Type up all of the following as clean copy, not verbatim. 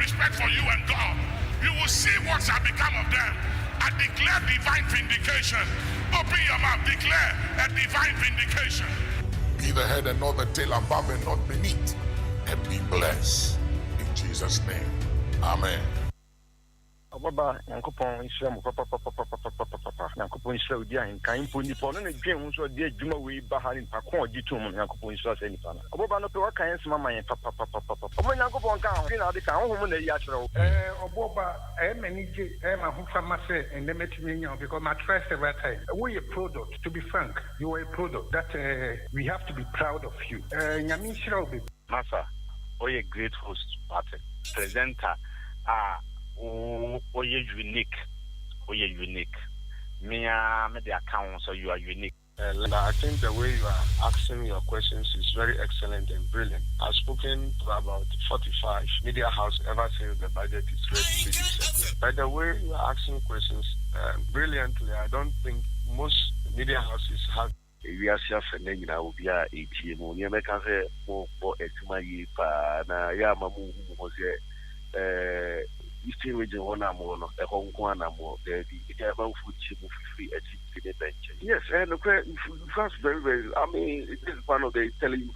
respect for you and God, you will see what shall become of them. I declare divine vindication. Open your mouth, declare a divine vindication. Be the head and not the tail, above and not beneath, and be blessed. In Jesus' name, amen. Obuoba yankopon Israel papa yankopon Israel di AHENKAN po nipa no na dwen so di adwuma we ba ha nipa ko odi tum yankopon Israel se nipa na Obuoba no pe wa kan sema man papa omo yankopon kan ho na de kan ho na yi a kire wo Obuoba many ma ho fama say and them etimi because my trust every time we a product, to be frank, you are a product that we have to be proud of you nyame Israel be masa oye great host party presenter you're unique. Me the account, so you are unique. I think the way you are asking your questions is very excellent and brilliant. I've spoken to about 45 media houses ever since the budget is ready to be discussed. By the way you are asking questions brilliantly, I don't think most media houses have. We are suffering now. We are 18. We are making more for a year. Na ya mamu was Eastern region one more, a Hong Kong more, the German food chip free at the bench. Yes, and the first very, I mean, it is one of the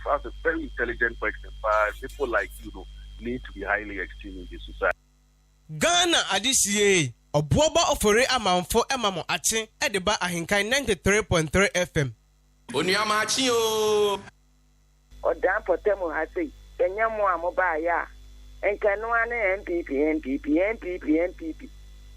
fast, a very intelligent person, but people like you need to be highly esteemed in this society. Ghana adisiye, Obuoba Ofori Amanfo Emamo Ache, Edeba AHENKAN933FM. Maakye o. Odan potemo hase, enyamo amoba ya. Enkanwane MPP.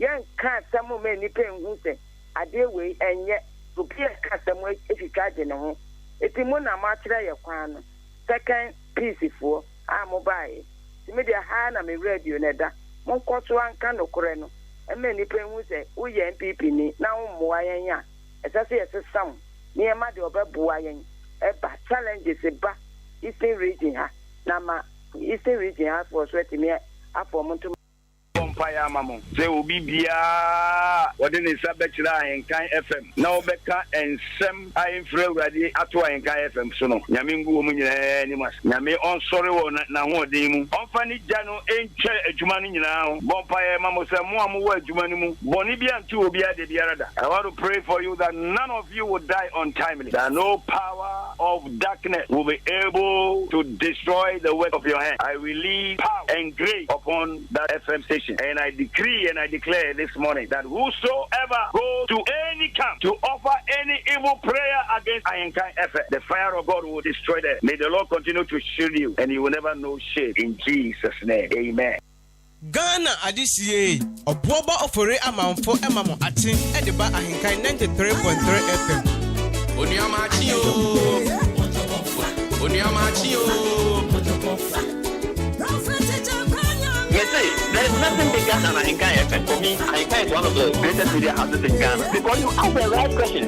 Yan ka samu me ni pengu se ade we enye obi ka samu efika je ne ho eti mu na ma kire ye kwan no second piece for amobae ti me dia ha na me radio ne da mon koto anka no kore no e me ni pengu se wo ye MPP ni na wo mo ayen ya esase ye sesam ni e ma de obebu ayen e ba challenges e ba Eastern region ha na ma Eastern region has for sweating me after Montu Empire Mamon. They will be bia what in the subject AHENKAN FM. Now Becca and Sam I am free ready at AHENKAN FM. So no, Yamingu Munimas. Yami on sorry one na one demu. On Fanny Jano ain't a Jumani now. Bompire Mamosa Muamu Jumanimu. Bonibia and two will be at the Biarada. I want to pray for you that none of you will die untimely. That no power of darkness will be able to destroy the work of your hand. I release power and grace upon that FM station. And I decree and I declare this morning that whosoever goes to any camp to offer any evil prayer against AHENKAN FM, the fire of God will destroy them. May the Lord continue to shield you and you will never know shame. In Jesus' name, amen. Ghana adisiye, Obuoba Ofori Amanfo Emamo Ache, Edeba AHENKAN933FM. Maakye o. Yes, there is nothing bigger than AHENKAN FM. For me, AHENKAN is one of the greatest media houses in Ghana because you ask the right question.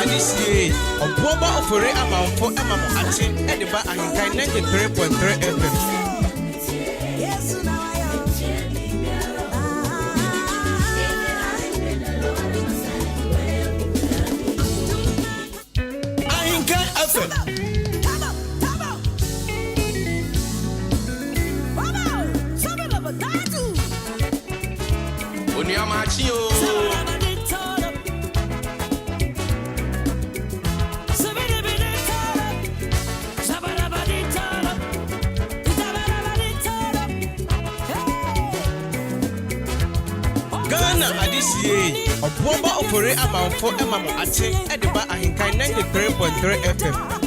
Adisie, Obuoba Ofori Amanfo Emamo Atin Ediba Ahinkai 93.3 FM. AHENKAN FM. Onia Maakye o. Ghana Adisie, Obuoba Ofori Amanfo Emamo Atin Ediba Ahinkai 93.3 FM.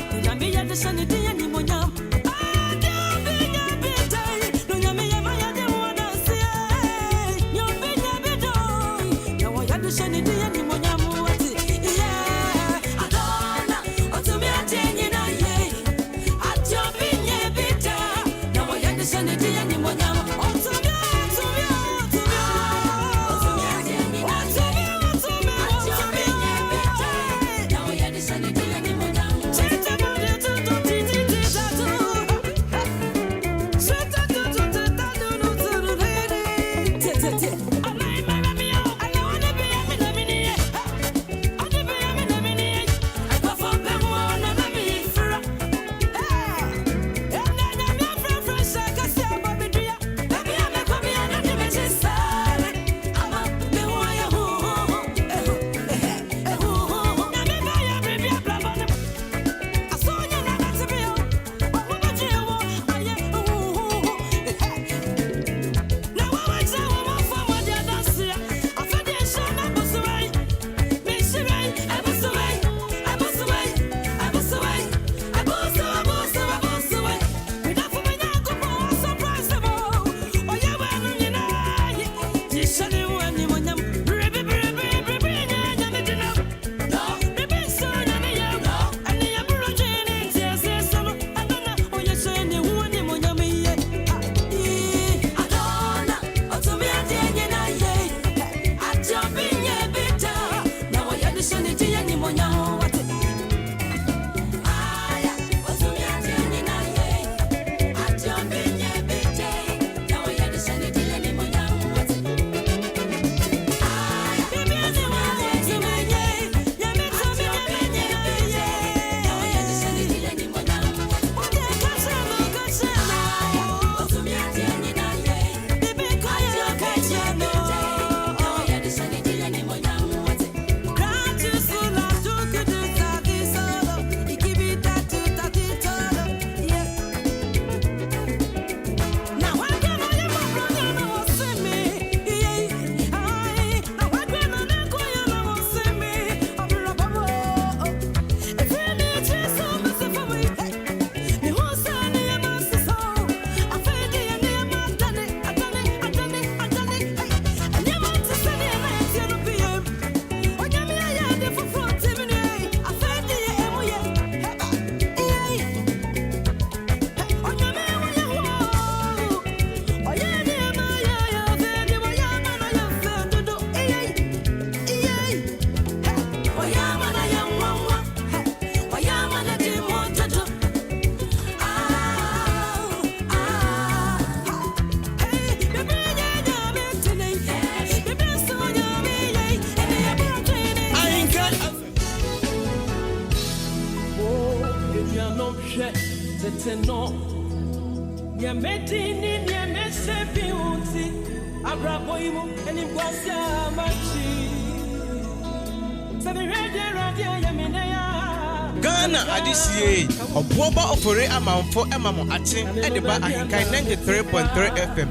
Ghana Adisie, Obuoba Ofori Amanfo Emamo Atin Ediba Ahinkai 93.3 FM.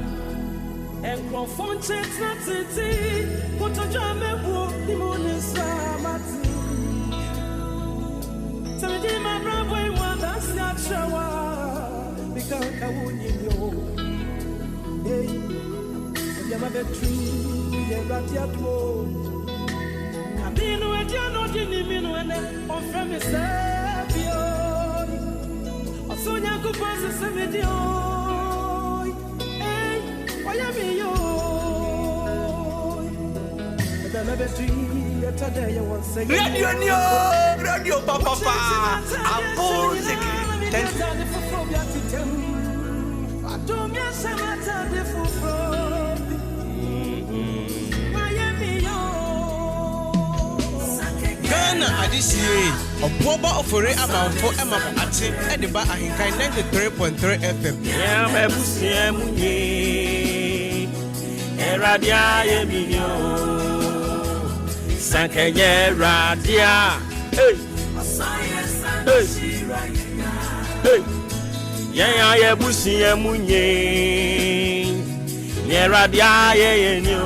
Radio Papa. Music. Ghana adisiye Obuoba Ofori Amanfo Emamo Ate Ediba Ahinkan 93.3 FM. Yeah, me busie munye. Eradia ye minyo. Sankenye radia. Hey. Hey. Hey. Yeah, ye busie munye. Eradia ye nyo.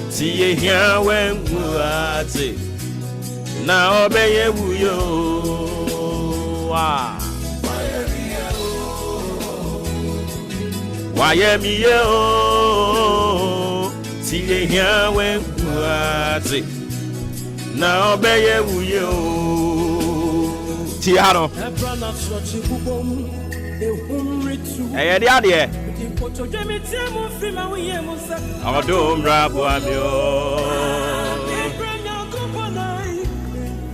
See here when we are now obey you. Why am you? See here when we are now obey you. Tiano. Hey, dear. Odum rabu amio.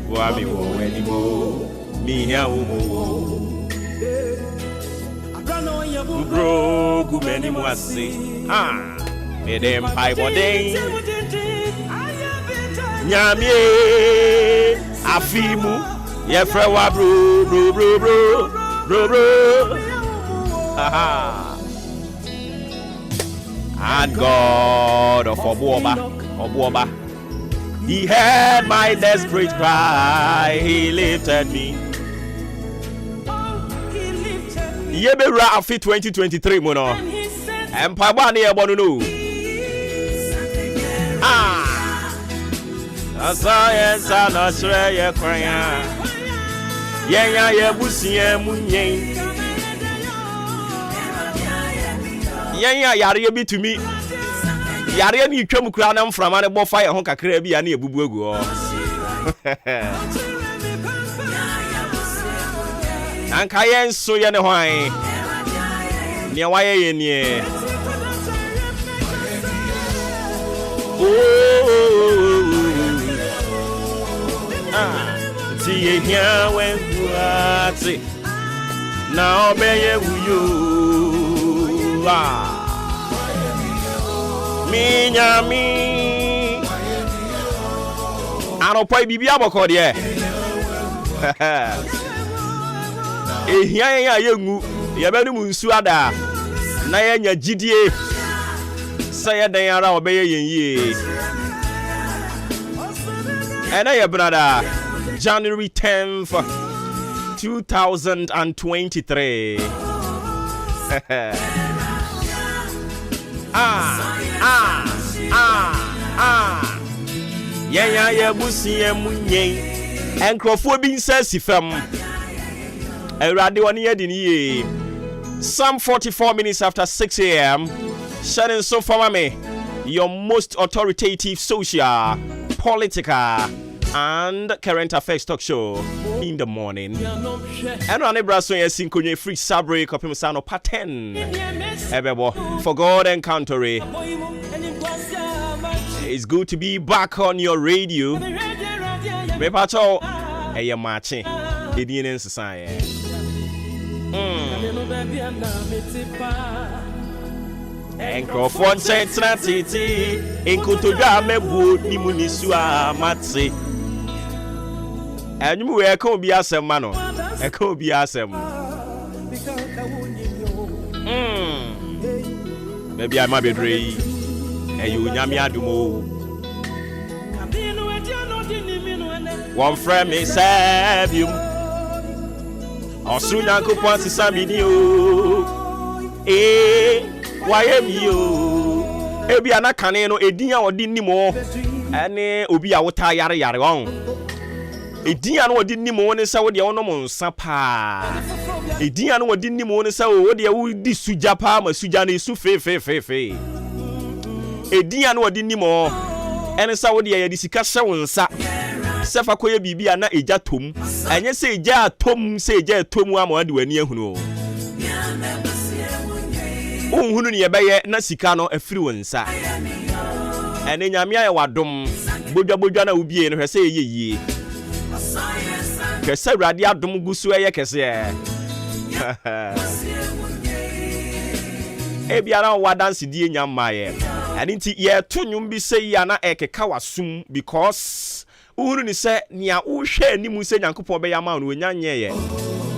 Wami wo enimo. Minya umo. Bro, gumeni mwasi. Medem pai bodeng. Nyamie afimu. Yefre wa bro. And God of Obuoba, He heard my desperate cry, He lifted me. Yebera afi 2023 mono. Empire ni ebonu no. Science and Australia kwanya. Yenya yebusie munye. Yenya yare bi to me. Yare ni twam kura na mframa ne bo fire ho kakra bi ya na ebubu egu o. Anka yen so ye ne hwan. Ne waye ye nie. See ye here when you are sick. Now obey you. Minyami Anopai bibi aboko de ehia ya yengu ye benu munsu ada na ye nya gidie say dan ara obeye yenye ena ye brother January 10th 2023 Yeah, busie munye. Enkrofo bi nsasi fam. Erade woni yedi ni. Some 44 minutes after 6 a.m. Shedding so for me. Your most authoritative social, political, and current affairs talk show in the morning. And on Ebraso yesin konye free sabre kopim sano pattern. Ebebo for God Encounter. It's good to be back on your radio. Me pacho eye Maakye edin society. Enkrofon sentra titi enkutoja mebu ni munisu amate. Enyumu we ka obi asem ma no. E ka obi asem. Maybe I might be dre. You nyami adumo. One friend me serve you. Osu Nyankopon sisami ni o. Why am you? Ebi anakane no edin a odi nimo. Ene obi a wota yare yare won. Edin a no odi nimo ne se wo de wono mo nsa pa. Edin a no odi nimo ne se wo de wo di suja pa ma suja ne su fe. Edin a no odi nimo ene se wo de ya di sika hye wonsa. Sefa koye bibi ana eja tom. Enye se eja tom se eja tom ama de wani ehunu. unhunu ne yebeye na sika no afiri wonsa ene nyame aye wadom bodwa na ubie no hwese yeyeye kese awurade adom gusu eye kese ebiara wadanse die nyamaye ene nti ye tonwum bi sei ya na ekeka wasum because uhuru ni se nia uhwe animu se nyankopon be yama no nyanye ye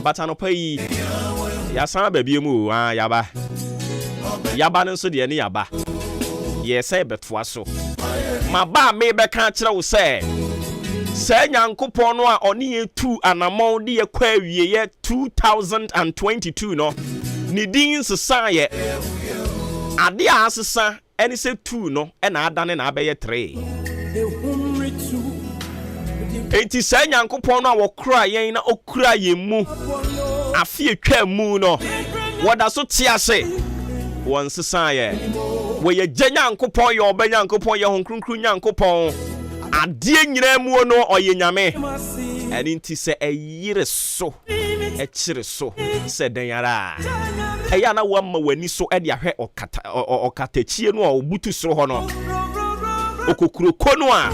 but anopa yi ya san babie mu yaba nso de ne yaba ye se betwa so maba me be kan kire wo se nyankopon no a oni etu anamon de ye kwa awie ye 2022 no ni din sesa ye ade a sesa eni se 2 no e na adane na abeye 3 enti se nyankopon no a wokura yen na okura yemu afie twa mu no woda so tiase won sesa ye we ye nyankopon ye obanya nyankopon ye honkronkru nyankopon ade nyina mu no oye nyame eni nti se eyire so ekire so se den yara eya na wamma wani so e de ahwe okatachie no a obutu so ho no okokuro kono a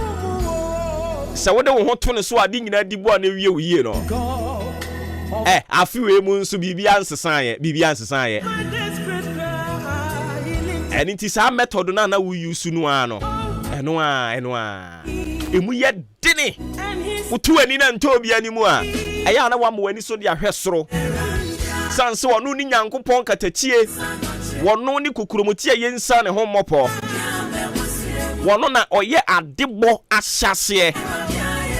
se wode wo ho to ne so ade nyina di bo na wie wiye no afiwe mu nso bibia nsesan ye eni ti sa method na wo use no ano eno a emu ye dini utu ani na nto bia ni mu a eya na wamma wani so de ahwe soro sanse wonu ni nyankopon katachie wonu ni kukuromutie yensa ne ho mopo wonu na oye adebo ahyase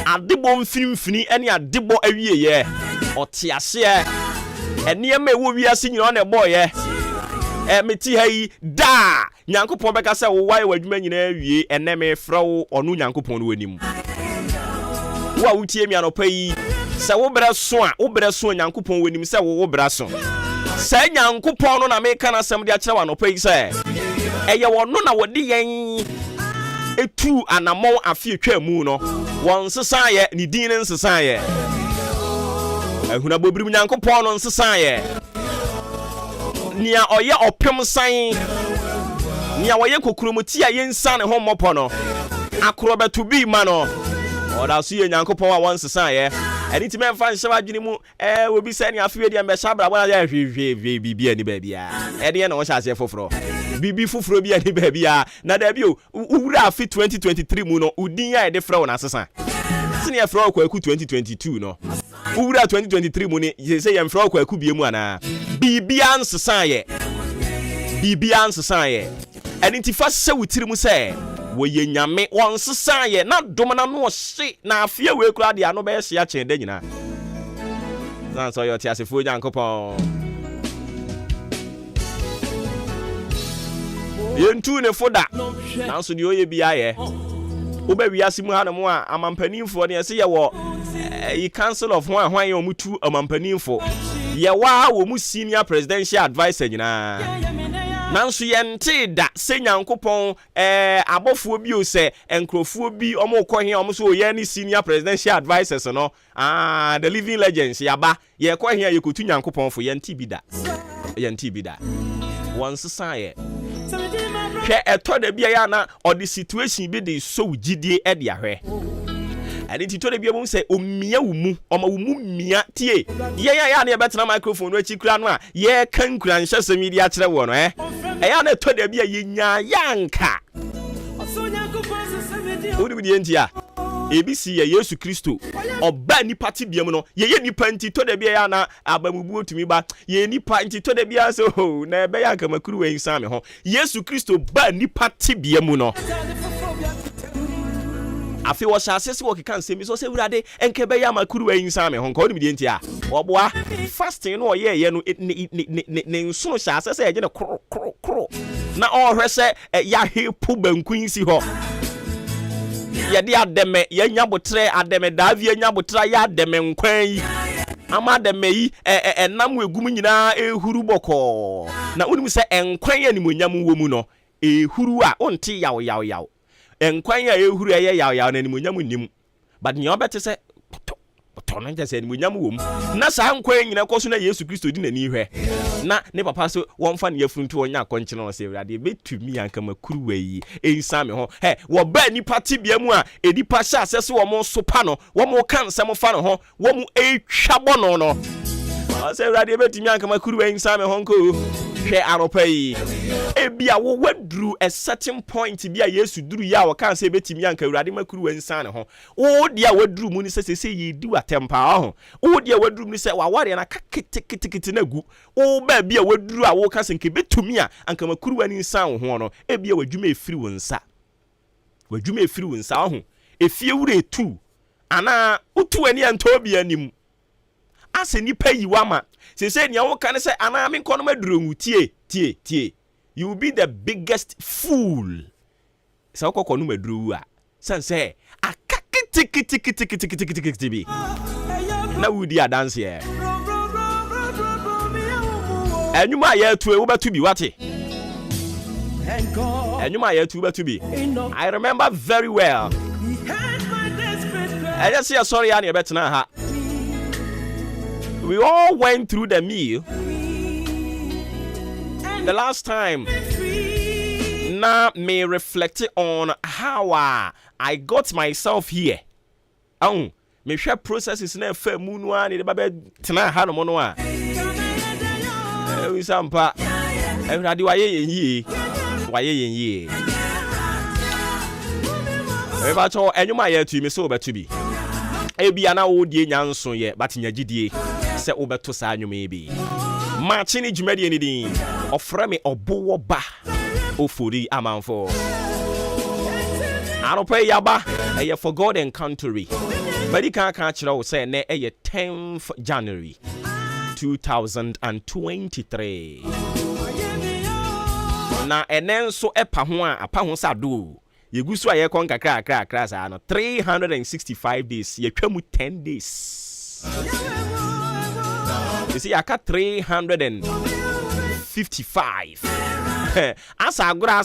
adebo mfinimfini ene adebo awieye otiase eniema ewo wiase nyina na boye meti hayi da nyankopon beka se wo wai wadwuma nyina awie eneme frawo onu nyankopon no wanim wo a wutie mi anopa yi se wo brɛ so nyankopon wanim se wo brɛ so se nyankopon no na meka na asɛm de akyerɛ wa anopa yi se eye wono na wode yen etu anamon afie twa mu no won sesa ye ni din ne sesa ye ehuna bobirim nyankopon no sesa ye nia oye opem san nia woye kokuromuti a yensa ne ho mopo no akrobetu bi ma no oda so ye nyankopon a won sesa ye eni ti memfa nhyewa adwene mu obi se ne afie de mbe shabra bona ya hwe bibia ni babia de na wo hyase foforo bibi foforo bia ni babia na da bi o wura afi 2023 mu no udin ya de fra wo na sesa sine ya fra kwa ku 2022 no wura 2023 mu ni se ya fra kwa ku bie mu ana bibia nsesa ye eni ti fa se wutiri mu se wo ye nyame won sesa ye na dom na no hye na afie we kura de ano be hye a chen da nyina san so yo ti asefo nyankopon yentu ne foda na so de oye bia ye wo ba wiase mu ha no a amampanimfo ne se ye wo yi council of hwan ye omutu amampanimfo ye wa wo mu senior presidential advisor nyina nanso yente da se nyankopon abofuo bi o se enkrofuo bi omo kohe omo so ye ni senior presidential advisors no the living legends yaba ye kohe ye kotu nyankopon fo yente bi da once saye hwe eto da bia ya na odi situation bi de so gidie e de ahwe ani ti to da bia mo se omia wumu oma wumu mia tie ye ya na ye betena microphone no achi kura no a ye kan kura nhyese mi dia kire wo no eya na to da bia ye nya yanka odi bi entia ebisi ye Yesu Kristo oba nipa ti biam no ye nipa nti to da bia ya na abamubu otumi ba ye nipa nti to da bia so na ebe ya kamakuru we nsa me ho Yesu Kristo ba nipa ti biam no afi wo hyase se wo keka nsemi so se wurade enke be ya makuru we nsa me ho nka odi bi entia oboa fasting no ye no ne nsono hyase se ye ne kro na ohwese ya hepu bankun si ho ye de ademe ye nyabotre ademe davie nyabotra ya ademe nkwan yi ama ademe yi enam egum nyina ehuru boko na unim se enkwan ye nimonyam wo mu no ehuru a onti yaw enkwan ya ehuru ye yaw na nimonyam nim but nyo bete se no nje se munyam wom na saa nkwan nyina kɔ so na Yesu Kristo di nani hwɛ na ne papa so wɔmfa ne yafruntu wɔnya akɔnkyene no se Awurade betumi anka makuru wayi ensa me ho wo ba nipa tibia mu a edipa hyɛ asese wo mo so pa no wo mo kan nsɛm fa no ho wo mo etwa bɔ no no se Awurade betumi anka makuru wayi ensa me ho nko hwɛ anopa yi ebia wo waduru a certain point bia Yesu duru ya wo kan se betumi anka Awurade makuru wayi ensa ne ho wo dia waduru mu ni se yi di atempa ho wo dia waduru mu ni se waware na kakete na gu wo ba bia waduru a wo kan se nke betumi a anka makuru wayi ensa wo ho no ebia wadwuma efiri wo nsa ho efie wure tu ana utu ani antobi anim ase nipa yiwama se nia wo kan se ana me nkono maduru tie you will be the biggest fool sa kokko no maduru a sanse akakiti bi na wudi adanse e enuma ya tu e wo batu bi wate enuma ya tu batu bi I remember very well I just say sorry ani e betena ha. We all went through the meal. The last time, now me reflect on how I got myself here. Me share processes na fe munu ani de babe tena ha no no a. We sampa. Everybody waye yen yi. Eba cho enyuma ye tu me so betu bi. Ebia na wo die nyanso ye but nyagidie. Se obeto sa anwuma bi Maakye ni dwumadi ni din ofra me Obuoba Ofori Amanfo anopa yaba eye for God and country badi kan kira wo se ne eye 10th January 2023 na enenso epa ho a apa ho sado yegusu aye kon kakra sa no 365 days ye twa mu 10 days. You see, I got 355. Asa gura.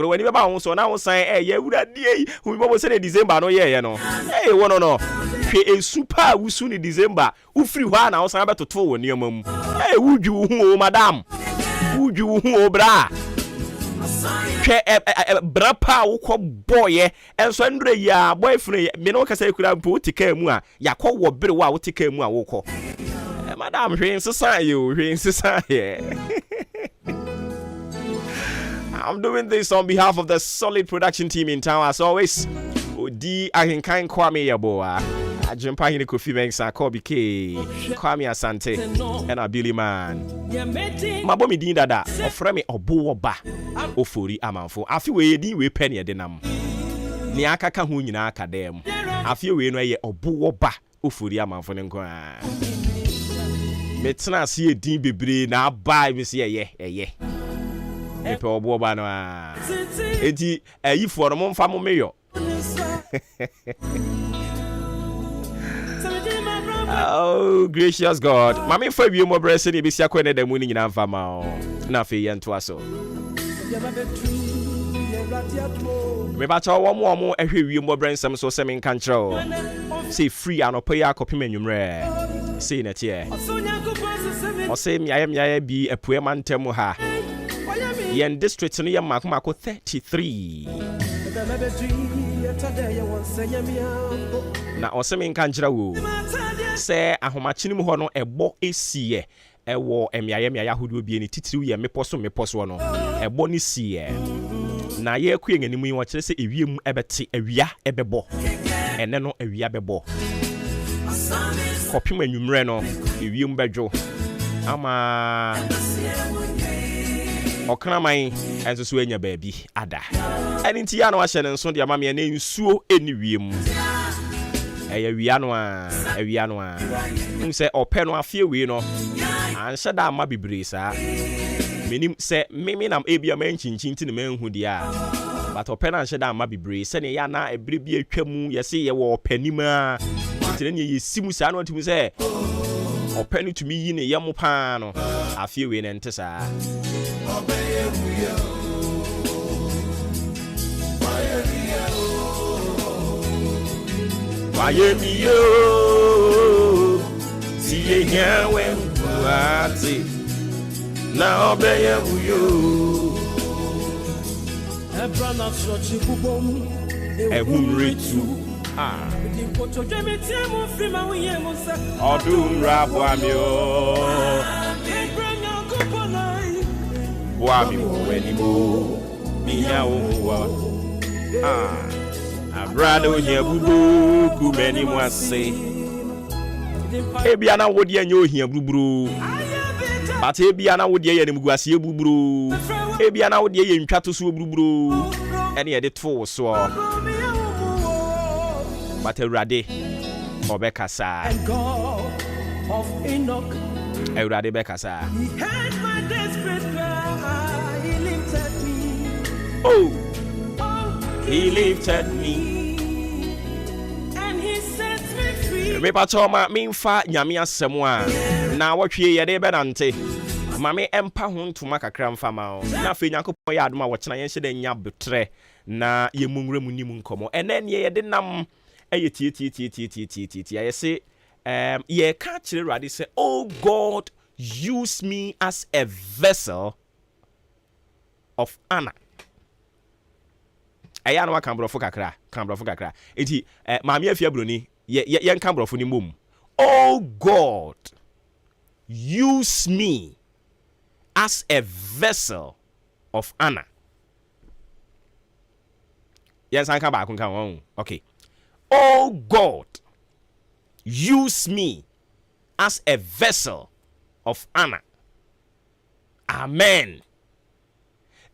When you ba so na say ye wura die. We bo say December no ye no. Hey, no. Hwe super wusu ni December. Ufiri hwa na osan betoto wo ne omam. Hey, wuju hu o madam. Wuju hu o bra. Hwe bra pa wo kɔ boye. Enso ndure ya boyfriend me no kasa kura mpo tika mu a yakɔ wo bere wo a wo tika mu a wo kɔ. Madam, I'm doing this on behalf of the solid production team in town as always. Odi AHENKAN933FM yaboa. Ajempa hine Kofi Mensah Kobike. Kwame Asante and Billy Man. Mabomi din dada. Ofra me Obuoba Ofori Amanfo. Afi we din we penny denam. Ni akaka ho nyina aka dem. Afi we no ye Obuoba Ofori Amanfo nko a. Metna see din bebre na buy me see ye me pe Obuoba no a enti ayifo no momfa mo meyo. Oh gracious God, mama fa wi mo brese ne bisia ko ne da mu ni nyina mfa ma o na fe ye nto aso me ba cha wo mo ehwe wi mo brensem so se men kan kire say free anopa ya kopim anwumre say na tie o say miaye bi apue mantem ha yen district no ye mako 33 na o se men kan kire wo se ahomachini mu ho no ebo esie ewo miaye ahodo bi ni titiri ye meposo no ebo ni sie na ye ku yenganimu yi wo kire se ewiem ebete awia ebebo ene no awia bebo kopim anwumre no ewiem bedwo ama okraman enso so anya baabi ada eni nti ya no ahye ne nso de ama me na nsuo eni wiem awia no a nse ope no afie we no anhye da ama bibre sa menim se mimi nam ebia man chinchin ti ne manhu dia but ope na anhye da ama bibre se ne ya na ebre bi atwamu ye se ye wo opanima tire ne ye simu sa no timi se ope no tumi yi ne ye mo pa no afie we ne nte sa Miami yo tie nyawe ati na obeye uyo Ebrana sochi bubom ehumretu ọdún rabu ami o bu ami wo weni mo miya owa abrado ohia buburu ku meni mu ase ebia na wodi anya ohia buburu but ebia na wodi anya nemu guase buburu ebia na wodi anya ntwato so buburu ene ye de to so but Erade Obekasa and God of Enoch Erade Bekasa he heard my desperate cry he lifted me he lifted me and he set me free me patoma me mfa nyame asem a na wotwe ye de benante mame empa ho ntoma kakra mfa ma o na fe nyankopon ya adoma wo kena yen hye de nya betre na ye munwura mu nim nkomo ene ne ye de nam aye tie I say ye ka kire Rade say oh God use me as a vessel of honor aya no kan brofo kakra enti maame afia broni ye kan brofo ni mom oh God use me as a vessel of honor yes an ka ba kun kan okay. Oh God, use me as a vessel of honor. Amen.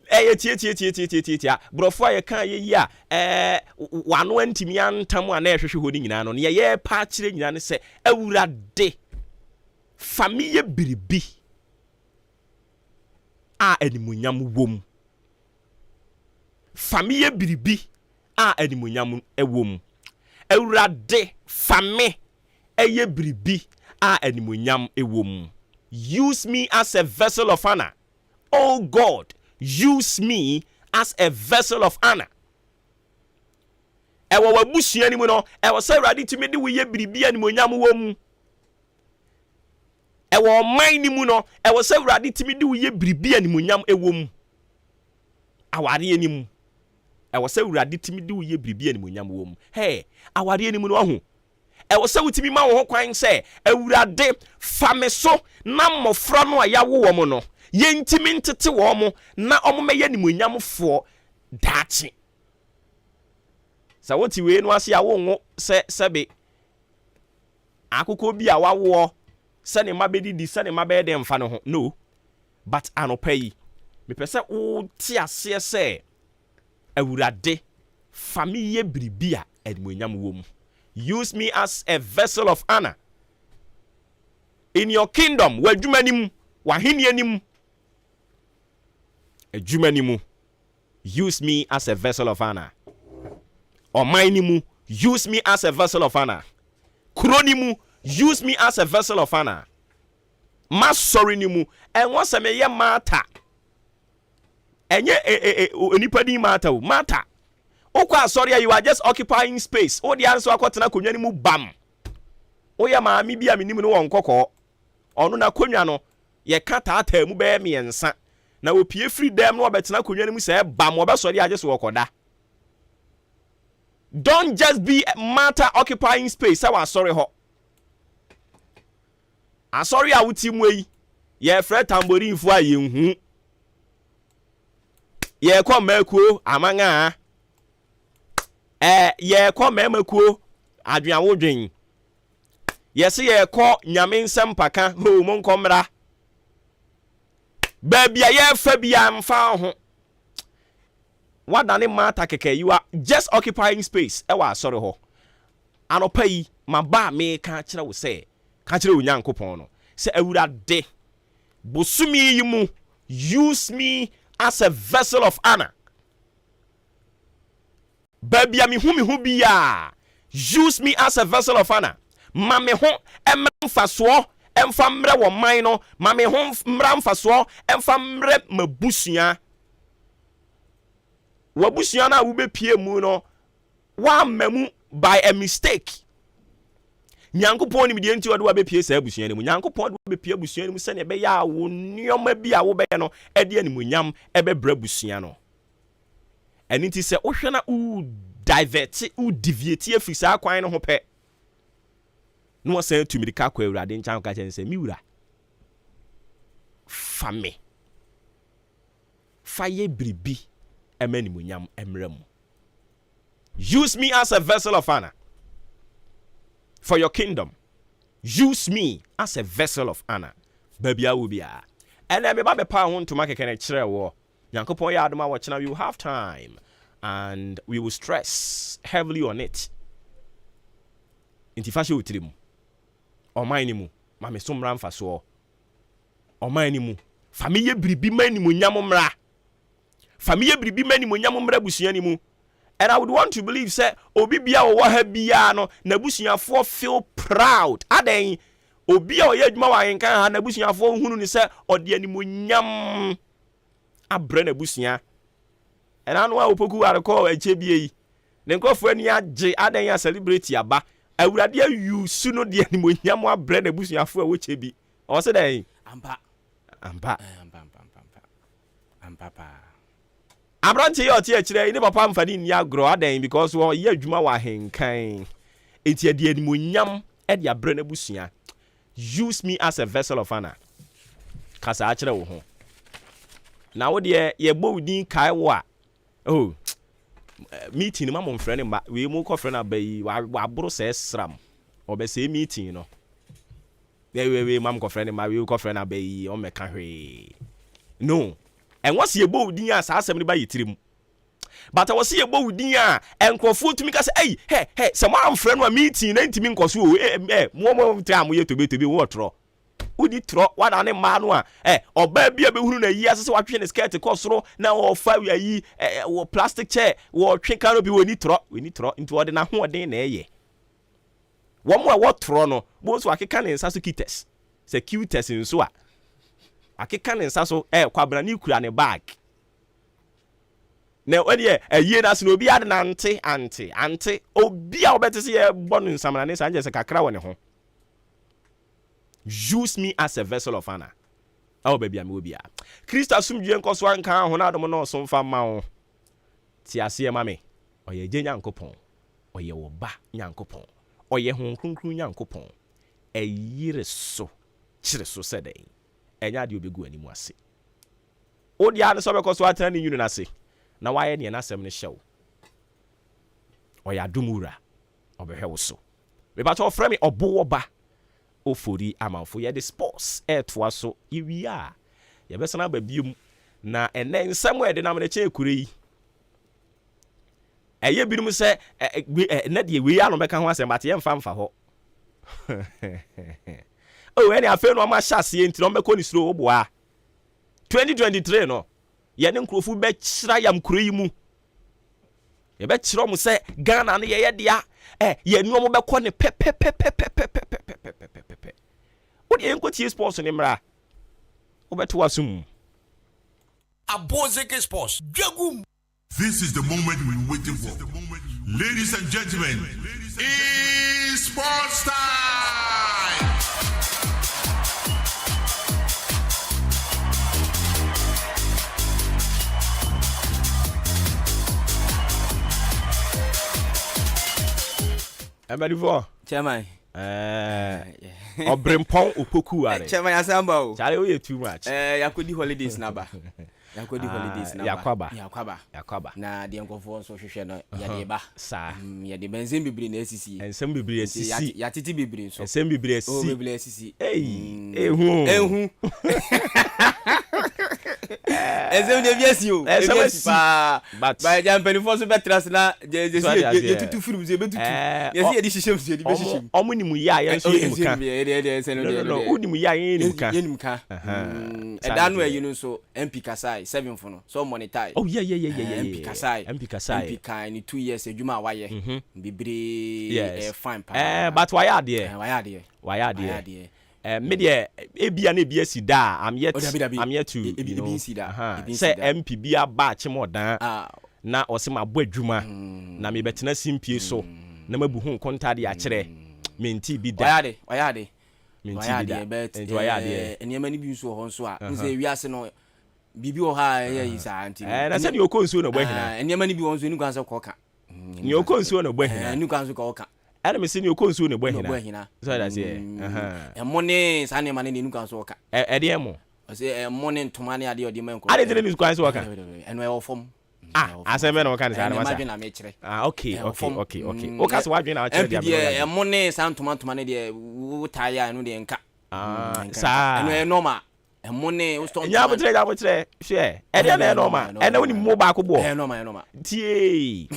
Tia. Brofo ye kan ye ya wano antimi antam ana ehwehwe hodi nyina no ne ye pa kire nyina ne se Awurade famille biribi a animunyam wom. Famille biribi a animunyam ewom. Awurade fame eye biribi a animunyam ewom. Use me as a vessel of honor. Oh God, use me as a vessel of honor. Ewo wabusua ni mu no, ewo se Awurade timi de wo ye biribi animunyam wom. Ewo man ni mu no, ewo se Awurade timi de wo ye biribi animunyam ewom. Aware ni mu. Ewo se Awurade timi de wo ye biribi animunyam wom. Hey, aware ni mu no ho. Ewo se wutimi ma wo ho kwan se Awurade fame so na mmofra no ayawo wo mo no. Ye ntimi ntete wo mo na omomeye animunyamfo daachi. Sa woti we no ase awo ngo se sebe akoko bi a wawo se ne mabedidi se ne mabede mfa no ho. No. But anopai me pese wo ti ase se Awurade famille bribia animunyam wo mu. Use me as a vessel of honor in your kingdom. Wadwumanim, wahenianim, adwumanimu. Use me as a vessel of honor. Omainimu, use me as a vessel of honor. Kronimu, use me as a vessel of honor. Masorinimu, and once a me mata. And ye onipadi mata. Okwa sorry, you are just occupying space. O the answer akwatena konwa ni mu bam. O ya maami bia menimu no wonkoko. Ono na konwa no ye kata ata mu be miensa. Na opie free dem no obetena konwa ni mu se bam obesori age so wokoda. Don't just be a matter occupying space. I was sorry ho. Sorry a wuti mu yi. Ye fre tamborin fu aye hu. Ye kwa makuo amanga. Ye kwa memakuo adwan wodwen. Ye se ye kwa nyame nsem paka ho mo nkomra. Ba bia ye fa bia mfa ho. Wadane mata keke, you are just occupying space. Ewa sorry ho. Anopa yi maba me ka kire wo se. Ka kire onyankopon no. Se Awurade bosumi yi mu, use me as a vessel of honor. Babia mi hu biya. Use me as a vessel of honor. Ma me ho emfa so emfa mre wo man no. Ma me ho mra mfa so emfa mre mabusua. Wabusua na wo be pie mu no. Wa mamu by a mistake. Nyankopɔn nim de nti ɔde wabɛpie saa abusua no mu. Nyankopɔn de wabɛpie abusua no mu sɛ ne ɛbɛyɛ a wo nneɔma bi a wobɛyɛ no ɛde animuonyam ɛbɛbrɛ abusua no. Ɛno nti sɛ wohwɛ na wo divert wo deviate afiri saa kwan no ho pɛ. No one said to me the car query, I didn't catch and say, Miura. Fame. Faye bribi. Emeni munyam emrem. Use me as a vessel of honor for your kingdom. Use me as a vessel of honor. Baby, I will be a. And I'm about to pound to make a kind of chair war. Yankopon Yaduma watching, we will have time and we will stress heavily on it. Intifashi utrim. Ɔman ni mu mame so mra mfa so ɔman ni mu famille bribi mani mu nyam mra famille bribi mani mu nyam mra busua ni mu. And I would want to believe say obi bia wo ha bia no na busuafo feel proud aden obi a oyɛ adwuma wa AHENKAN ha na busuafo hunu ni say ɔde animu nyam abrɛ na busua. And anu a opoku areko eche bie yi ne nkofo ani agye aden ya celebrate aba. Awurade ayu suno de animonyam abrɛ na busuafo a woche bi o se dɛn ampa abrante yɛ ɔte akyerɛ ne papa mfani ni agro adan because wo yɛ adwuma wa AHENKAN enti de animonyam e de abrɛ na busua. Use me as a vessel of honor kasa akyerɛ wo ho na wo de ye bɔ udin kai wo a oh meeting ma mon friend ma we mu ko friend abayi wa bro se sram obe se meeting no we mam ko friend ma we ko friend abayi o meka hwe no en wase ye bo udin a sa asem ne ba yitirim but wase ye bo udin a enkrofo tumi ka se hey se mo am friend ma meeting na ntimi nkoso o mo tam ye tobe wo tro udi tro wada ne ma no a oba bia behunu na yi asese watwe ne skirt kosoro na wo fa wi ayi wo plastic chair wo twe karo bi woni tro nti wode na hoden na eye wo mo a wo tro no bo so akeka ne nsa so kites se cutes nso a akeka ne nsa so kwabra ni kura ne bag na odi ayi na so obi ade na ante obi a obetese ye bonu nsamana ne sanje se kakra wo ne ho. Use me as a vessel of honor. Oh baby am obia. Christa sumdue nkoso anka ho na adom no so mfa ma wo. Ti ase ma me. Oye je Nyankopon. Oye wo ba Nyankopon. Oye hon kronkron Nyankopon. Eyire so. Kire so sedai. Enya de obegu animu ase. Odi ade so bekoso atana ni yunu na ase. Na waye ne na asem ne hyew. Oye adumura. Obehwe wo so. Me ba to frame Obuoba Ofori Amanfo ye the sports to so iwia ye besana ba biom na enen nsam e de na me che ekure yi eye binom se na de we ya no beka ho asem bate ye mfa ho oh any afa no ma hyase enti no meko ni suro oboa 2023 no ye ne nkrofu be kyira yam kure yi mu ye be kyira mo se Ghana no ye dia ye nu mo be ko ne pepe what you go to sports in Imra? Over to assume. Abozeke Sports. Jagum. This is the moment we waited for. Ladies and gentlemen, it's sports time! I'm ready for Chairman. Obrempon opoku are. Chairman Asamba o. Chale we too much. Yakodi holidays naba. Yakodi holidays naba. Yakwaba. Na de nkofo so hwehwe no ya de ba. Sa. Ya de benzin bibiri na asisi. Ensem bibiri asisi. Ya titi bibiri so. Ensem bibiri asisi. O bibiri asisi. Ehu. Ensem de biasi o. Ensem pa. Ba jampani fo so betras na je tutu firum ze betutu. Yesi edi hihiem ze edi be hihiem. Omuni mu ya ye so emu ka. No, udi mu ya ye emu ka. Edanu e yinu so MP Kasai 7 for no. So monetize. Oh yeah. MP Kasai kan ni 2 years edwuma waye. Bibiri fine pa. But why are there? Media ebia na ebia si da I'm yet to you know say MP bia ba che mo dan na o se ma bo adwuma na me betena simpie so na mabu hu konta de a kire menti bi da oyade menti bi da but oyade enema ni bi nso ho nso a nse wiase no bibi o ha yi sa anti na se ni okonsuo no gbahina enema ni bi won so ni kwanse ko ka ni okonsuo no gbahina ni kwanse ko ka ana me se ni okonsuo no gbahina so that say money sa ne ma ne ni kwanse ko ka de emo say money ntoma ne ade odi man ko ade ni kwanse ko ka eno e ofom aseme no kan sa na masa okay o ka so wadwen na kire dia money sa ntoma ne de wo taya no de nka sa eno e normal money o stone ya botre share e de na normal e na woni mo ba ko bo normal tie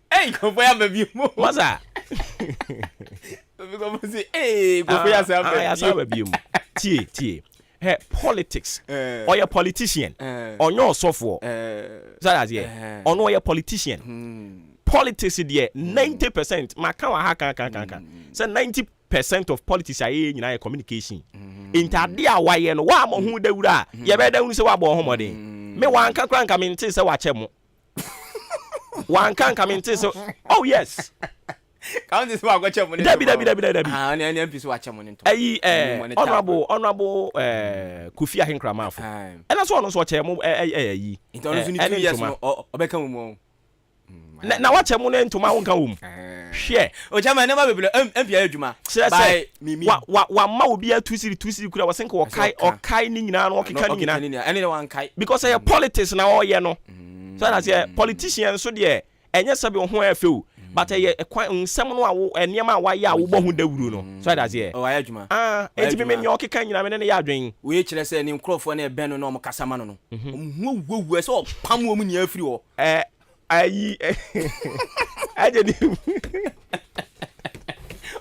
hey ko boya baby mo masa ko say hey ko boya sa baby mo tie hey politics or your politician or your software so that's here or your politician politics there 90% ma kan wa kan say 90% of politics are nyina communication intade a waye no wa mo hu dawura ye be da hu se wa bo homode me wan kan kran kan mente se wa chemo wan kan kan mente se oh yes count this wa go chemo ni dabi ani MPs wa chemo ni to honorable Kofi AHENKAN933FM afo ena so no so chemo yi intonu so ni 2 years no obeka mu na wa chemo ne ntoma won kan wo mu hwe o chama ne ma bebele MP adwuma by mimi wa ma obi a 2 kura wa senka okai ni nyina no okeka ni nyina ene wan kai because your politics na all ye no so that say politicians so there enye sabe ho afeu but ye nsem no awo enema wa ya wo bo hu dawuru no so that say o ayadwuma enti me nyo okeka nyina me ne ya adwen we kire say ni nkrofo na ebe no no mo kasama no hu wuwu so pam wo mu ni afiri wo ayi aje ni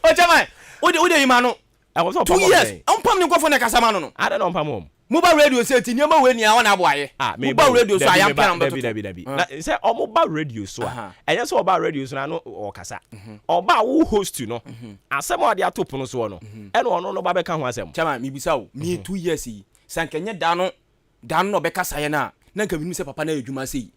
o chama ode yima no I was 2 years pam ni nkrofo na kasama no I don't know pam mobile radio say ti niam we ni a wona aboaye mobile radio so ayam kan dabi na say o mobile radio so enye so mobile radio so na no o kasa oba wo host no asem o de atop no so no ene ono no ba be ka ho asem chama mi bisa wo mi 2 years yi sankenye da no be kasa ye na nka mi se papa na adwuma sei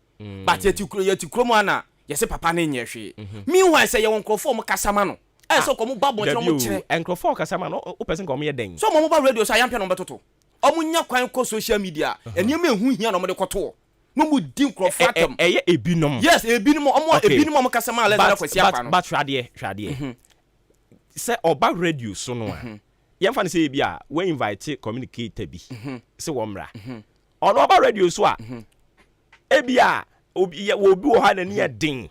but yeti kromo ana ye se papa na nye hwe mi wan say ye won krofo mo kasama no so ko mo babon tro mo kire enkrofo kasama no o person ko mo ye den so mo mobile radio so ayam pe no betoto omunya kwan ko social media eniem ehu hia no mo de koto no mu din krofo atam eye ebinom yes ebinom ebinom kasama ala na kwasi akwa no but hwade say oba radio so no yemfa ne say bi a we invite communicator bi say wo mra ono oba radio so a ebi a obi wo ha na ne din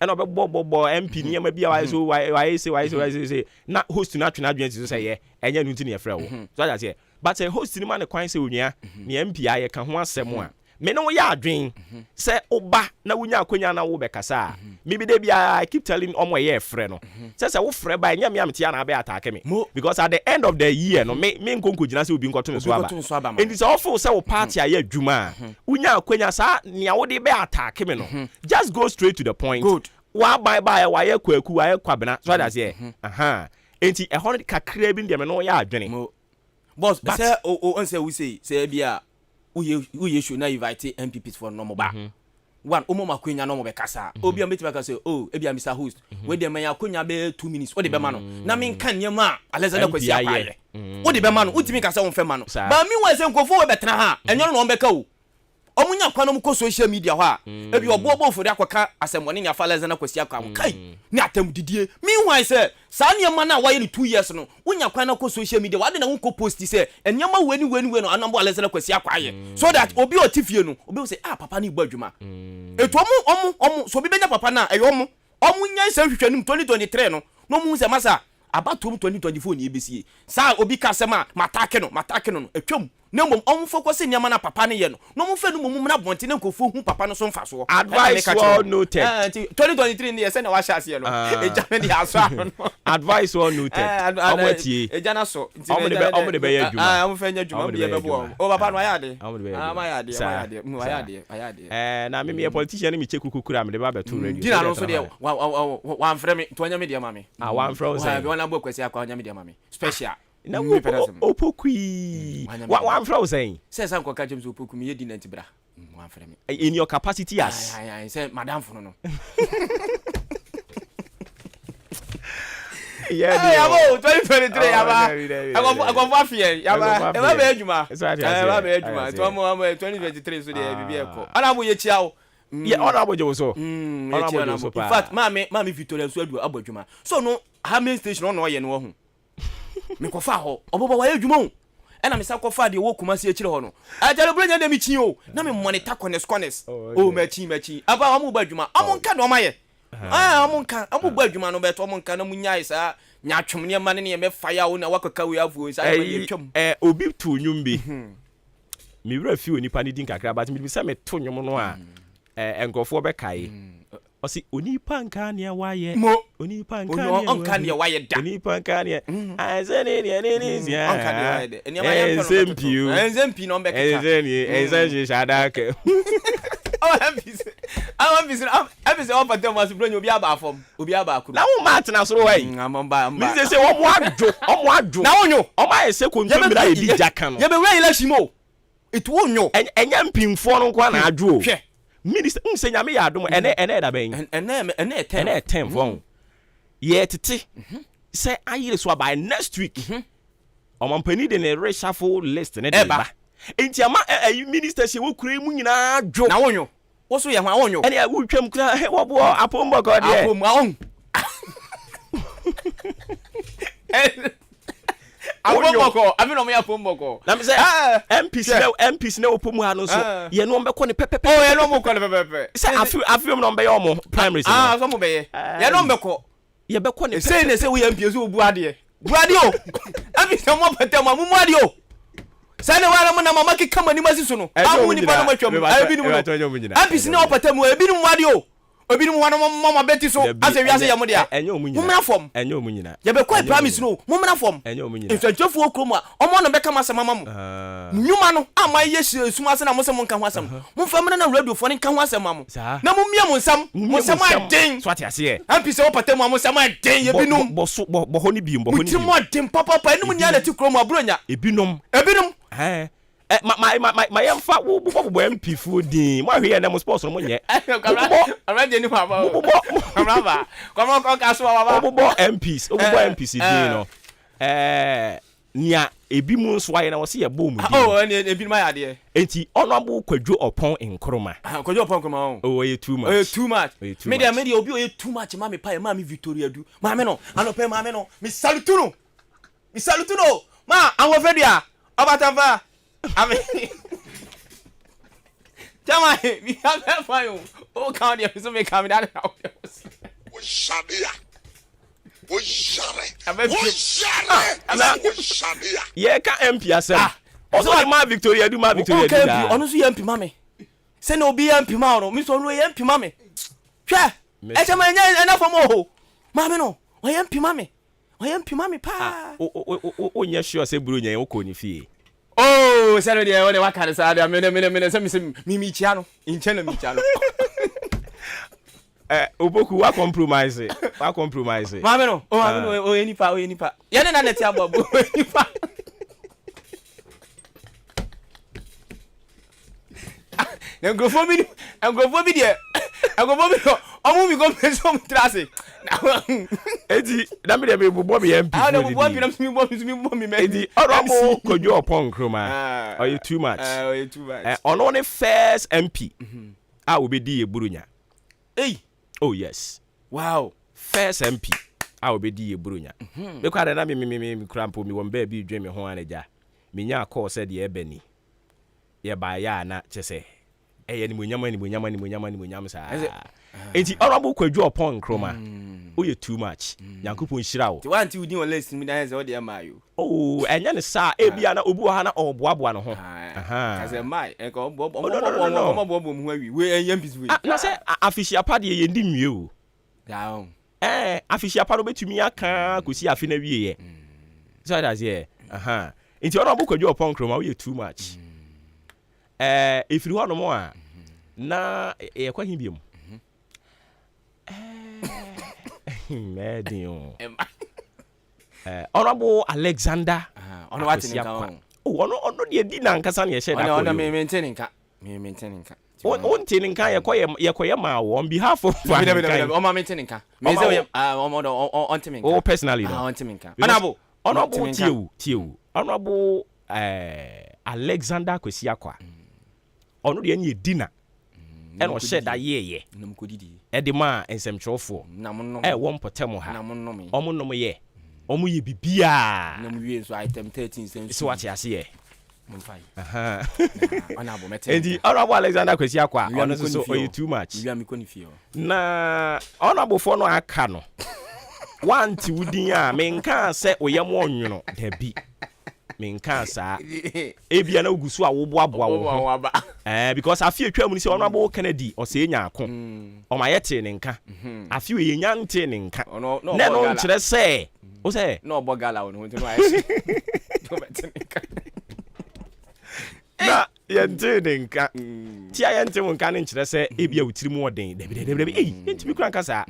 eno be bo MP ne ma bi a why say na host na twena adwen so say ye enya nu nti ne frɛ wo so that say but host ni ma ne kwan say onua ne MP a ye ka ho asɛm a me no ya adwen say oba na wunya akonya na wo be kasa me bi de bia I keep telling omo ye frɛ no say wo frɛ ba nya me am tia na be attack me because at the end of the year no me nkonko gina say obi nkoto no so aba and it's awful say wo party aye adwuma wunya akonya sa ne wo de be attack me no just go straight to the point good wa bye wa ye kwaku wa ye kwabena so that say enti e hono kakra bi de me no ya adwene boss say o say we say bia we should not invite MPPs for normal ba one omo makwenya no mo be kasa obi am betima ka say ebi am Mr host we dey man yakwenya be 2 minutes o de be ma no na me kan nyema Alexander kwasi akwaye o de be ma no utimi ka say won fe ma no ba mi wa say nkofo we betena ha enyo no be ka o omunya kwa no mo ko social media ho a ebi Obuoba Ofori akwaka asemwone ne afa Alexander kwasi akwa kai ni atam didie mi wa say sa nyema na wa ye 2 years no unya kwa na ko social media wa de na nko post say enyema weni no anambo Alexander kwasi akwa ye so that obi otifie no obi say papa na igbo adwuma etu omu so bi benya papa na eyo omu nya nsem hwehwanim 2023 no mu se masa abatom 2024 ni ebesie sa obi ka sema matake no etwam na mbom omu focus nyama na papa ne ye no mu fe no mu na bonte ne nkofo hu papa no so mfa so advice well noted 2023 ni ye na wa sha se no ejame di aso no advice well noted omotie ejana so omo de be ya adwuma omo fe nya adwuma bi ye bebo o papa no ayade ayade na me politician me cheku kukura me de ba beto radio gina no so de wa mfre me to nya me de mame wa mfre o say bi wana bo kwasi akwa nya me de mame special na opokui wa mfra o say say san ko ka James opokui me yedi nanti bra In your capacity as I say madam for no. Yeah, yabo 2023 yaba. I go for fear yaba. E ba be adwuma. E ba be adwuma. To mo 2023 so dey bibia ekọ. Ana bo ye chia o. Yeah, honorable Joso. In fact, mami Victoria so adu abadwuma. So no Hamen station no ye no ho. Me ko fa ho. Obobo wa adwuma o. E na me sa ko fa de wo kuma se akire ho no. Ajare branya na me chi o. Na me monitor corners. Oh machi. Aba wa mu badwuma. Amon ka do ma ye. Amonka amugba adwuma no beto amonka na munyai sa nyatwom ne ma ne me fire wo na wakaka we afu sa me twom obi tu nwum bi me wura fi onipa ne din kakra but me bi sa me to nwum no a enkofo be kai osi onipa nka ne waye onipa nka ne waye da onipa nka ne azene ne zia onka ne waye da eni ma ya enzempi no be kaka enzeni shadake Ebi se opate mo asubro obi aba afom obi aba akuru na wo mat na soro wai mba mi se omo adwo na wonyo omo ayese kontu mira ebi jaka no ye be we election mo it wonyo enya mpimfo no kwa na adwo hwe minister nse nyame ya adom ene da ben ene 10 fon ye tete say ayire so by next week omo mpani de ne reshuffle list ne de ba enti ama minister se wo kure mu nyina adwo na wonyo wo so ye ho awonyo ene a wo twam kura wo bo apombo ko de apom awon Apomoko, abi no me apomoko. Na me say MPs na opomu ha no so ye no mbekọ ne pepepe. Oh, ye no mbekọ ne pepepe. Say afiom no mbeye omo primaries. So mo beye. Ye no mbekọ. Ye bekọ ne say ne say we MPs so obu ade. Bu ade o. Abi so mo pete mo mu ade o. Say ne wa na mama ki kama ni masiso no. Amu ni ba no matwam. Abi ni mu. MPs ne opete mu ebi ni mu ade o. Obi ni wana mama beti so ase wiase ya mo dia mumra fom enye omunyina ye be kwa promise no mumra fom enye omunyina nsantwefo okrom a omo no beka masema mamu nyuma no ama ye suma ase na mo se mo nka ho asem mo famre na radio fo ne nka ho asem mamu na mo mia mo nsam aden so ate ase ampi se opatem mo nsam aden ye binum bo ho ni bium bo ho ni bium aden papa enu nya na ti krom abronya ebinum my yamfa wo bo MP fu din mo ahwe na mo sports no mo nye already ni papa kamera ko ka so baba bo MPs din no nia ebi mu nso aye na wo se ye bo mu din ebi ma ya de enti honorable Kwadwo Opon Nkroma Kwadwo Opon Nkroma oh ye too much media obi o ye too much ma me pa ma me Victoria du ma me no anope ma me no mi salutu no ma anwo fedia obatava I mean, Tama, we have that fire. Oh, can't you? So make coming out of yeah, can't MP yourself. Also, my Victoria do my Victoria. Honestly, MP, mammy. Send no be MP, Mano, Miss Only MP, mammy. Cha, enough for more. Mammy, no, I MP, mammy. I MP, mammy, pa. Oh, yes, sure, say Brunia, Okoni fee. Oh, Saturday, when I can say, I'm Mimi Chano, in Channel Michano. Oboku, what compromise? Mamma, oh, any power, any part. Yana, let's have a book. And go for me, dear. I go for me. I'm going to go some traffic. Eddie, that may be Bobby MP. I don't want me, Eddie, Honorable Kwadwo Opon Nkroma. Are you too much? On only first MP, I will be the Burunya. Hey, oh yes. Wow, first MP, I will be the Burunya. Because I me cramp me one baby dream me ho anaja. Me nya call said the ebony. Ye ba ya na chese. Ni munyama sa. Enti Honorable Kwadwo Opon Nkroma. Oh, you too much. Yankupon Shirawo. You want to do listen me that all the amayo. Oh, and yan sa Ebiana Obuohana or Boabuan ho. As a my echo Bob we yempis we. Na say afishia party ye ndim you. Down. Afishia party betumi aka kusi afi na wiye. So that's here. Enti Honorable Kwadwo Opon Nkroma, you too much. If you want no more na e kwa himbium. Medium. Honorable Alexander. Ono what in ka. Oh, ono de di na nkasa na ye share da. Ono me maintain nka. Me maintaining ka. Maintaining ka ye ma on behalf of o ma maintaining ka. Me say on teaming. Oh personally no. On teaming ka. Honorable Tiu. Honorable Alexander Kwesiakwa. Ono de ye dinner. And o said that ye. Nam kodidi. E de ma ensemtrofo. Won potemo ha. Omo no ye. Omo ye bibia. Nam wie so item 13 cents. So what you see here? Honorable Mete. And Honorable Alexander Kwesiakwa. Ono so you too much. You am konifio. Na honorable for no aka no. One ti wudin a menka se oyam onwono da bi. Menka sa. Ebia na ogusu a wo boaboa wo. Because afi atwa mu ni se honorable Kennedy o se nya ako. O ma yete ne nka. Afi we nya nte ne nka. Ne no nkyere se. O se no obogala wo no nti no ayesi. Na yente ne nka. Ti ayente mo nka ne nkyere se ebia wutiri mu oden. Debi. Enti bi kura nka sa.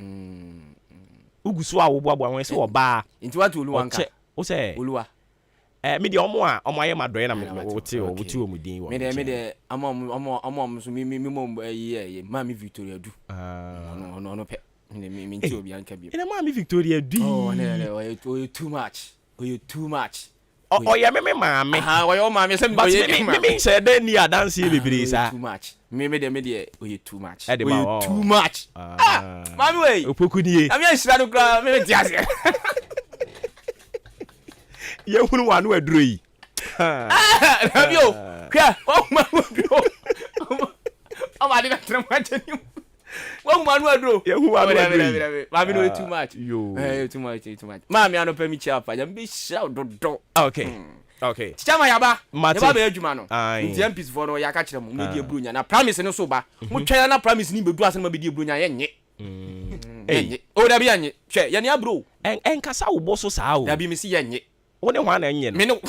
Ugusu a wo boaboa won se oba. Enti watu oluwa nka. O se oluwa. Me de omo aye madoye na me wote omu din wo. Me de amom so mi mom ye Mami Victoria du. No pe. Me nti obi anka bi. Ina Mami Victoria du. Oh no, too much. You too much. Oh yeah, me mama. Oyo mama say me say dey ni dance e bebre sa. Too much. Me de you too much. You too much. Mami wey. Opoku ni e. Am ya shira no kra me ti ase. Ye hunu wa no aduro yi. Rabio. Kwa, o ma aduro. O ma de na trama One man will do. Yeah, who are Mami know too much. Too much. Mami ano pe mi chapa. Ya be shout do. Okay. Chama yaba. Yaba be adwuma no. Nti MPs for no ya ka kire mo me die brunya na promise no so ba. Mo twa na promise ni bedu ase na be die brunya ye nye. Enye. O da bi anye. Hwe, ye ne abro. Enkasa wo bo so saa o. Da bi mi si ye nye. Wo ne hwa na enye no. Me no.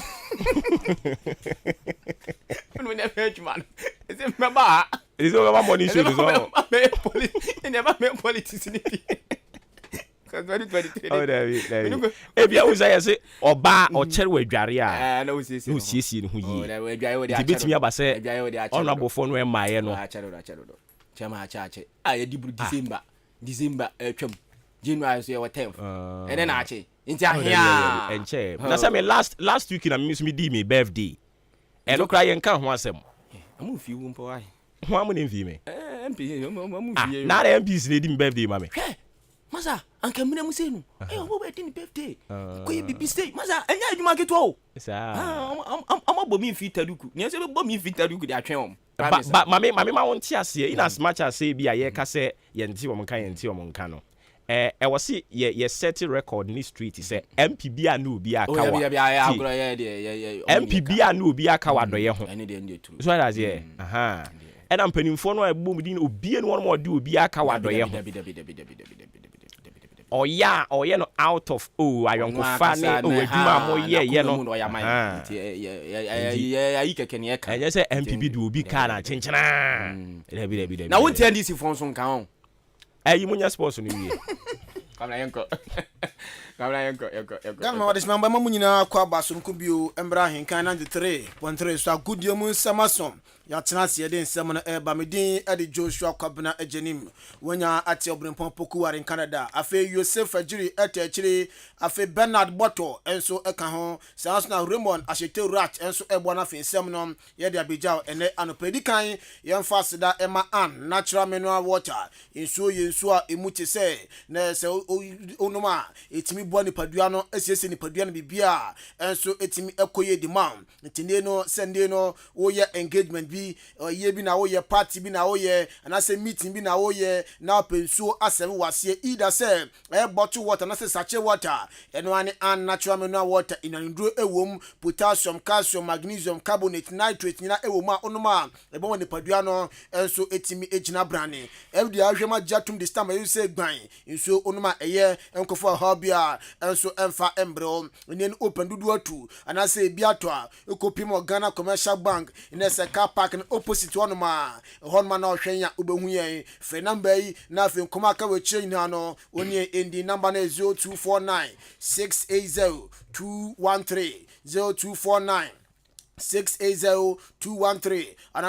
No ne fe adwuma no. Ese me ba. It's all about money show. Never made politics in it. Because 2023. Oh, David. If you say, or bar or chair with Jaria, no, see, who ye beat me up. Say, honorable phone where my no. Chama Chache. I did December, January, so your 10th. And then Archie. And chair. That's I mean last week in a miss me me birthday. And look, I can't want some. I'm with you, boy. How many of me? MP, not MPs needing birthday, mammy. Masa, Uncle Mina say no. Hey, what wedding birthday? Could be stay, Masa, and you market all. I'm a bombing feet taduku. Yes, a bombing feet taduku at home. But mammy, my own tears here, in as much as say be a ye case, yenti womankai and Tiomoncano. I was see ye set a record in this street. He said, MPB a new be a kawa. MPB a new be a kawa do ye home. So that's ye. And I'm penning for no boom din obi and one more do be a kawa do ye home. Or ya no out of I don't go funny more ye no. And you say MPB do be kana chinchana. Now what tell this if on some count? You munya sports ni wie. Kamla yenko. Gamma what is member mamunyina kwa basum kubio embra AHENKAN 93.3 so agudio mu samasom ya tenase de nsem no eba medin ade Joshua Kwabena ejenim wonya ate obrempon poku waren Canada afi Yosef Ajiri etechiri afi Bernard Boto enso eka ho Sansona Raymond Ashete Rat enso ebo na fi nsem no ye de abegyaw ene anopedi kan ye mfa seda ema an natural mineral water enso ye nso a emuti se na se onoma etimi bua ni padua no esiese ni padua no bibia enso etimi ekoye di man ntinde no sende no wo ye engagement bi ye bi na wo ye party bi na wo ye na se meeting bi na wo ye na pensuo asem wase either say bottle water na se sachet water eno ani an natural mineral water inandro ewom potassium calcium magnesium carbonate nitrate nyina ewom a onoma ebo ni padua no enso etimi ejina brane every ahwema jatum this time you say gban enso onoma eye enkofo hobia enso emfa embro nen open dudu atu ana say biato a ekopim Ghana Commercial Bank in se car park in opposite one ma honma na ohwenya obehu yen fe number yi na fe nkoma ka we chire nyina no onye endi number na 0249 680 213 0249 680-213 and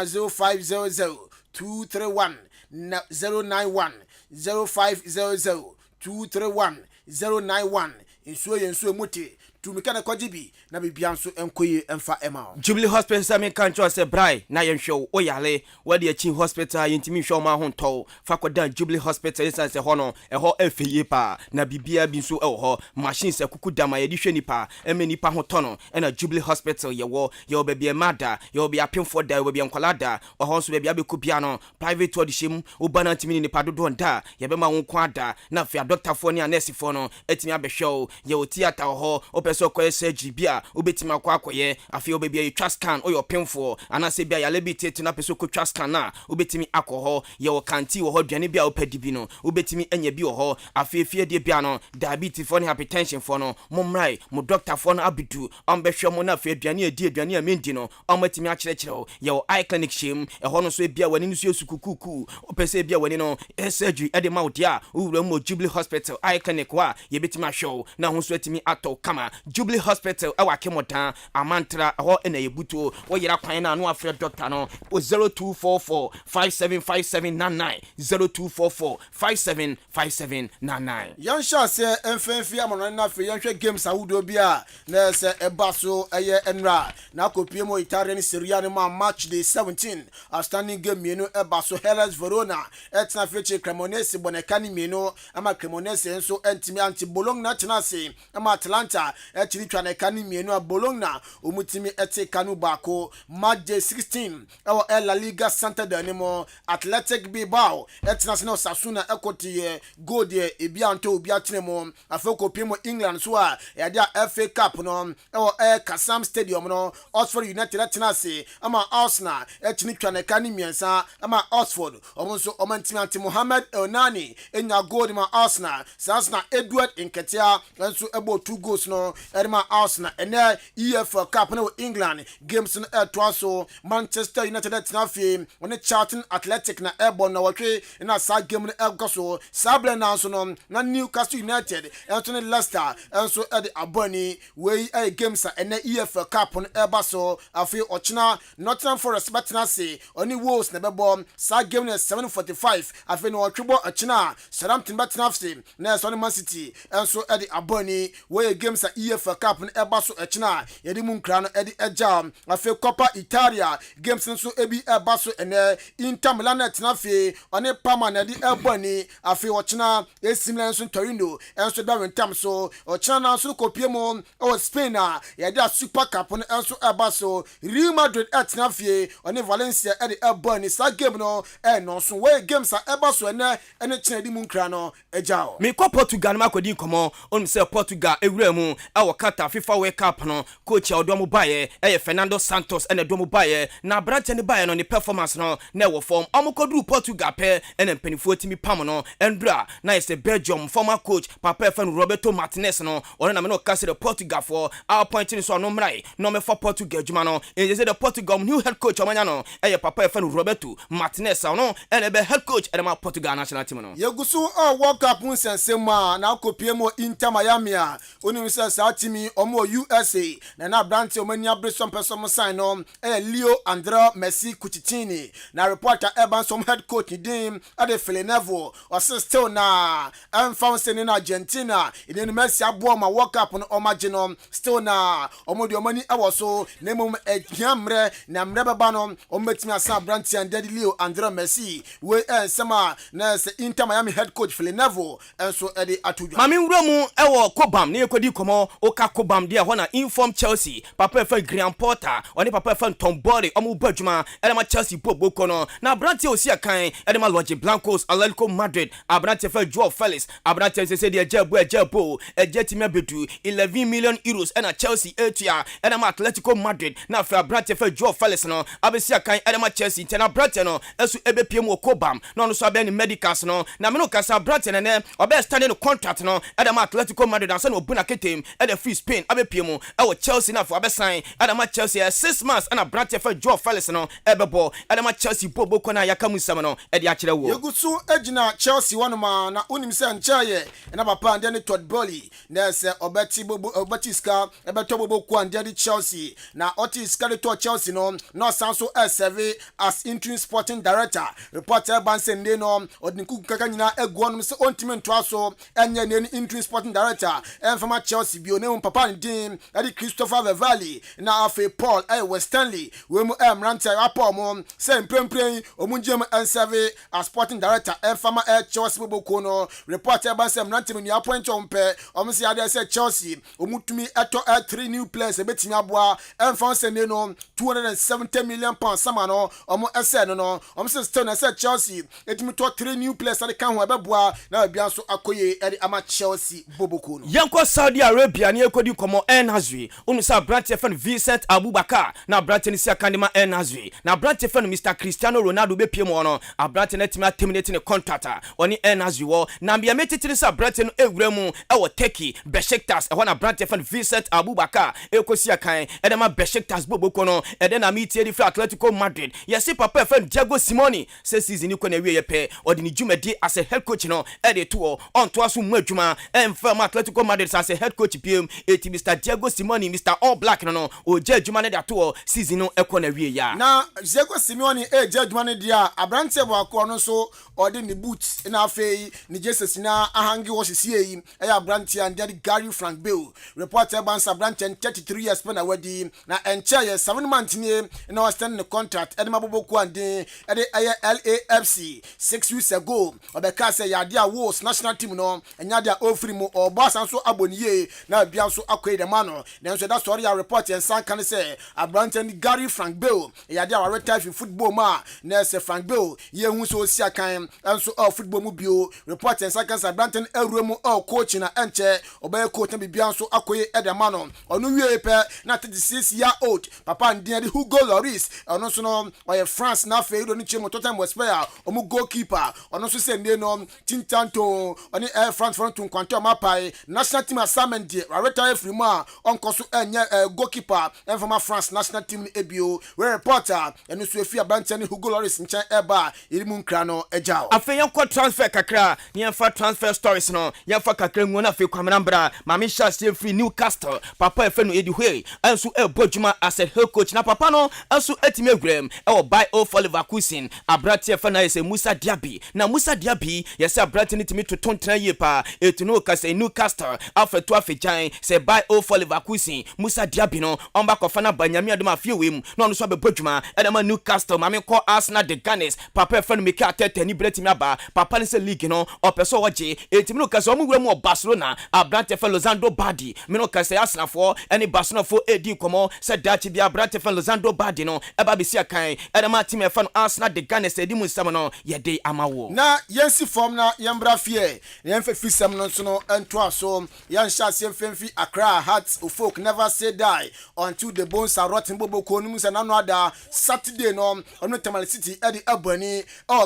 0500-231-091 0500-231-091 nsuo muti tumika na kwajibi na bibia nso enkoye emfa ema Jubilee Hospital sami kancho se brai na yenhwe oyale wade achi hospital yentimi hwe ma ho nto fakoda Jubilee Hospital yesa se hono eho efeye pa na bibia bi nso eho machine se kukudama yedi hwe nipa nipa ho tono na Jubilee Hospital yewo ye bebia mada ye bia pemfo da we bia nkwalada oho nso bebia bekubia no private audition ubana ntimi nipa dodo nda ye be ma wo kwada na fia doctor fo ne nurse fo no etimi abehwe ye o theater ho opeso koye surgery bia obetima akoye afi obebia you trust scan or your painful anase bia ya lebite to na peso ko trust scan na obetimi akoho ye wo kanti wo ho dwane bia opadi bi no obetimi enya bi wo ho afi fie de bia no diabetes for no hypertension for no momrai mo doctor for no abidu ombehwe mo na afi aduane aduane amendi no omatimi akyerekere ye wo eye clinic shim ho no so bia wani no so sukukuku opese bia wani no surgery e de maudia owura mo Jubilee Hospital eye clinic wa ye betimi ahwe na ho so atimi ato kama Jubilee Hospital awake modan amantra ho ena yebuto wo yira kwan na no afre doctor no 0244575799 0244575799 yansha se enfenfi amono na afre yanhwe games awudo bia na se ebaso eye enra na akopie mo Italian Serie A ma match day 17 outstanding game mienu ebaso Hellas Verona etna feche Cremonese bonekani mienu ama Cremonese enso entimi anti Bologna tenase ama Atalanta etiri twane kani mienu a Bologna omutimi ete kanu bako match day 16 ewo La Liga Santander mo Athletic Bilbao etna se no Sasuna ekoti goal de ebianto obiatene mo afoko pimo England so a yade FA Cup no ewo Kasam Stadium no Oxford United tenase ama Arsenal etini twane kani miensa ama Oxford omonso omantimi anti Mohamed Elnani enya goal ma Arsenal Sasna Edward Nketiah enso ebo 2 goals no erima Arsenal ene EFL Cup no England games no twaso Manchester United tenafi one Charlton Athletic na Airborne na watwe na sa game no egoso Sable na so no na Newcastle United enso ne Leicester enso ede aboni we games ene EFL Cup no ebaso afi ochina Nottingham Forest batenase oni Wolves na bebo sa game no 7:45 afi no watwebo ochina Southampton batenase na so Man City enso ede aboni we games EFL Cup no ebaso ochina yedi munkra no ede ejam afi Coppa Italia games nso ebi ebaso ene Inter Milan tenafi oni Parma na ede eboni afi ochina esimlen nso Torino enso da wentam so ochina na nso kopie mo o Spain na yedi Super Cup no enso ebaso Real Madrid tenafi oni Valencia ede eboni sa game no no so we games ebaso ene china di munkra no ejao me ko Portugal ma kodi komo on se Portugal ewura mu awo kata FIFA World Cup no coach odomo baye Fernando Santos ene domo baye na brante ne baye no ne performance no na wo form amokodru Portugal pe ene mpanifo timi pam no endra na is Belgium former coach Papa Fan Roberto Martinez no one na me no kase the Portugal for our pointing so no mrai no me for Portugal juma no e say the Portugal new head coach omanya no Papa Fan Roberto Martinez no ene be head coach ene ma Portugal national team no yegusu World Cup nsensema na kopie mo Inter Miami a oni se sa timi omo USA na brante omani abresom person sign no Leo Andrea Messi Cucitini na reporter Eban some head coach dim ade Villeneuve o still na found in Argentina in Messi abo ma World Cup no omagino still na omo di omani awoso na mum egiamre na mre baba no ometimi asa brante and Leo Andrea Messi we sema na se Inter Miami head coach Villeneuve enso ede atuja mami wura mu ewo Kobam ne ekodi komo oka Kobam dia ho na inform Chelsea Papa Fan Graham Potter oni Papa Fan Tom Body omo badwuma elema Chelsea boboko no na brante osi akan elema Los Blancos Atletico Madrid abrante fa Joao Felix abrante se de ejabo ejetimi abedu 11 million euros na Chelsea etua elema Atletico Madrid na fa abrante fa Joao Felix no abesi akan elema Chelsea tena brante no esu ebepiem Kobam no so abeni medicals no na me no kasa brante ne obe stand no contract no elema Atletico Madrid and no buna ketem at the free Spain abepiem our Chelsea na for abesan adama Chelsea 6 months and a branch for Joe Felix no ebebo adama Chelsea bobo kona yakamu samano e de akire wo yegusu ejina Chelsea one ma na unim se nchaye na papa ande ne Todd Bowley na se obeti bobo obeti ska ebeto bobo ku ande de Chelsea na oti ska to Chelsea no sanso serve as interim sporting director reporter bansen de no odinku kaka nyina egu no se ontime ntoaso enye ne interim sporting director enfama Chelsea bio ne papa ndin ade Christopher Valley na afi Paul West Stanley we mu Ranta apom se mprempren omunjem serve as sporting director enfama Chelsea bobo ko no reporter bansen Ranta me appoint ompe omse ade se Chelsea omutumi eto 3 new players ebetimi aboa enfam se ne no 270 million pounds sama no omo ese no omse still say Chelsea etimi to 3 new players ade kan ho ebeboa na bia so akoye ade ama Chelsea boboko no yanko Saudi Arabia ne ekodi komo El Nazri unu sa branch fan Vincent Abubakar na branch ni sia kandima El Nazri na branch fan Mr Cristiano Ronaldo be pie mo no a branch na etimi terminate ne contract oni El Nazri wo na bia metitiri sa branch no ewura mu e wo Turkey Besiktas e ho na branch fan Vincent Abubakar ekosia kan e de ma Besiktas boboko no e de na meeting di Atletico Madrid yesi papa fan Diego Simeone se season ko na wie ye pe odi ni jumadi as a head coach no e de to on to aso mu adwuma em from Atletico Madrid as a head coach PM eti Mr Diego Simeone Mr All Black no o je adwuma ne da to season no e ko na wie ya na Diego Simeone je adwuma ne dia abrante bo akọ no so odi ni boots na afei ni Jesus na ahangi wo sisi yi e ya abrante and Gary Frank Bale reporter ban abrante 33 years pe na wadi na enche ye 7 months ni na was the contract ede mabobo ku ande ede LAFC 6 weeks ago obeka say yade a Wolves national team no enya dia ofri mu obo sanso aboniye na bia so akoy de mano then so that story a report and san kan say abrante ni Gary Frank Bale yade a retire fi football ma na say Frank Bale ye hu so si akan enso football mu bio report and san kan say abrante ewro mu coach na enche obey coach na bia so akoy de mano onu wie pe na 36-year-old papa ndin de Hugo Lloris ono so no oye France na fe do ni chimo Tottenham Hotspur omu goalkeeper ono so se ne no tintanto oni France front to kwanto mapai national team assignment de retire free ma onko so enye goalkeeper from France national team ebio we reporter eno so efi abante ne Hugo Lloris nchen eba irimu nkra no ejao afeyan ko transfer kakra ni enfa transfer stories no yenfa kakra ngu na fe kwamena mbra mami sha se free Newcastle papa efe no edi hwe enso ebojuma as a head coach na papa no enso etime grem e wo buy o for Leverkusen abrati efe na yese Musa Diaby na Musa Diaby yese abrati ni timi to tontra ye pa etuno ka se Newcastle afeto afejan se buy o for Leverkusen Musa Diaby no omba kofa na banyame adoma fiewem na ono so abebojuma e de ma Newcastle mami ko Arsenal the Gunners papa efe no make atete ni bretimi aba papa ni se league no opeso oje etimi no ka se omwura mu Barcelona abrati efe Lozando Badi me no ka se Arsenal for any Barcelona for edi komo se dachi bi abrati efe Lozando Badi no eba besi akan e de ma team efe no Arsenal the Gunners edi mu sam no ye dey amawo na yensi form na yembra fie yenfe fisam no so no ento aso yan sha se femfi Accra Hearts of Folk never say die until the bones are rotten bobo ko nu se na no ada Saturday no ono Tamale City edi abani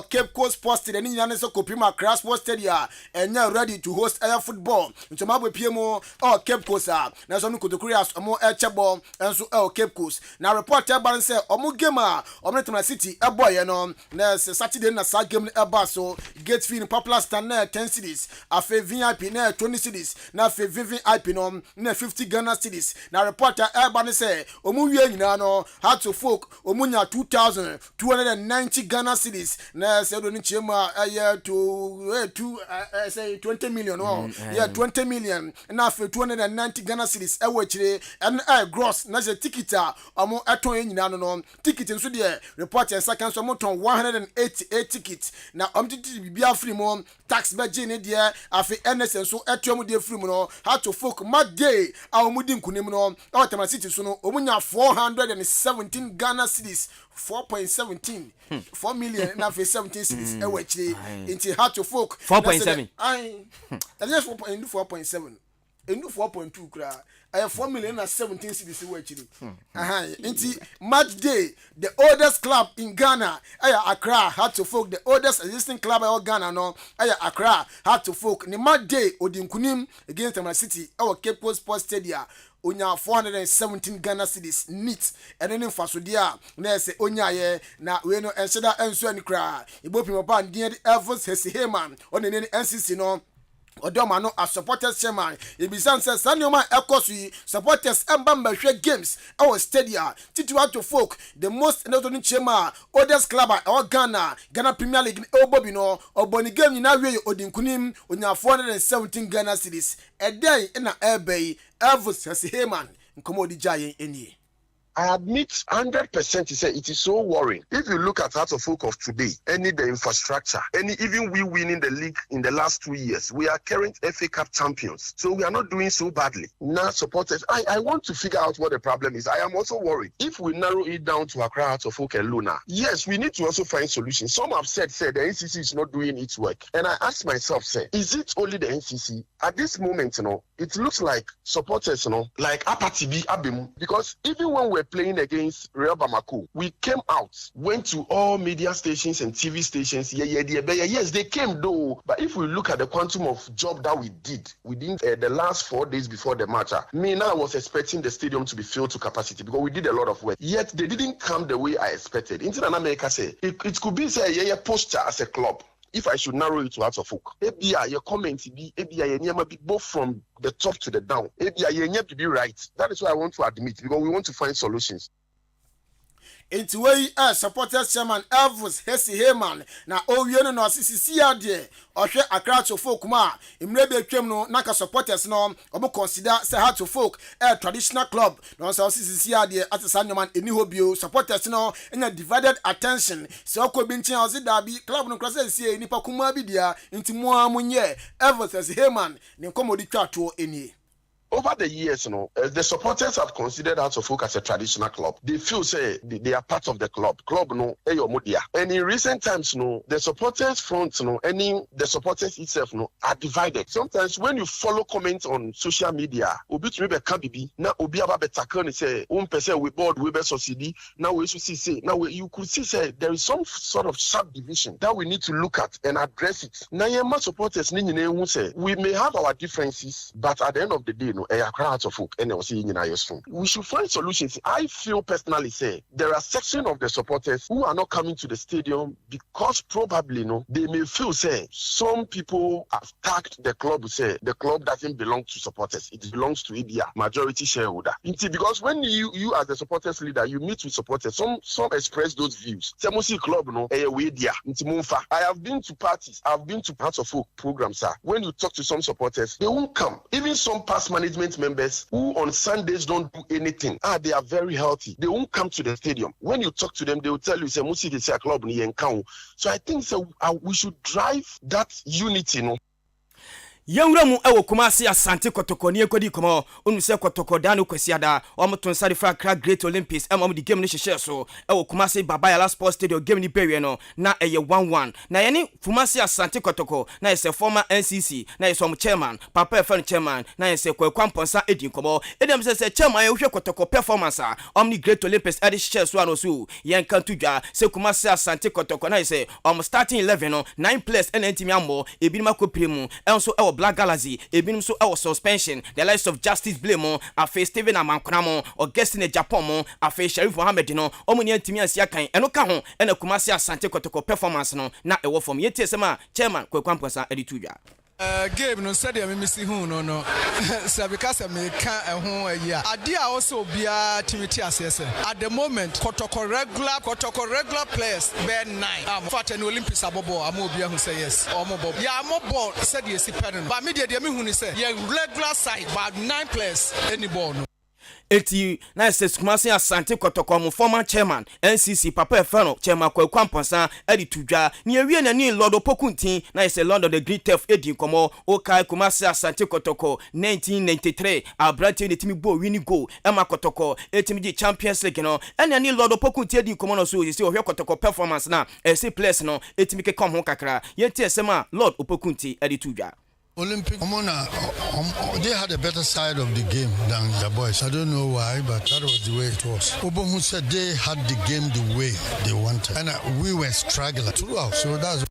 Cape Coast Sports Stadium ni nyane so kopima Accra Sports Stadium enya ready to host air football ntoma bo piemo Cape Coast na so no kotokuri as omo echebo enso Cape Coast na reporter ban say omo game omo Tamale City eboye no na Saturday na sa game eba so gate fee popular stand na 10 cities afa VIP na 20 cities na afa VIP no na 50 Ghana cities na reporter eba ne say omu wie nyina no Hearts of Folk omu nya 2290 Ghana cities na say do ni chema to say 20 million yeah 20 million na afa 290 Ghana cities e wachire and gross na say ticket omu eton nyina no ticket nso de reporter second so mo ton 188 tickets na omtiti bibia free mo tax budget ne de afi NSN so etom de free mo no Hearts of Folk madday awumudi nkunim no Tamale City so no omunya 417 Ghana cedis 4.17 4 million na for 17 cities e wachire into Hearts of Folk 4.7 I that's 4.7 endu 4.2 kra 4 million and 17 cedis we actually inti match day the oldest club in Ghana Accra had to folk the oldest existing club in Ghana no Accra had to folk the match day odinkunim against the City our Cape Coast Sports Stadium onya 417 Ghana cedis neat and then for dia na say onya ye na we no ensheda enso ani kra ibopim ba ndie Elvis Hesiheman on the NCC no Odoma no a supporters chairman ibisan says Sanyoma Ekosu supporters embamba games our stadium tituwa to folk the most notable chairman oldest club our Ghana Premier League obobi no oboni game na we odinkunim onya 417 Ghana cedis a day in a airway Elvis Hesiheman nkomodi jaye eni. I admit 100% to say it is so worrying. If you look at Hearts of Oak of today, the infrastructure, even we winning the league in the last 2 years, we are current FA Cup champions. So we are not doing so badly. Now supporters, I want to figure out what the problem is. I am also worried. If we narrow it down to Accra, Hearts of Oak and Luna, yes, we need to also find solutions. Some have said the NCC is not doing its work. And I ask myself, is it only the NCC? At this moment, it looks like supporters, like Apatibi Abim, because even when we're playing against Real Bamako, we came out, went to all media stations and TV stations. Yes, they came though. But if we look at the quantum of job that we did within the last 4 days before the match, I was expecting the stadium to be filled to capacity because we did a lot of work. Yet they didn't come the way I expected. In America, it could be a posture as a club. If I should narrow it to Hearts of Oak, your comment be both from the top to the down. You need to be right. That is what I want to admit because we want to find solutions. Into way supporters chairman Elvis Hesiheman na owieno no CCC ade ohwe Accra to folk ma imrebe twem no naka supporters no obo consider say Hearts of Oak a traditional club no so CCC ade atesa nyoman eni hobio supporters no enya divided attention so okobi nchin ozi dabi club no cross sie nipa kuma bi dia nti mo amunye Elvis Hesiheman ne komodi twato eni. Over the years, the supporters have considered Hearts of Oak as a traditional club. They feel they are part of the club. And in recent times, the supporters front, the supporters itself, are divided. Sometimes when you follow comments on social media, now we board we be succeed. Now we should see you could see there is some sort of subdivision that we need to look at and address it. Now supporters we may have our differences, but at the end of the day, Hearts of Oak and we should find solutions. I feel personally there are sections of the supporters who are not coming to the stadium because probably they may feel some people have tagged the club the club doesn't belong to supporters, it belongs to Ibia majority shareholder. Because when you as the supporters leader you meet with supporters, some express those views. Club I have been to parties, I've been to Hearts of Oak programs. When you talk to some supporters, they won't come. Even some past management members who on Sundays don't do anything, they are very healthy. They won't come to the stadium. When you talk to them, they will tell you, say, club ni yenkau. So I think we should drive that unity, Yawramu ewo Kumasi Asante Kotoko ni ekodi komo onu se Kotoko danu kwesiada omoton sade fra Accra Great Olympics emom di game ni hyehyɛ so ewo Kumasi Babayala Sports Stadium game ni bewe no na eye 1-1 na yene Kumasi Asante Kotoko na yese former NCC na yese chairman Papa Efan chairman na yese Kwamponsa edin komo edem se chairman ehwe Kotoko performance omni Great Olympics edi hyehyɛ so anosu yen kan tudwa se Kumasi Asante Kotoko na yese starting 11 no 9 players and entimi ambo ebinima kopremu enso ewo Black Galaxy, ebinum so our suspension, the likes of Justice Blemo, afe Steven Amankonamo, Augustine Japomo, afe Sheriff Mohammed no, omuni antimi ansia kan, eno ka ho, ena Kumasi Asante Kotoko performance no, na ewo from yete sema chairman Kwamponsa editudwa. Game no said me missing who no so because me can ho ya ade a also bia timiti asese at the moment Kotoko regular players be 9 for the Olympics abobo am obia who say yes omobo ya mobo said yes pen but me dey me hu ni say ya regular side but 9 players any ball no eti na ses Kumasi Asante Kotoko mu former chairman NCC Papa Efano chairman Kwamponsa edi tudwa ni ewie na ni Lord Opokuntin na ese Lord the Great Theft edi komo okai Kumasi Asante Kotoko 1993 abrati ni timi bo wini go ema Kotoko etimi di Champions League no ena ni Lord Opokuntin edi komo no so isi ohwe Kotoko performance na ese place no etimi ke kom ho kakra yenti esema Lord Opokuntin edi tudwa Olympic, they had a better side of the game than the boys. I don't know why, but that was the way it was. Obuoba said they had the game the way they wanted, and we were struggling throughout. So that's.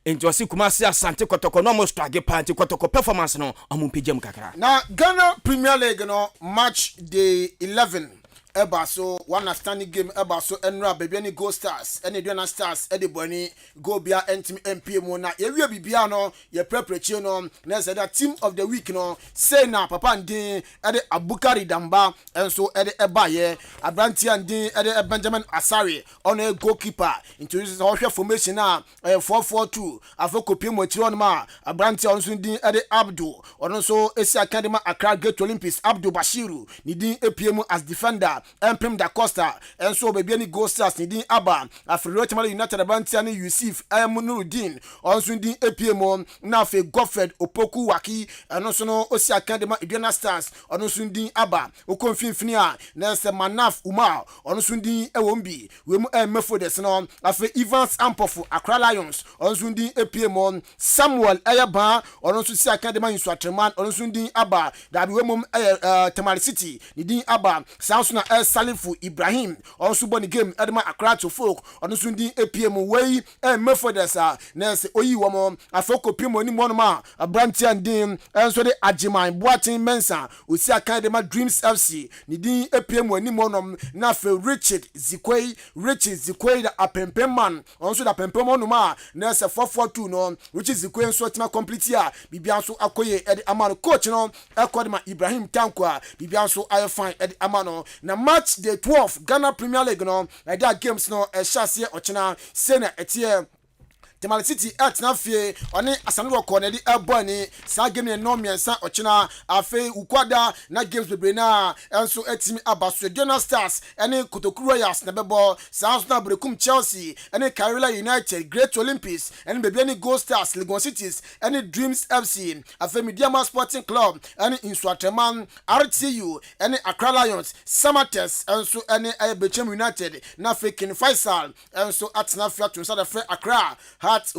Into wasi Kumasi Asante Kotoko no mo struggle party Kotoko performance no amumpejam kakra. Now Ghana Premier League no match day 11. Eba so one standing game eba so enra baby any Go Stars any Duana Stars edi boni go bia entimi MPM na yewie bibia no ye prepare no na say that team of the week no say na papa ndin edi Abukari Damba enso edi eba ye Abranti ndin edi Benjamin Asare on a goalkeeper introduce the formation na 4-4-2 afoko pie mo tiro no ma Abranti onso ndin edi Abdul onso esi Academy Accra Great Olympics Abdul Bashiru ni din APM as defender Emprim da Costa and so baby any Go Stars ni din Aba Afro United Abanti and Yusuf Nurudin also din APM na fe Godfred Opoku Waki and also no Osi Academy Iduna Stars also din Aba Okonfinfini a na se Manaf Umar also din Ewombi we mu Mefodes no afe Evans Ampofu Accra Lions also din APM Samuel Ayaba also si Academy Inswatreman also din Aba da we mu Tamale City ni din Aba Samsung Salifu Ibrahim also born game Edema Accra to folk on Sundi APM way Methodist nurse oyi womo afoko pimo ni monoma Abranti and dim and so the Ajiman Boatin Mensa Usi Academy Dreams FC ni din APM ni monom na fe Richard Zikwei the apempem man also the apempem monoma nurse 442 no Richard Zikwei so tima complete ya bibia so akoye edi amano coach no Akwadema Ibrahim Tankwa bibia so ayo fine edi amano na match day 12 Ghana Premier League no that games no chassis ochina sena etie Tamale City at na fie oni Asano Corner di Ebony sa game no miensa ochina afe ukwada na games bebre na enso etimi abaso Diona Stars ene Kotoku Royals na bebo sa na Brekum Chelsea ene Carolina United Great Olympics ene bebre ene Go Stars Legon Cities ene Dreams FC afe Mediama Sporting Club ene Inswatreman RTU ene Accra Lions Samates enso ene Bechem United na King Faisal enso at na fie to sa da Accra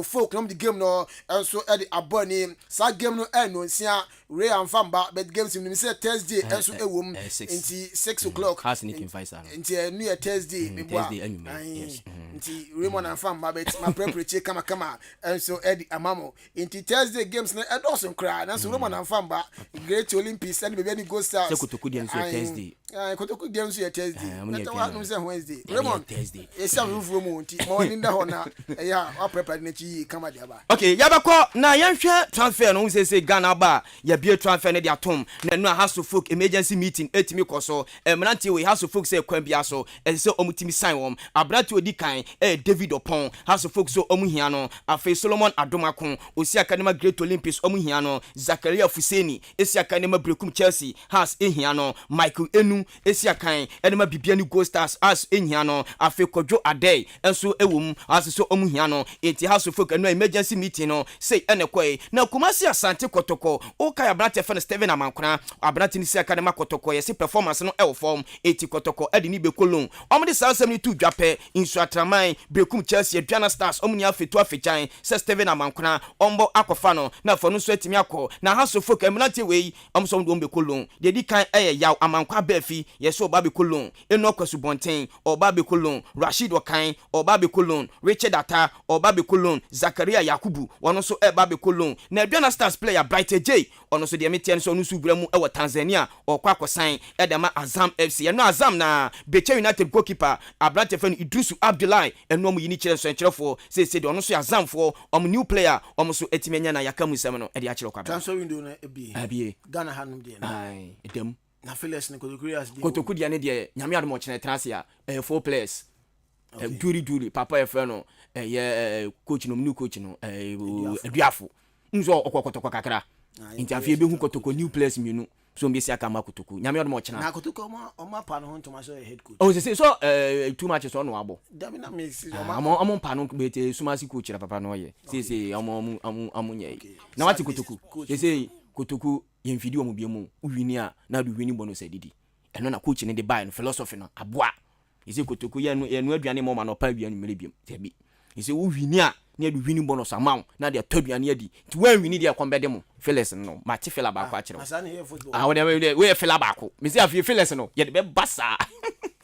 folk no the game no and so at the aboni sa game no no sia Ray and Famba but games in say Thursday and so ewom until 6 o'clock has Nick Faisal until New Thursday yes until Raymond and Famba but my prepare kama and so Eddie Amamo until Thursday games no and also cry and so Raymond and Famba Great Olympics and baby any Go Stars Kotoku dem so Thursday Kotoku dem so Thursday but what no say Wednesday Raymond Thursday esa rufu mu until morning da hona yeah I prepare kama diaba okay yabako na yanhwe transfer no say Ghana ba ya bie transfer ne dia tom na no house of folk emergency meeting etimi koso emrantie we house of folk say kwan bia so say omutimi sign wom abrati odi kan David Opon house of folk so omuhia no afa Solomon Adomako osi Academy Great Olympics omuhia no Zakaria Fuseni esi Academy Brekum Chelsea house ehia no Michael Enu esi akan enema bibia ni Go Stars as ehia no afa Kojo Adey enso ewom as so omuhia no eti house of folk no emergency meeting no say enekwe na Kumasi Asante Kotoko o kai Abrante fan Steven Amankona Abrante ni si Academy Kotoko yesi performance no form eti Kotoko edi ni bekolon omde sa 72 dwape Inswatreman Brekum Chelsea Diana Stars omuni afetu afechan se Steven Amankona ombo akofa no na fo no so etimi akọ na house of folk eminante we omso ndo bekolon de di kan yaw Amankwa befi yeso oba bekolon eno kwasu bonten oba bekolon Rashid Okan oba bekolon Richard Ata oba bekolon Zakaria Yakubu wono so eba bekolon na Diana Stars player Bright J ono so de metien so no su bramu e Tanzania okwa akosan edema Azam FC eno Azam na Bechem United goalkeeper Abrante fan Idrisu Abdullahi eno mu yini kire so encherefo say de ono so Azam for new player omo so etimenya na yakamu sem no e de akire kwa transfer window na ebie Ghana hanum de na ai edem na Felix ne Kotoku dia ne de nyame admo chene transia 4 players duri papa e fe no coach no new coach no Eduafo nzo okokotoko kakra nti afie be hu Kotoko new players mienu so mbi si aka ma Kotoku nyame odmo chena na Kotoko o pa no hontoma so head coach oh say so too much so no abo dami na me si o pa no bete sumasi coach ra papa no ye say omo nye na wati Kotoku say Kotoku yemfidi o mu biemu uwini a na do wini bonus edidi eno na coach ne de buy no philosophy no aboa say Kotoku ye no aduane mo ma no pa aduane mere biem tebi say uwini a na de winning bonus amount na de toduane adi ti wan wini de akombede mo Felix no ma ti fela ba ko a kire we fela ba ko me say Felix no ye de be basa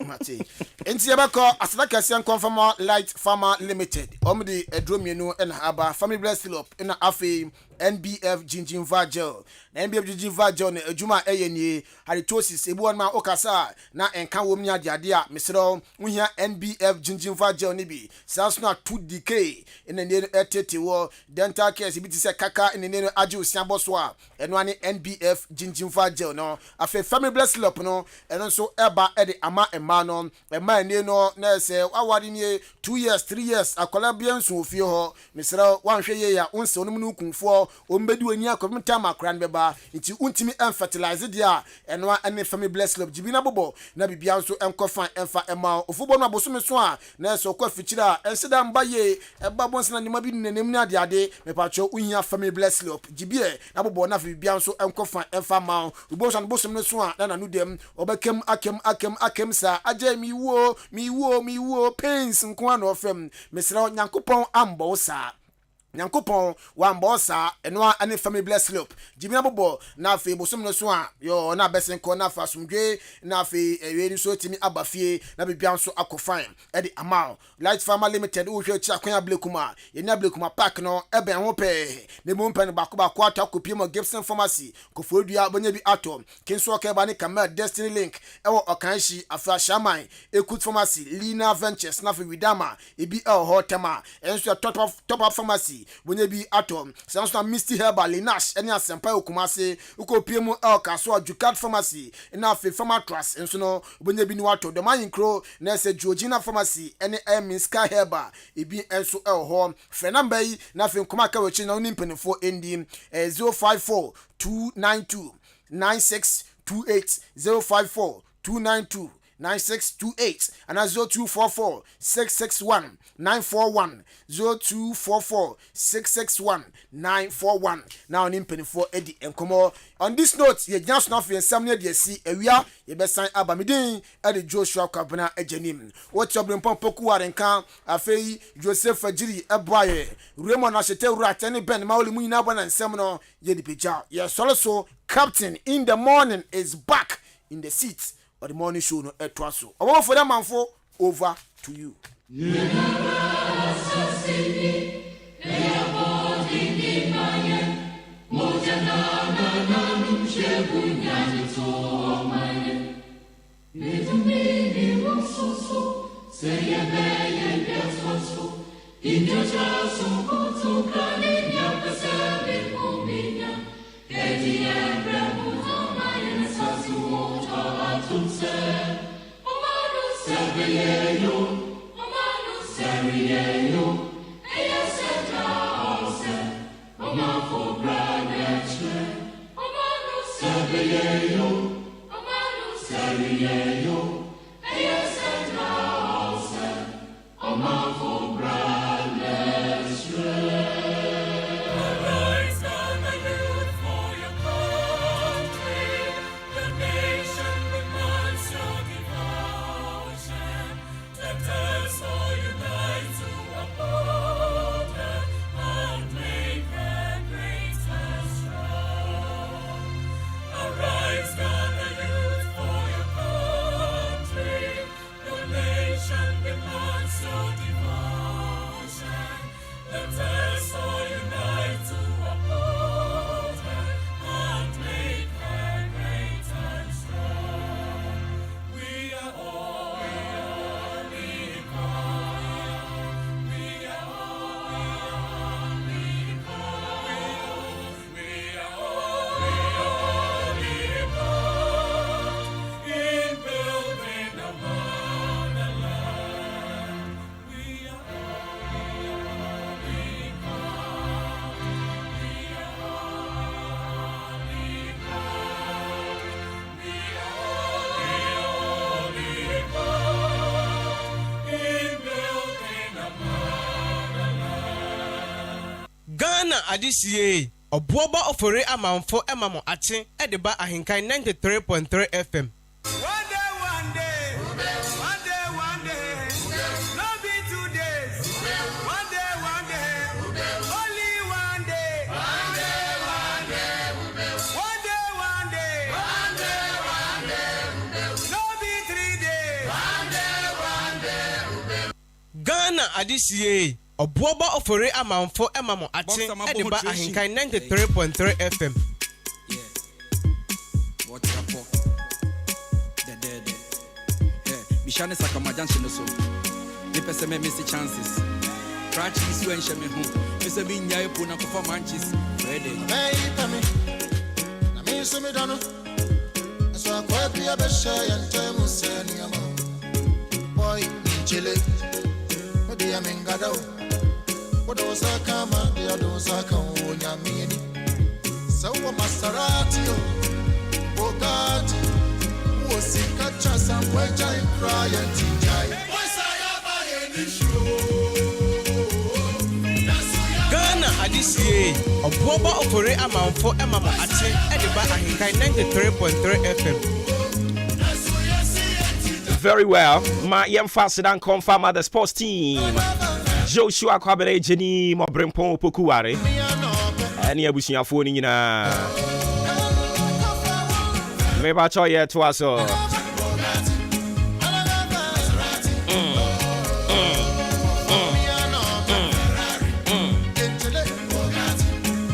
mate enti yebako asada kasian confirm light farmer limited omdi edromienu na aba family bless philip na afi NBF gingiva gel na NBF gingiva gel na adwuma eyenie halitosis ebu on ma okasa na enka wom nya ade a mesero uhia NBF gingiva gel ni bi sans na 2DK ene ne etete wo dental care bi ti se kaka ene ne age osia boso a eno ani NBF gingiva gel no afi family bless philip no eno so eba e de ama ema no ema ne no na se awade ni 2 years 3 years akola bia nso ofie ho mesero wanhwe ye ya unse onum no kunfo ombedi wani akomta makran beba nti untimi fertilize dia eno ane family bless love jibina bobo na bibia nso enkofa emfa ema ofubo no aboso so a na so kwa fichira ensida mbaye eba bonse na nima bi nenem ni ade mepacho uhia family bless love jibie na bobo na bibia nso enkofa emfa ma ubo so no so a na nu dem obekem akem sa aje miwo pains nko na ofem mesra nyankopon ambo sa nyankopon wa mbosa eno ane family bless loop jimina bobo na afi bosom no so a yo na besen ko na fa sumdwe na afi eweri so timi abafie na bibia nso akofan e di amount light farmer limited wo hwe chi akwan ablekuma ye na ablekuma park no ebe ho pe ne mo mpa ne bako ata kopie mo Gibson pharmacy kofodua bonya bi ato kinso ka ba ne Camel Destiny Link ewo okanshi afa shaman Ekut pharmacy Lina Ventures na fi Widama ebi hotema enso top up pharmacy bonye bi atom sanso Misty Herbal Linash eni asempa okumase ukopie mu kaso Jukat pharmacy na afi pharma trust enso no bonye bi ni wato de mayinkro na se Georgina pharmacy eni Minska Herbal ebi enso ho fe number yi na afi nkoma ka wechi na oni mpenefo endi 054 292 9628 054 292 9628 and 0244 661 941 0244 661 941 now on impenifo Eddie enkomo on this note ye just not for some near the see area ye be sign abamidin Eddie Joshua Kabana ejenim what your brain poku warenka afei Joseph Fajiri eboye Raymond Ashete rat any ben mauli mu ina bana nsem no ye di pija ye so captain in the morning is back in the seat or the morning show no etwaso. Obo for that manfo over to you. Adisiye Obuoba Ofori Amanfo emamo ache edeba ahenkan 93.3 FM. One day, no be 2 days. One day, Adisie Obuoba Ofori Amanfo emamo atin ediba ahenkan 93.3 FM. What up? Mishane Sakama Junction so. The person may miss chances. Practice you and Shame home. Mr. Binya Puna for Manchis. Ready. I mean, so me done. So I quite be a beshay and tell Musaniama. Boy, Chile. But the Amengado. What those are come and the others are come on Yamini. So what Maserati? Oh God. Was in catchers and wedge and cry and TJ. Ghana Adisie Obuoba Ofori Amanfo emamo atin ediba ahenkan 93.3 FM. Very well. My young faster than confirm at the sports team. Joshua Kwabere Jenny Mobrempo Pokuare. Any abusia phone in maybe I try it to us.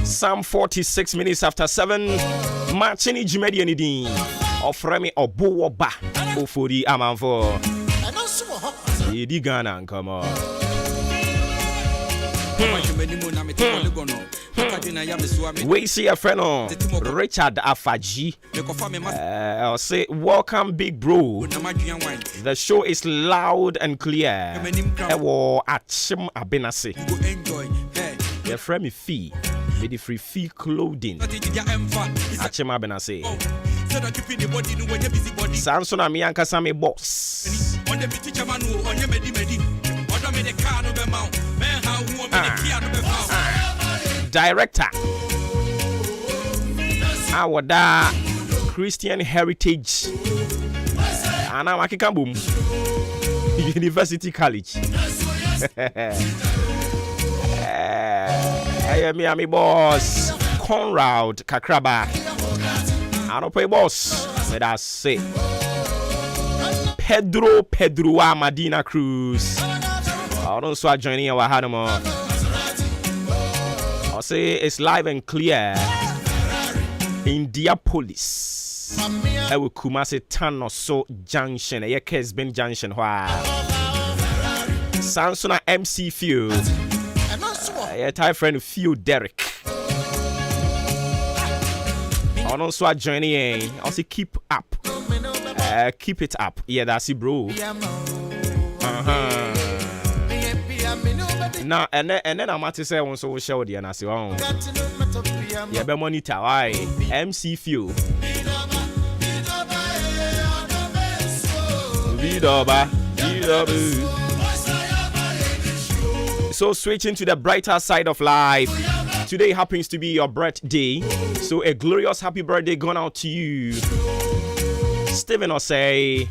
Some 46 minutes after 7. Marchini Jumedianidin. Ofremi Obuoba Ofori Amanfo. Yedi Ghana, come on. We see a friend on Richard Afaji. I'll say, welcome, big bro. The show is loud and clear. Ewo Achim Abenase. Your friend me fee. With the free clothing. Achim Abenase. Samson Amianka Same boss. Director our Christian Heritage and I'm Akikambum University College. I am Miami boss Conrad Kakraba. I don't pay boss. Let us say Pedro Madina Cruz. I don't swat joining our Hanama. I'll say it's live and clear. Indianapolis. I will Kumasi Tan or so junction. A Kesben junction. Sansona MC Few. A Thai friend Few Derek. I don't swat joining. I'll say keep up. Keep it up. Yeah, that's it, bro. Now and then I'm at to say on so show the and I say, oh, yeah, be monitor. Why? MC Few. So switching to the brighter side of life. Today happens to be your birthday. So a glorious happy birthday going out to you. Stephen Osei,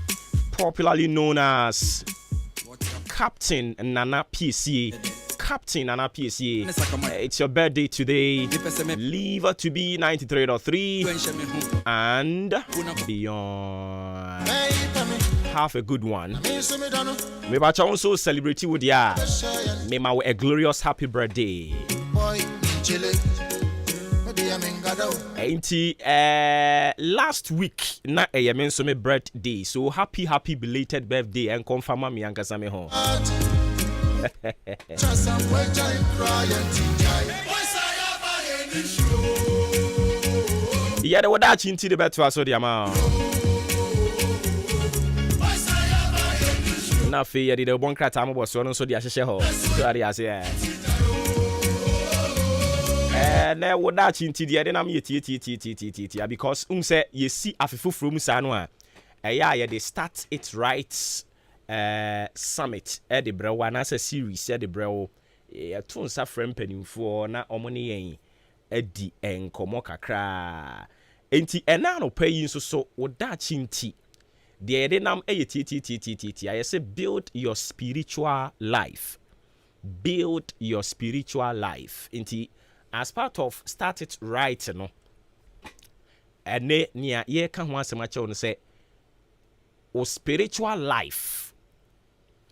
popularly known as Captain Nana PCA. Captain Nana PCA. It's your birthday today. Leave to be 93.3 and beyond. Have a good one. Maybe I also celebrate with ya. May my a glorious happy birthday. Last week na menso me birthday, so happy belated birthday and confirm me and kasame ho. Yeah, the wada chinti the better so the amount. Na fe ya the bon krata mo boso no so the ahye ho. So ari ase na woda chinti de na me ti because say you see afefu from sanu a ya they start it right summit the brewa na say series the brewo ya to nsa frem panimfo na omone yen adi enkomo kakra enti ena no payin so woda chinti de nam ti I say build your spiritual life enti as part of start it right no ene nia ye ka ho asema che no say o spiritual life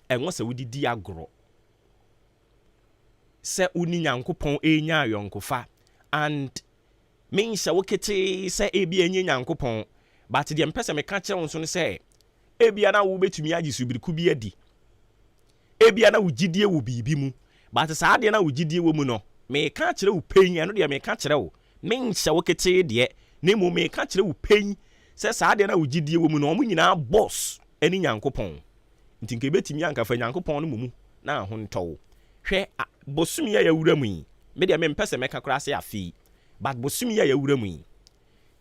enwo se wodi agro se uni nyankopon enya yonkofa and me sha wokete se ebi enye nyankopon but the empese me ka kire won so ne se ebia na wo betumi agisubiriku bi adi ebia na wo gidie wo bibi mu but saa de na wo gidie wo mu no me ka kire wo pen no de me ka kire wo me nhyɛ wo kete de ne mu me ka kire wo pen se saa de na wo gidie wo mu no mo nyina boss ani nyankopɔn nti nke betimi anka fa nyankopɔn no mu na ho ntɔw hwɛ bosumi ya wura mu yi me de me mpɛsɛ me ka kora se afi but bosumi ya wura mu yi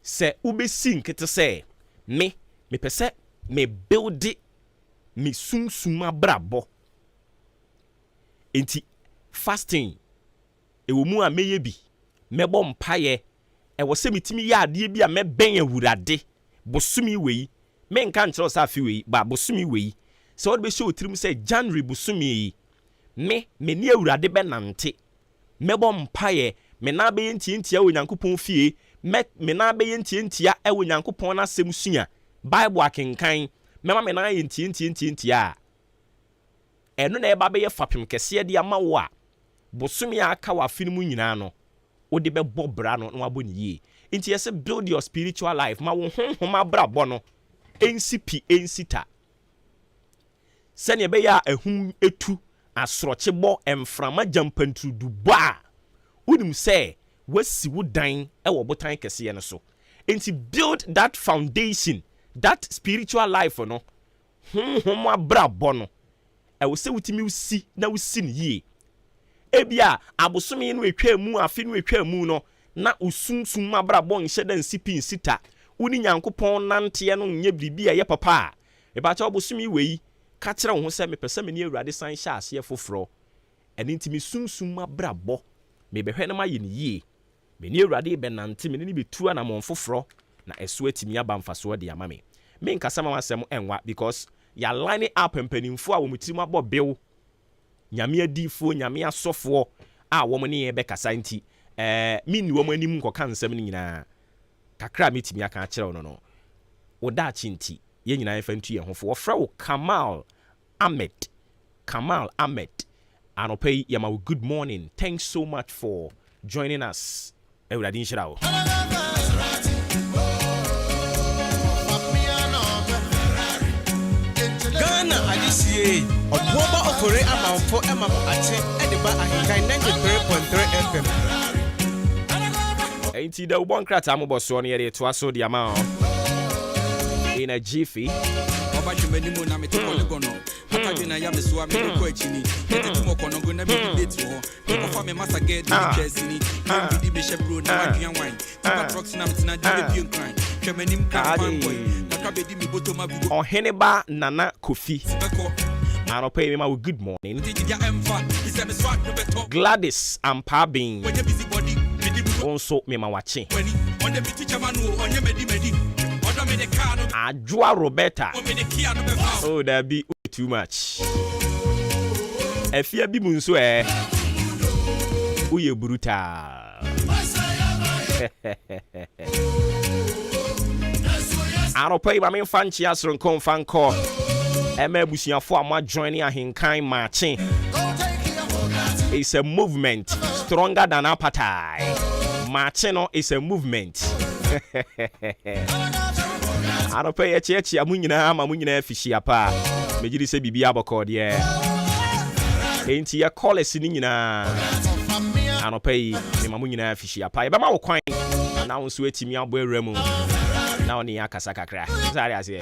se ubesi nkete se me pɛsɛ me build me sunsuma brabo enti fasting ewo mu a meye bi mebɔ mpaye ɛwɔ sɛ mitimi ya ade bi a mebɛn awurade bosumi wei me nka nkyerɛ sɛ afi wei ba bosumi wei sɛ wode bɛhyɛ otirim sɛ January bosumi yi me ni awurade bɛnante mebɔ mpaye me na bɛyɛ ntientia wɔ Nyankopɔn fie me na bɛyɛ ntientia ɛwɔ Nyankopɔn na asɛm sua Bible akenkan mema me na yɛ ntientia ɛno na ɛba bɛyɛ fapem kɛseɛ de ama wo a bosumi aka wa afinu mu nyinaa no wode bɛbɔ bra no na wabɔ ne yie nti yɛsɛ build your spiritual life ma wo honhom abrabɔ no ensipi ensita sɛnea ɛbɛyɛ a ehum etu asorɔkyebɔ emframa jampantru duba wonim sɛ wasi wo dan ɛwɔ botan kɛseɛ no so nti build that foundation that spiritual life no honhom abrabɔ no ɛwɔ sɛ wotimi usi na usi ne yie ebia abosome no etwa mu afi no etwa mu no na usunsum abrabɔ nhyɛ da nsipi nsita woni Nyankopɔn nanteɛ no nyɛ biribi a yɛ papa a ebacha abosome wei ka kyerɛ wo ho sɛ mepɛsɛ me ne Awurade san hyɛ aseɛ foforo ɛne ntimi sunsum abrabɔ me behwɛ na ma yɛ ne yie me ne Awurade bɛnante me ne betu anamon foforo na ɛso atimi aba mfaso de ama me nkasa ma asɛm enwa because ya line up mpanimfo a wo mutirim abɔ bill nyame adifo nyame asɔfo a wo ne ye bɛkasa nti minni wo anim nkɔka nsɛm no nyinaa kakra metimi aka kyerɛ wo no wo da chinti ye nyinaa yɛfa ntu yɛ hofo wɔfrɛ wo Kamal Ahmed anopai yama wo good morning, thanks so much for joining us. Awurade nhyira wo. Ghana adisie Obuoba Ofori Amanfo ate ediba ahenkan 93.3 FM. Ainti da ubon krata mo boso ne yede to aso di ama in a jiffy. Oba jumeni mo na mete polygono. Hata na ya meso me ko achini. Tete mo kono go na bi debate ho. Ko fa me masa get ni chesini. Bi di be shebro na aduan wine. Tipa trucks na mete na di be crime. Twemanim kan boy. Na ka be di mi boto ma bi go. Oheneba Nana Kofi. Anope me ma with good morning. Gladys Ampabin. Also me ma watching. Ajua Roberta. Oh, that be too much. If you be munso uye brutal. Anope ma me fanchi asron kon fanko. Eme busiafo ama joining AHENKAN marching. It's a movement stronger than apartheid. Marching is a movement. I don't pay a church. Amunyina fishi apa. Mejidi se bibi aboko de. Enti ya call sini nyina. I don't pay amunyina fishi apa. Eba ma wo kwan. Na wo so etimi abo ewremu. Na oni akasa kakra. Sari ase.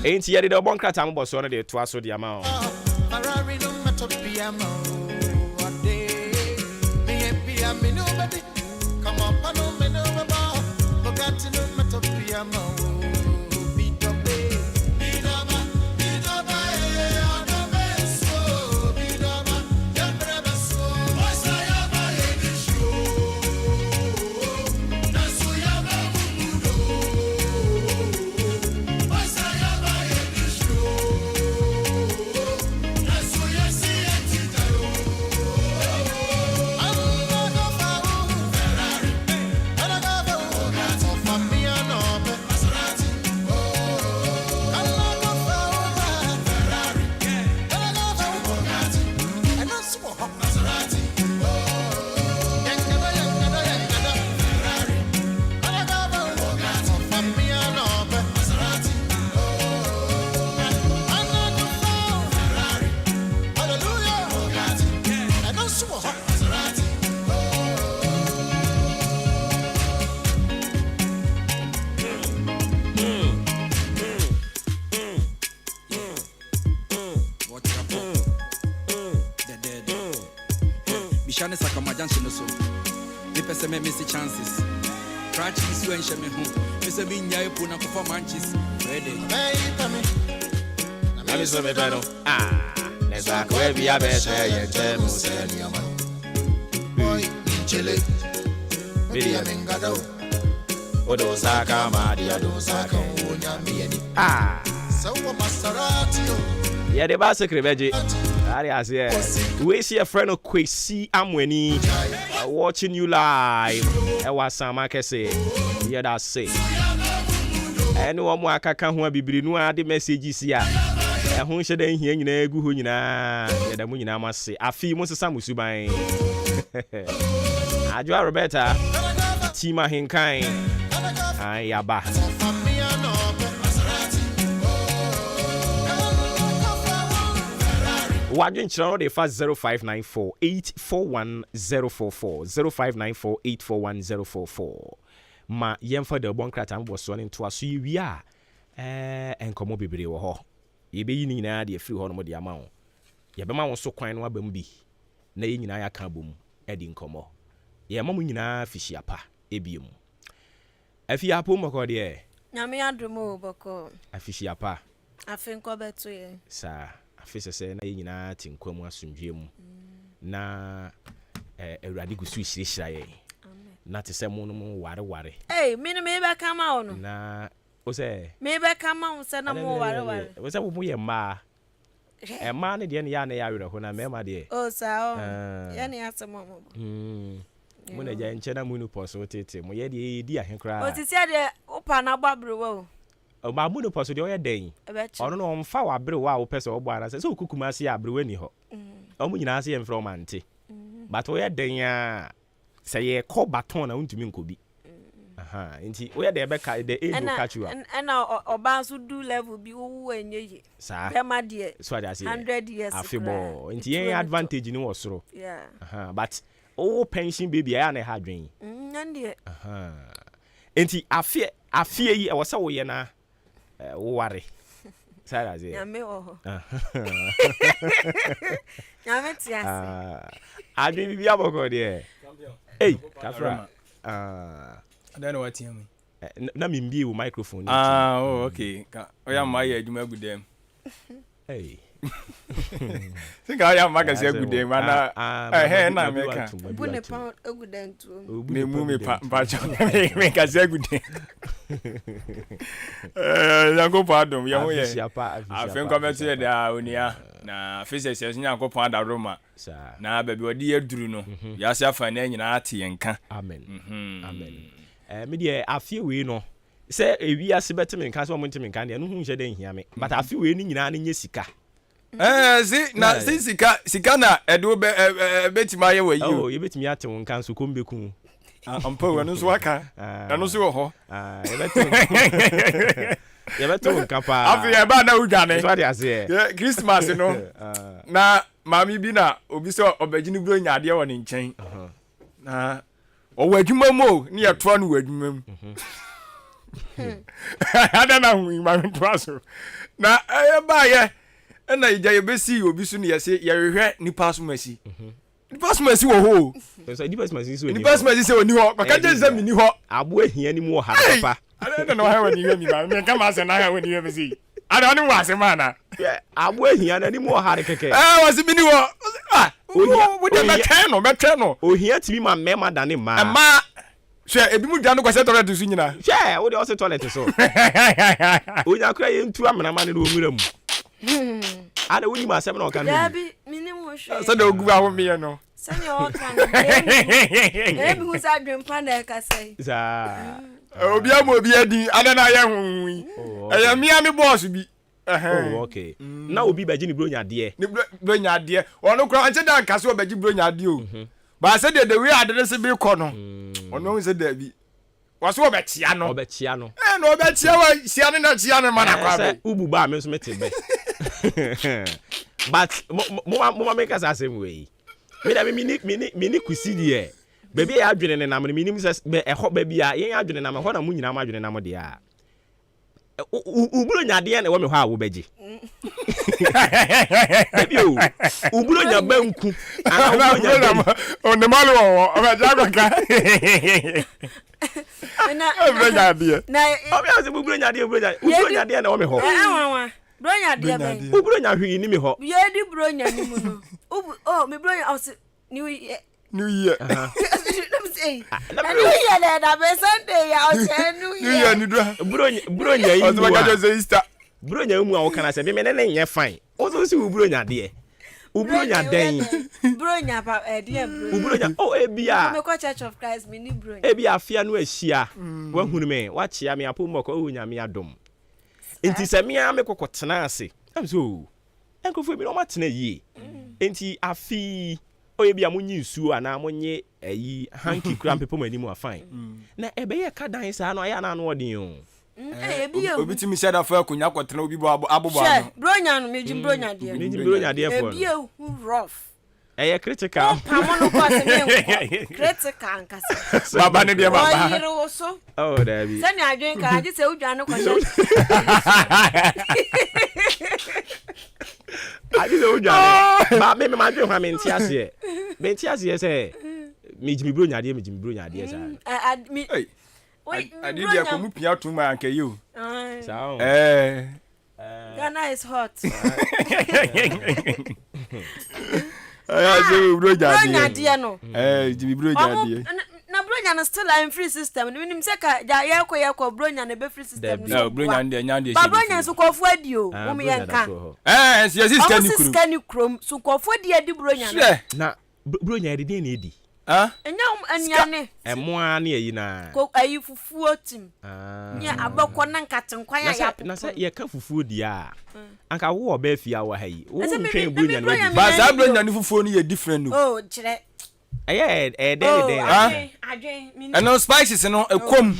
Ain't yet the bon kratam boss on the twaso the amount. Come on, Shane Sakama Junction so. The person may miss the chances. Practice when she me home. Mr. Binya Puna performances. Ready. I'm so better. Let's go be a better. Boy, Chile. Video Mengado. Odo Saka Madia do Saka. So Maserati. Yeah, the basically veggie. Arias, yeah. We see a friend of Kwesi Amweni watching you live. I was some Maakye say. Yeah, that's say. Anyone more can who be bring no the messages here. Who should then hear you know go who you know. Yeah, the moon you must say. I feel most of some musubai. I draw Roberta. Team AHENKAN. Ayaba. Wadwin channel de fa 0594 841044 0594 841044 ma yemfa de bon krata mbo so ne to aso yi a enkomo bebre wo ho ye be yi ni nyina de free ho no de ama wo ye be ma wo so kwan no abam bi na yi nyina ya ka bom edi nkomo ye ma mu nyina fishiapa ebiem afiapo moko de nyame adomo boko afishiapa afenko beto ye sa afese se na nyina tinkwamu asundwe mu na awurade gusu hirihira ye na te se mu no mu ware me be kama ono na o se me be kama on se na mu ware o se mu ye ma ma ne de ne ya na ya were ho na me ma de o sa o ya ne asemo mo mu na ja nche na mu no poso tete mu ye de di ahenkra o tisi de upa na gbabro wo o ma mu no poso de o ye den ono no mfa wa bre wa wo pese wo bo ara se okukuma se ya bre wani ho o mu nyina se ye mfro mante but o ye den a se ye ko baton na untumi nkobi aha nti o ye de be ka de age catch you na oba so do level bi wo enye sa be ma de so de 100 years afebo nti ye advantage ni wo soro yeah aha but o pension baby ya na ha dwen nande aha nti afie yi e wo se wo ye na wo ware Sarah ze nyame wo nyame tiase adwe bi aboko de hey kafra I don't know what you mean. Na mimbi wo microphone oh okay o ya ma ye adwuma gudem hey think I am magazine gudem ana na meka bu ne pa agudem tu me mu me pa me ka se gudem yango pardon ya ho ye afen comment ye da onia na physics ye yango pa da Roma na ba bi odi aduru no ya se afa na nyina ate yenka amen amen me de afie we no se ewi ase betime nka se omonte nka de no hu hye den hia me but afie we ni nyina na nye sika na sika na edo betima ye wayi oh ye betimi ate won kan so kombeku ampo we no so aka na no so ho ye beto nka pa afie ba na udwane so ade ase Christmas no na mami bi na obi so obagini bro nyaade won nchen na o wadwuma mo ni ya toa no wadwuma mu ada na hu mami toa so na ba ye na ija ye besi obi so ne yese ye hwehwe nipa so masi nipa so masi wo ho so nipa so masi so nipa so masi se oni ho baka je ze mi ni ho abo ehia ni mu ho ha papa ada na ha wani mi ba me kama se na ha wani mi besi ada ni wa se mana abo ehia na ni mu ho ha keke wasi bi ni ho wo de betwe no ohia timi ma mema dane ma ma hwe ebi mu dwa no kwase toilet so nyina hwe wo de o se toilet so onya kra ye ntu amana ma ne do nwura mu ana woni ma asem na o kan no ya bi minim ho hwe so de ogu aho me no se ne o kan ebi hu sa dwen pa na ka sai za obi am obi adi ana na ye hunwi eya mia me boss bi oh okay na obi baji ni bronya de ni bronya de ono kura anche dan kase obaji bronya de o ba se de we adresse bi ko no ono se da bi waso obetia no no obetia wa sia ne na tia ne mana kwa be ubu ba me so mete be but mo make us asem we me da mini kusidi e baby ya adwene ne nam ne minim se be eho ba bia yen adwene nam ho na mu nyina ma adwene nam de a uburo nyade na wo me ho a wo beji ebio uburo nya banku ana uburo nya on the malu o ba jagoka uburo nyade na obi ase uburo nyade na wo me ho bro nyade ben uburo nya hwi ni me ho ye di bro nya ni mu no me bro nya New Year. Let me say. New Year na be Sunday ya o New Year. New Year ni bro nya yi. O ma ka say Easter. Bro nya mu a wo kana say me ne nya fine. O so si bro nya de. Bro nya den. Bro nya pa de bro. Bro nya ebia. Me ko Church of Christ me ni bro. Ebia afia no ahia. Wa hunu me, wa chia me apom ko o nya me adom. Enti se me a me kokotena ase. Am so. Enkofo bi no matena yi. Enti afi oye bia munyi nsuo ana munye ayi hanky cramp pepo manimu afine na ebeye ka dan sa no aya na no odin o obi timi share da fa akunya kwotena obi bo abobo ano bronya no meji bronya de meji bronya de fo ebie rough eye critical pamono ko se me critical nkasa baba ne de baba oh dabi sani adwen ka agi se udwa no kwashe agi se udwa ba me adwen ho amenti ase menti ase se meji bronya de sa I need to come here to my uncle you. Ghana is hot. Bronya dia no. Jimmy bronya dia. Na bronya no still in free system. Ni nim se ka ya ko bronya na be free system. No, bronya dia nya dia. Ba bronya so ko fu adio. Wo me yanka. Yes, skani krom. So ko fu adio di bronya no. Na bronya de den na edi. Anyane emoa na yi na ko ayi fufuo tim nya abakọ na nkatenkwan ya na say ye ka fufuo dia anka wo oba fia wa hayi wo ntwen bronya na ba za bronya ni fufuo ni ye different no oh kire den adwen no spices no ekom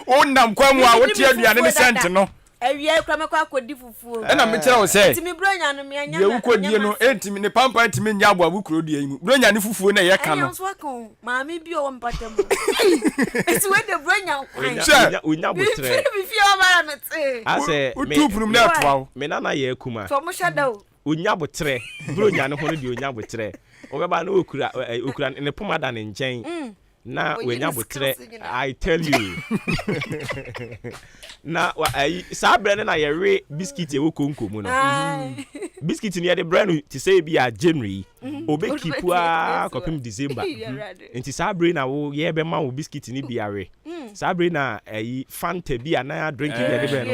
o nam kwam a wo tie aduane ni scent no ewie kra me kwa akodi fufuo na me kire wo say timi bronya no me anya ye wo kodie no entimi ne pampa entimi nya abo abu kuro die mu bronya ni fufuo na ye ka no so akon maami bi o mpatam eti we de bronya unya botre bi fi o mara mete ase me tuprum na atwa me na ye kuma so mo shadow unya botre bronya no ho no de unya botre o be ba na okura ne pomada ne nchen na wenya botre I tell you na sa brand na ye biscuit e wo konko mu no biscuit ni ye de brand ti say bi a January obe keep a kopim December enti sa brand na wo ye be ma wo biscuit ni biare sa brand na Fanta bi na drink bi de brand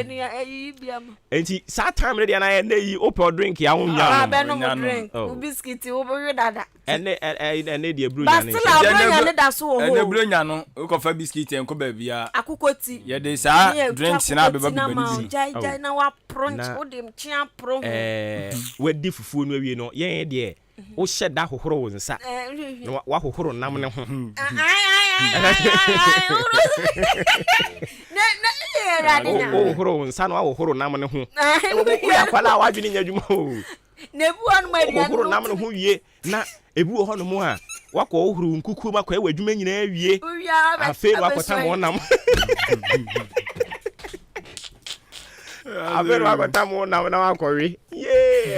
enti sa time de na ye open drink ya wo nya no drink biscuit wo bo dada ene de bru nya ne da so ene bronya no ko fa biscuit en ko ba bia akukoti ye de sa drinks na be ba bani jai na wa prunch wo dem chia pro wadi fufuo no awie no ye de wo hyeda hohoro wo nsa na wa hohoro nam ne ho hohoro wo nsa na wa hohoro nam ne ho wo ya kwala wa dwene nya dwuma o nebu anu ma dia hohoro nam ne ho wie na ebu ho no mo a wakọ ohuru nkuku makọ ewe adwuma nyina awie afi wakọta mo nam abero wakọta mo nam na wakọwe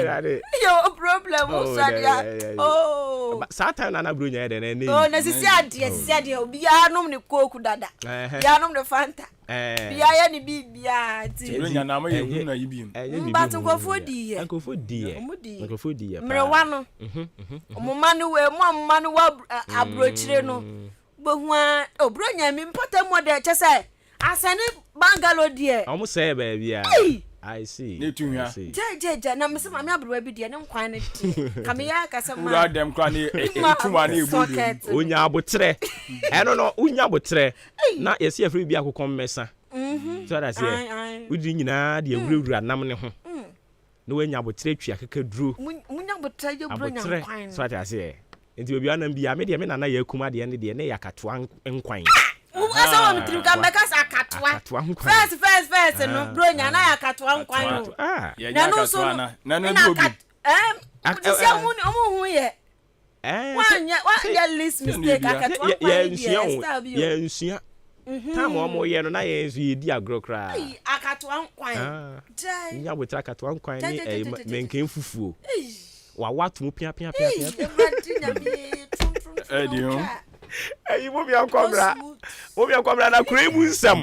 rade yo problem usadia sa time na bro nya de na oh na sisi ade obi anom ne coke dada ya anom ne fanta bia ya ni bibia ti bro nya na ma ye hu na yibim but nkofo di ye mrewa no omuma no we mo no wa abrochire no bohua obro nya mi mpota mo de chese asane bangalo die omo say ba bia I see. Netunya. Ja na mse mama abrowa bi de ne nkwan ne ti. Kame ya kasa ma. Ura dem kwa ne tuma ne ebudu. Onya abotre. Eno no onya abotre. Na yesi afri bi akokon mesa. So that say. Udi nyina de ewurawura nam ne ho. Na wanya abotre twa kaka duro. Munya abotre je bro nya nkwan. So that say. Enti obi anam bi me de me nana ya kuma de ne de ne yakatoa nkwan. Asa wa mtriga mbeka sa akatoa. First no bro nya na akatoa nkwan no. Na no so na no bi obi. Disi omu ye. Wanya list mistake akatoa nkwan. Ya nsia Time omo ye no na ye nso ye di agro kra. Akato ankwan. Nya botra akato ankwan ni menken fufuo. Wa watu pia. Edio. Ayi mo bia kwamra. Mo bia kwamra na kura mu nsam.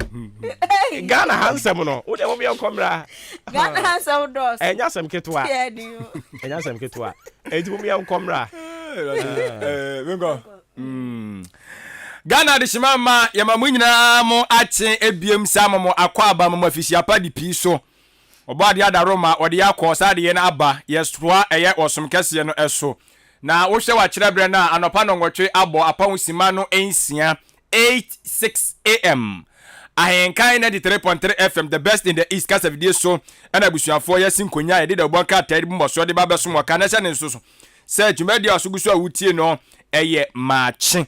Ghana handsome no. Wo de mo bia kwamra. Ghana handsome dos. Enya sam ketwa. Enya sam ketwa. Enti mo bia kwamra. Wengo. Ghana de shimama ya mamu nyina mo ache ebiem sama mo akwa aba mo afisia pa di pi so. Oba de ada Roma ode yakọ sa de ye na aba yesroa eye osom kese no eso. Na wo hwe wa kire bre na anopa no nwotwe abo apa husima no ensia 86 am. AHENKAN933FM FM, the best in the East Kasa video so and abusuafo yesin konya ye de obon ka tade mboso de ba beso mo ka na hye ne nsoso. Se dwumadi asogusu a wutie no eye Maakye.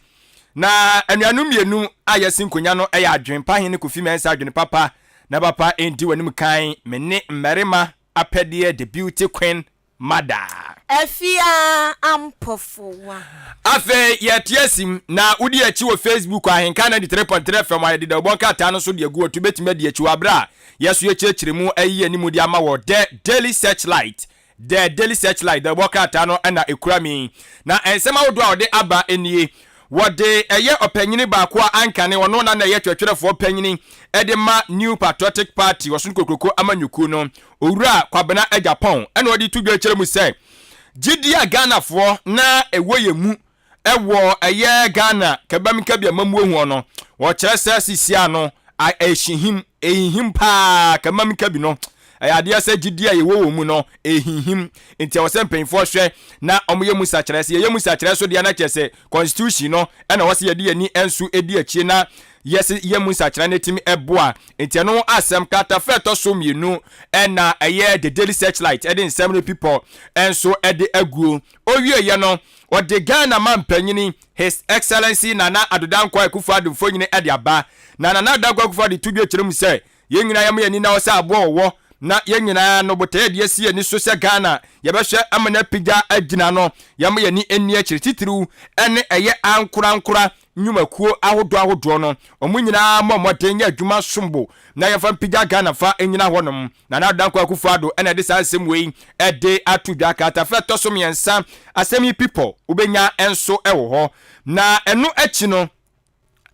Na anuanu mienu a yesin konya no eye adwenpa hene kofi mensa adwen papa na papa endi wanim kan mene mmarima apede the beauty queen mother Afia ampofowa. Afe yetiesim na udi echi wo Facebook AHENKAN933FM FM ayede da obon kata no so de agu otu betime de echi wabra yeso yechirechire mu ayi animu de ama wo the daily searchlight the obon kata no na ekurami na ensema wodo a ode aba enie wode eye opanyini ba ko ankane wono na eye twetwerefo panyini edema new patriotic party wosun kokoko amanyuku no owura kwabena Japan ena odi tudwe kire mu sei Jidia Ghana fo na ewoye mu ewo eye Ghana kabamika bia mamu ehu no wo kire se sisia no ehihim pa kabamika bi no ade ase Jidia yewo mu no ehihim enti wo se mpenfo hwe na omoye mu sachire ye mu sachire so dia na chese constitution no na wo se ye de ni ensu edi achi na yes ye mu sachire na timi eboa enti no asem kata feto so mienu na eye the daily searchlight edin 70 people enso ede aguo owie ye no ode Ghana mampanyini his excellency Nana Adodankwa Akufo-Addo fonyine ede aba na Nana Adodankwa Akufo-Addo tudwe kire mu se ye nyina yam ye ni na wo se abo wo na ye nyina no bote de sie ni so se Ghana ye be hwe amana pija agina no yam ye ni eni akiri titiru ene eye ankura nyumakuo ahodo no omunyina momoden ya adwuma sombo na ye fa pija Ghana fa enyina honom na na Adodankwa Akufo-Addo ene de sansem wei ede atudwa kata fa to so miensa asemi people ubenya enso ewo ho na enu echi no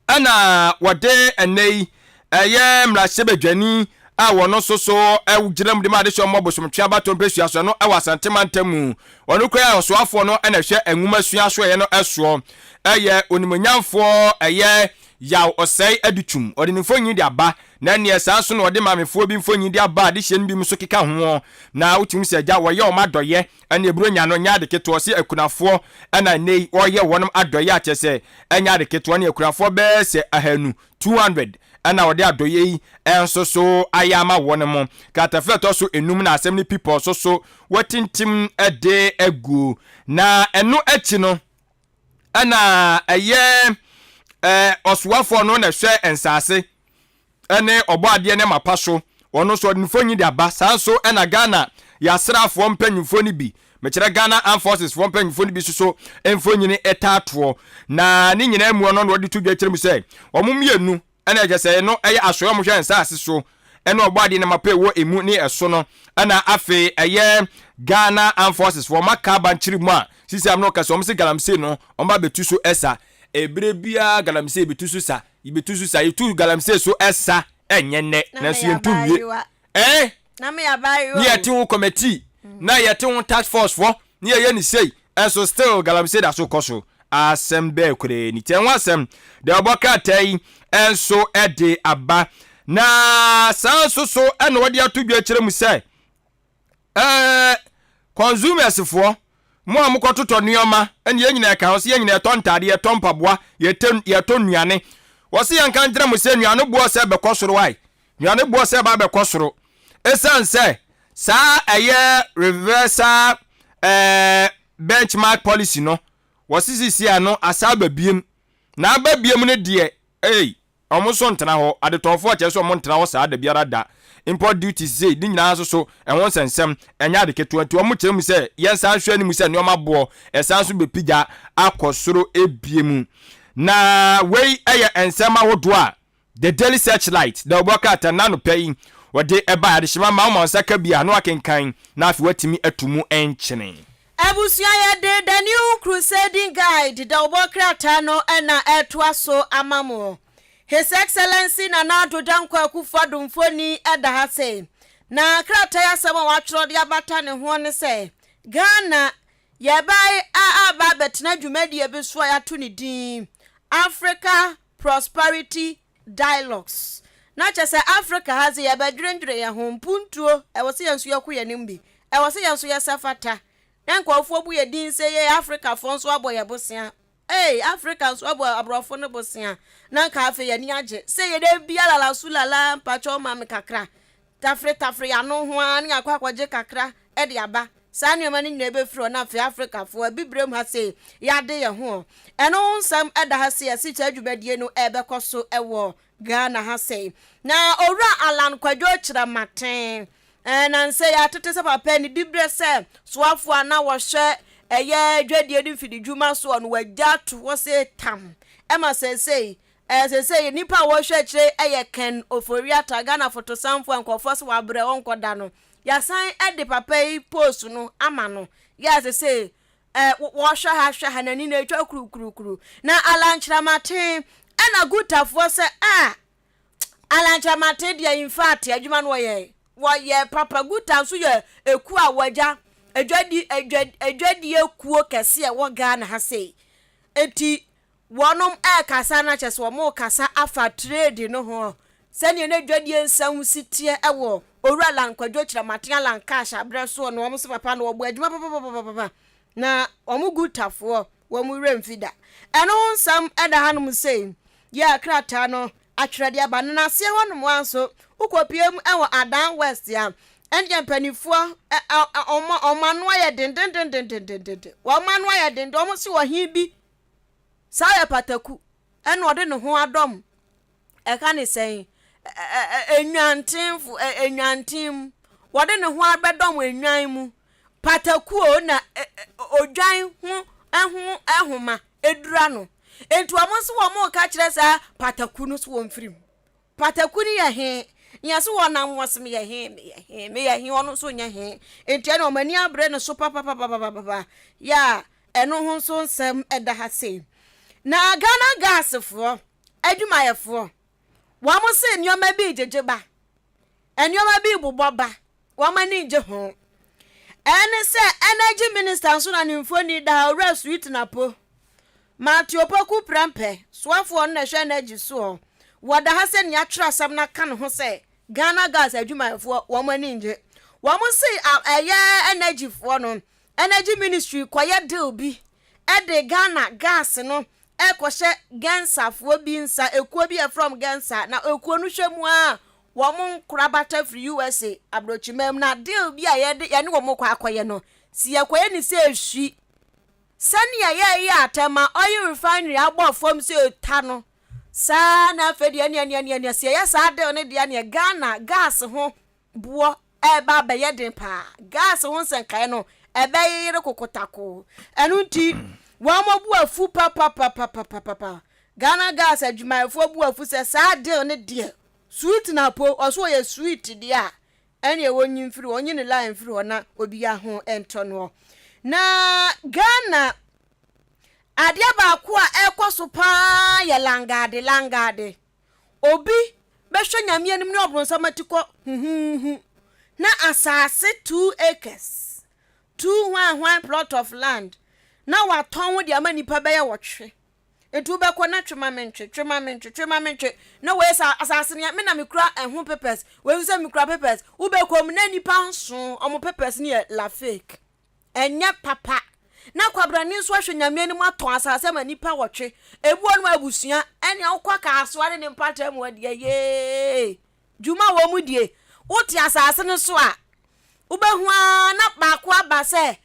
ana wode enei eye mrasebedwani a wono soso ewgiram de ma de so mobosom twa baton pesua so no ewasantemantamu wono kra osoafo no na hwe enwuma sua so ye no eso eye onimonyamfo eye yaw osei adutum ode ni fonyi de aba na ne esanso no ode mamefo bi fonyi de aba de hye nbi mso keka ho na utum se agya wo ye o madoye ene ebronya no nya de keto se akunafo na nei wo ye wonom adoye a chese enya de keto ne akunafo be se ahanu 200 ana wode adoye yi enso so ayama wonem kata feto so enum na assembly people so watintim ede agu na enu echi no ana eye oswafo no na hwe ensase ene oboade ne mapaso wono so nfonyi de aba sanso ena Ghana yasrafo mpanyimfo ni bi mekire Ghana Armed Forces fo mpanyimfo ni bi so enfonyi ne etato na ni nyina emu no wode tudwa kire mu se omumienu ena jese no eye asoyo mo hwe ensase so ena oboade ne mapa ewo emu ni eso no ana afe eye Ghana Armed Forces fo makaba nchiri mu a sisi am no kase omse galamse no omba betu so esa ebrebia galamse betu sa ibetu sa itu galamse so esa enyene na so yentumwie na me abayo ni yeti wo committee na yeti wo task force for ni ye ni sei enso still galamse da so koso assemble kure ni tenwa asem de oboka tai enso ede aba na sanso so eno wode atudwa kire mu sei consumers for mo amukototo nioma ene yenyina ka ho se yenyina etontade etonpaboa yetonnuane wo se yanka ntra mu se nuane bo se be kosoro wai nuane bo se ba be kosoro esanse sa eye reversal benchmark policy no wo sisi ano asaba biem na aba biem ne de omuso ntena ho adetofo ache so mo ntena ho sa da biara da import duties say di nyina so enwon sensem enya de keto omu kire mu se yensa hwe ni mu se nioma bo esan so bepija akosoro ebiemu na wei eye ensema hodo a the daily searchlight the obokata na no pay wode eba adehima ma mo nsaka bia no akenkan na afi watimi atumu enchene Abusua ya de the new crusading guide the obokrata no na etwa so amamo His Excellency Nana Dodankwa Akufo-Addo mfoni eda ha say na krata ya sama watro de abata ne ho ne say Ghana ye bai ba betna dwumadi e bi so ya to ne din Africa Prosperity Dialogues na che say Africa has ye badwendwere ye ho mpuntuo e wo se yansu yakoye nimbi e wo se yansu ya safata Nkofo bu ye din say ye Africa fon so aboye bosia Africa so abrofo ne bosia na ka afa ye ni age say ye de bia la sulala pacho ma me kakra tafre ya no ho an akwaje kakra e de aba sa nneoma ni nyina be firo na afa Africa fo abibrem ha say ya de ye ho eno nsam eda ha say asi cha adwumadie no e be koso e wo Ghana ha say na owura Alan Kwadwo kira maten na say ya tete se papa ni dibre se soafo ana wo hwe eye dwadie di fidi dwuma so no wagya to wo say tam ema say nipa wo hwe kire eye Ken Ofori Ghana photo samfo ankofo so wabre onkoda no ya san ede papa yi post no ama no ya say wo hwe ha na ni na etwa kurukuru na alanchira maten ena gutafo se alanchira maten dia in fact adwuma no ye papa guta so ye eku awaja edwadi ekuo kese e wo Ghana ha sei eti wonom kasa na chese wo mo kasa afa trade no ho sene ne dwadi ensam sitie e wo owura Lankwadwo kira maten Lancash abreso no wo so papa no wo bo adwuma papa na wo mo gutafo wo mo remfida eno nsam eda hanom sei ya krata no atwrede aba na se honom anso ukopiem ewo Adan West ya enje mpanifo omano ya den omano ya den omo si wo hin bi sa ya pataku eno ode ne ho adom e ka ne sen enwantim wode ne ho abedom enwan mu pataku o na odwan ho ehoma edura no entu omo si wo mo ka kire sa pataku no so wo mfirim pataku ni ya he nya so wona mwosem ye he ono so nya he enti na omani abre no so papa ya eno ho so nsem eda ha sei na Ghana gasfo adwumayefo wa mo se nyoma bi jejeba enyoma bi buboba wa mani je ho ene se energy minister so na nimfoni da ora sweet na po matiopoku prampe swafo na hwe energy so wada ha se nya twra sam na kan ho se Ghana gas adwumayefo wo mani nje wo mo se energy fo no energy ministry koye deal bi e de Ghana gas no e kohye gensafo bi nsa ekuo bi from gensa na ekuo no hwemu a wo mo nkrabata free USA abrochimem na deal bi a ye ne wo mo kwa akoye no si akoye ni se ehwi sania ye atema oil refinery agbo fom se eta no sa na fedi ania se ya sa de ne dia ne Ghana gas ho buo e ba be ye den pa gas ho senkae no e be yire kokotako enu nti wa mo bu afu papa Ghana gas adwumayefo bu afu se sa de ne dia sweet na po oso ye sweet dia ene wo nyimfiri onye ne line firi ona obi ya ho ento no na Ghana adia ba ko a ekoso pa ya langade obi be hwe nyame anim ne obronsa matiko na asase 2 acres 2 plot of land na waton wo de amanipa be ya wotwe etu be ko na twema mentwe na we sa asase ne me na mekura ehun papers we say mekura papers wo be ko na nipa nso omo papers ne la fake enya papa na kwabrani nso ahwe nyame anim aton asase ma nipa wotwe ebuo no abusua ene akwa ka asoare ne mpata mu ade ye juma wo mu die uti asase no so a ubehu na baako aba se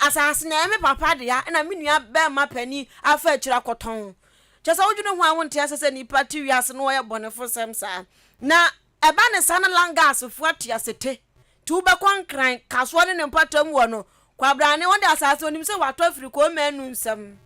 asase na me papa de ya na menua be ma pani afa akira koton chesa wodwene ho awonte asase nipa ti wiase no ye bonefo semsa na eba ne sana langas fu ati asete ti ubekwankran kaso ne mpata mu no kwabrane wonde asase onim se wato afiri ko manu nsam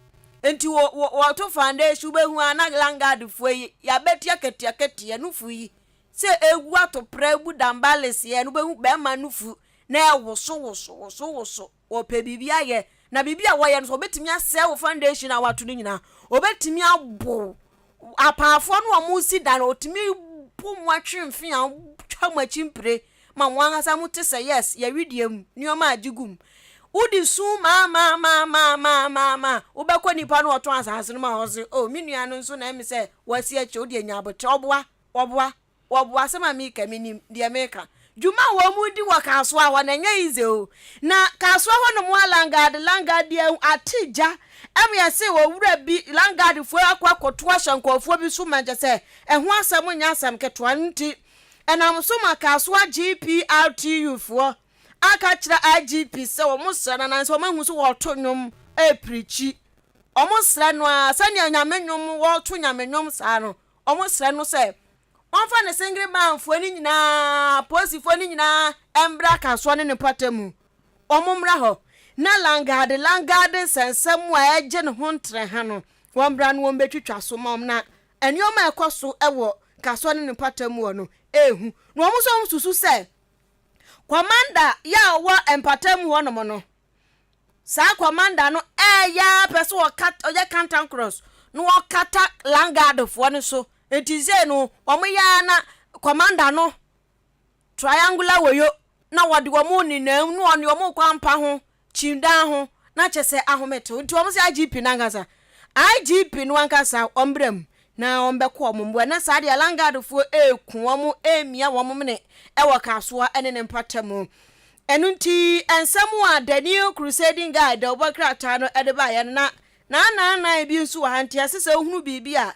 enti wo to foundation be hu ana langard foi ya betia ketia nufu yi se ewu ato prebu dambales ye no be hu be ma nufu na ewoso wo pe bibia ye na bibia wo ye no obetimi ase wo foundation a wato ni nyina obetimi abo apafo no omusi dan otimi pu mu atwe mfi a twa chimpre ma wanga sa mu tese yes ya widiem nioma agigum udi su ma ubekọ nipa no oto asase no ma hoze o minua no nso na emi se wasi achi odi anya abote oboa se ma mi ka minim de meka juma wo mu di wa kaso a na nya ize o na kaso ho no mu langard de atija emi ase wo wura bi langard fu akwa koto ahyankofo bi su manje se eho asam nya asam ketwa nti enam so ma kaso GPRTU fu aka kira IGP se wo musra na nso mahu so wo to nwom preachi o musra no a sani anyamenwom wo to nyamenwom sa no o musra no se onfa ne singri man fu ani nyina posi fu ani nyina embra kaso ne patamu o mumra ho na langard sensem wa eje ne ho ntre ha no wo mbra no wo betwitwa so mom na enioma ekoso ewo kaso ne patamu no ehu no omuso susu se Commander ya wo empatem ho no no sa commander no ya person o kat oje canton cross no o kata langard fo no so etize no omoya na commander no triangular wayo na wode wo mu ni na no oni wo mu kwampa ho chindan ho na chese ahometo nti wo mu se IGP nangasa IGP no ankasa ombrem na ombekọ omumbu na sa de langard fo eku omu emia wo mumne ewo kasoa ene ne mpatamu enunti ensemu a the new crusading guide obakrata no edeba ye na ebi nsu wa hanti asese ohunu bibia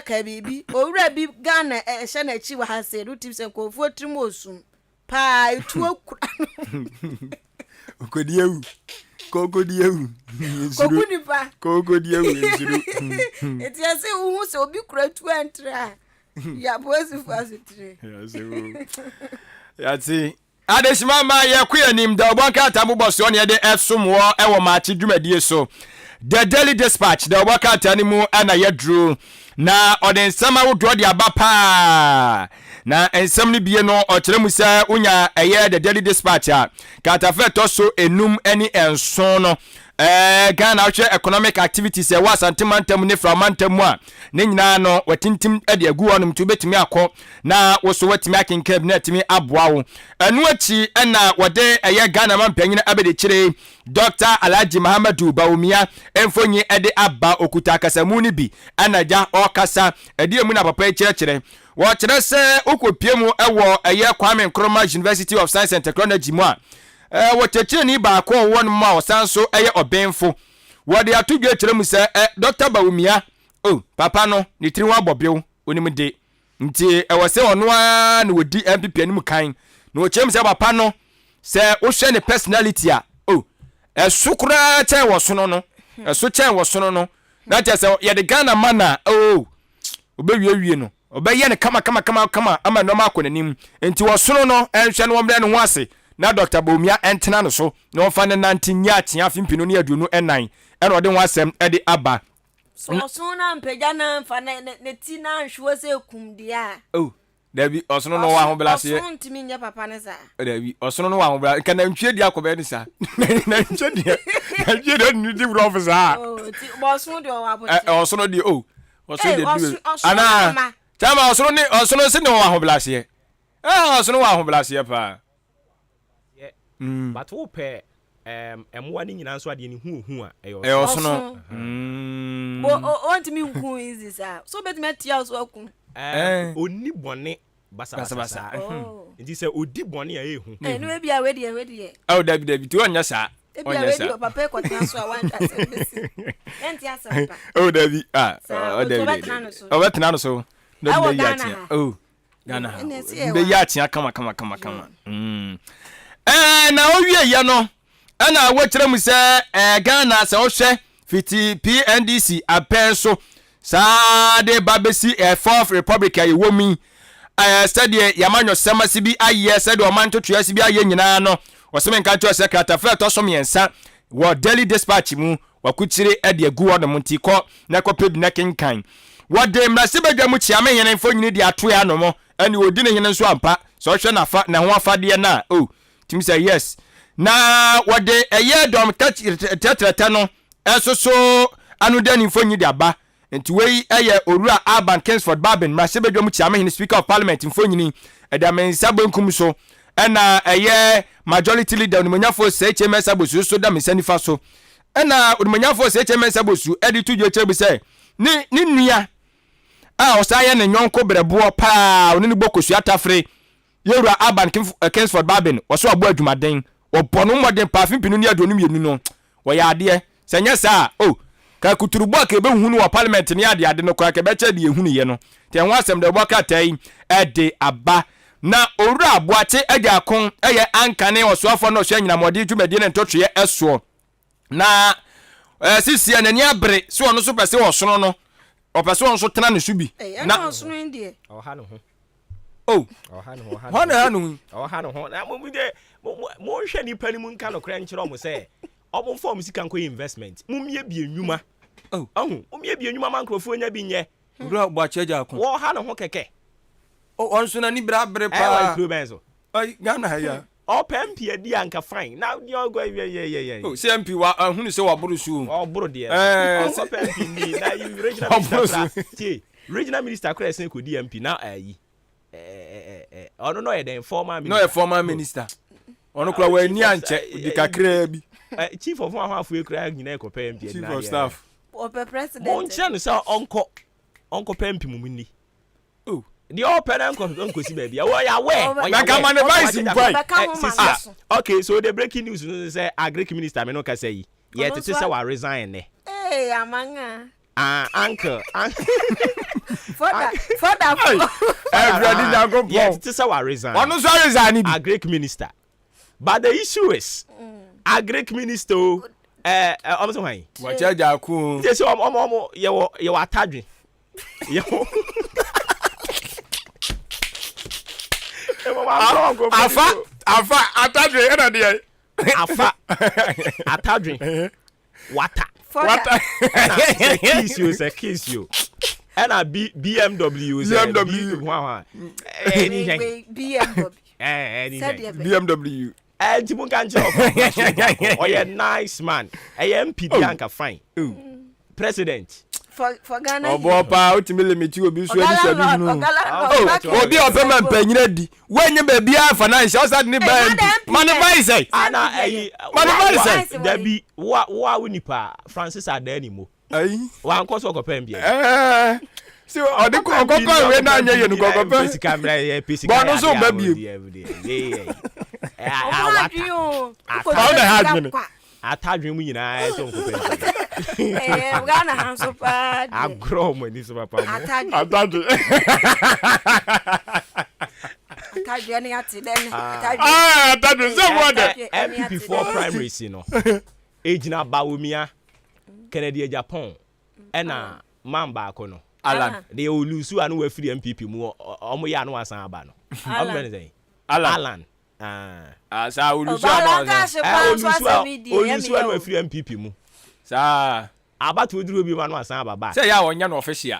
ka bibi owura bi Ghana ehye na chi wa hase rutim se kofu trim osum pa etu okura okodieu kokodieu kokunipa kokodieu nzuru eti ase uhu se obi kura tu entra ya bozi fasitire yati adeshima ma ye kuyanim da obonka atamboso ne de esomwo ewo Maakye dwumadie so the Daily Dispatch da obonka atanimu ana yedru na odensama wodo de abapa na ensam ni bie no okere musa unya eye the Daily Dispatch a katafeto so enum eni enson no Ghana which economic activities e was antimantam ne framantam a ne nyina no watintim de agu wonum to betimi akọ na wo so watimi akenkab na timi aboa wo enu achi na wode eye Ghana mampanyin abede kire Dr. Alhaji Muhammadu Bawumia emfonyi ede aba okuta akasamu ni bi anaja okasa ede emu na papa kire wo kire se okopiem ewo eye Kwame Nkrumah University of Science and Technology mu a woteche ni ba ko won ma osanso eye obenfo wo de atudwe kire mu se Dr. Bawumia papa no ni tiri wa bobew onim de nti ewo se ono a na wodi MPP anim kan na wo chem se papa no se wo hwe ne personality a esukura chen wo sono no esu chen wo sono no na te se ye de Ghana mana obewie no obeye ne kama ama no ma akonanim nti wo sono no enhwe no omre no ho ase na Dr. Bawumia entena no so na onfa ne nanti nya atia fimpino ne aduonu enan ena ode ho asem ede aba so na mpeja na mfa ne ti na nhwo se kum dia Dabi osono no wa ho belase osono ntimi nya papa ne sa Dabi osono no wa ho belase kana ntwe dia akobe ni sa na ntwe dia ni di bro officer ti osono de wa bo osono de osono de du ana chama osono se ne wa ho belase osono wa ho belase pa but wo pe emwa ni nyina nso ade ni hu a osono bo ntimi hu easy sa so bet metia so akun oni bone basa nti se odi bone a ehu no bia we Dabi tu onya sa papa ko tan so a wan ase besi enti asa pa Dabi Dabi obetena no so no be yatia Ghana be yatia kama na owie ye no ana wotire mu se Ghana se ohwe fiti PNDC apenso sa de babesi Fourth Republic ayi womi study yamanyo semasi bi aye study o manto tuasi bi aye nyina no oseme nka to se kata fe to so miensa wo Daily Dispatch mu wakutire de agu hɔ no monti kɔ na kɔpɛ bi na kenkan wɔde mmarahyɛbadwa mu kyia me hene mfo nyini de ato ya no mo ɛne odi ne hene nso ampa sɛ ɔhwɛ nafa na ho afadeɛ na tim sɛ yes na wɔde ɛyɛ dɔm tetrɛtɛ no ɛsoso anodani mfo nyini de aba nti wei ɛyɛ owura Alban Kingsford Babin mmarahyɛbadwa mu kyia me hene speaker of parliament mfo nyini ɛda mensa bonkum so ɛna ɛyɛ majority leader onimonyafo sɛ HMS abosu so da mensa nifa so ɛna onimonyafo sɛ HMS abosu ɛde to dwo kyerɛ bi sɛ ne nua a ɔsayɛ ne nyɔnko brɛboɔ paa ɔne ne bɔkɔsu atafre yɛwura Alban Kingsford Babin ɔso abo adwumaden ɔbɔno mmɔden paa fimpinu ne aduonu mmienu no wɔyɛ adeɛ sɛ nyɛ saa ka kuturubo a kebe hunu wɔ parliament ne ade no kora kebe kyɛ de ehunu ye no te ho asɛm de bɔ katai ɛde aba na owura aboate agya akon ɛyɛ ankane ɔsoafo no ɔhwɛ nyinamɔde dwumadi ne ntɔtwe ɛsoɔ na sisi anani abre so ɔno so pɛsɛ ɔsono no ɔpɛsɛ ɔno so tena ne so bi na ɔsono ndie ɔha no ho ɔha no ho na mo hwɛ nipa ni mu nka no kora nkyerɛ mo sɛ ɔmo form sika nko investment mumie bi enwuma mumie bi enwuma mankrofo nya bi nyɛ owura aboate agya akon wɔ ha no ho kɛkɛ ɔnso na ni bra bre pa ɛwɔ kuro bɛn so Ghana ha ya ɔpɛ mp adi anka fine na ni ɔgɔ yɛ sɛ mp wa ahunu sɛ waboro so ɔboro deɛ ɔpɛ mp ni na you regional minister tie regional minister kora ɛsɛn kɔdi mp na ayi ɔno no yɛ den former minister ɔno kora wɔ ani ankyɛ di kakra bi chief of ahafo kora nyina ɛkɔpɛ mp chief of staff ɔpɛ president monkyɛ no sɛ ɔnkɔ pɛ mp mu ni the open and see baby. Oh, yeah, where? Okay, so the breaking news say Agric Minister me no ka say. Yet it is our resign. Hey, amanga. Uncle. For that. Everybody now go. Yes, it is our resign. One is resigning. Agric Minister. But the issue is Agric Minister almost why? What ya ku? Yes, you are targeting. Afa atadwe ena de afa atadwe wata kiss you ena BMW BMW timu kanche oye nice man MP anka fine president for Ghana Obuoba ultimate limit obi so edi so bi nu obi opema mpanyina di wenye ba bia financial sad ni ba money say ana money say da bi wa winipa Francis Adanimo wa nko so kopem bia si odi kokko we na anya ye nu kokko pesi camera ye pesi camera bon so ba bi atadwe mu nyinaa so nkopɛ Ghana hanso pa agro mo ni so papa mo atadwe ni ati den atadwe so what MP for primaries no ejina bawomia Kennedy Japan ɛna mamba akono Alan they will lose anu we free MPP mu omo ya anu asan aba no Alan sa olusu anu free MPP mu sa abatu oduro bi ma no asan aba ba say ya onya no official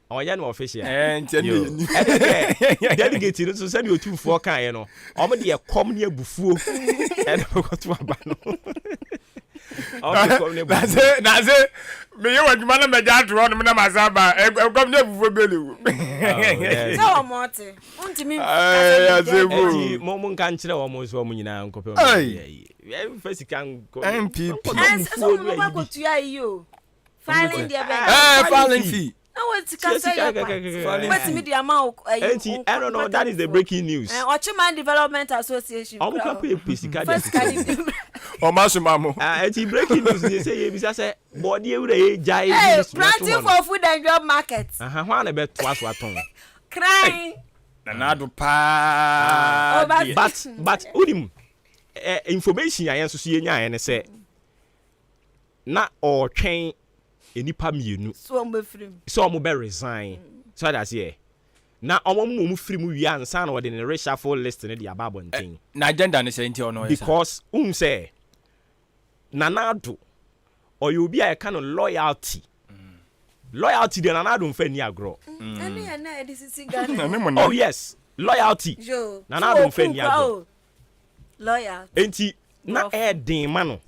ntene delegate no so say the otufuo kan ye no omo de ekom ne abufuo e no koto aba no na se me ye waduma na meja atro no me na masaba ekom ne abufuo belewu say o mote untimi mo kan kire o mo so mo nyina nkopɛ first kan MPP so mo ba ko tuya iyo filing dia be filing fee no what can say what media ma I don't know that is the breaking news Ochiman Development Association o mo ka pe pesika o ma so mamo breaking news dey say ye bisa say body ewure ye jai planting for food and job market ho na be to aso aton crying na do pa but udim information ayen so ye nya ayen ne say na o twen enipa mienu so mo be resign so that's here na omo free mu wi ansa na wode ne reshuffle list ne dia babo ntin na agenda ne say nti ono because say nanado or you be a kind of loyalty. Loyalty de Nana don't fe ni agro. Oh yes, loyalty. Nana don't fe ni agro. Loyalty. Enti na e den ma no.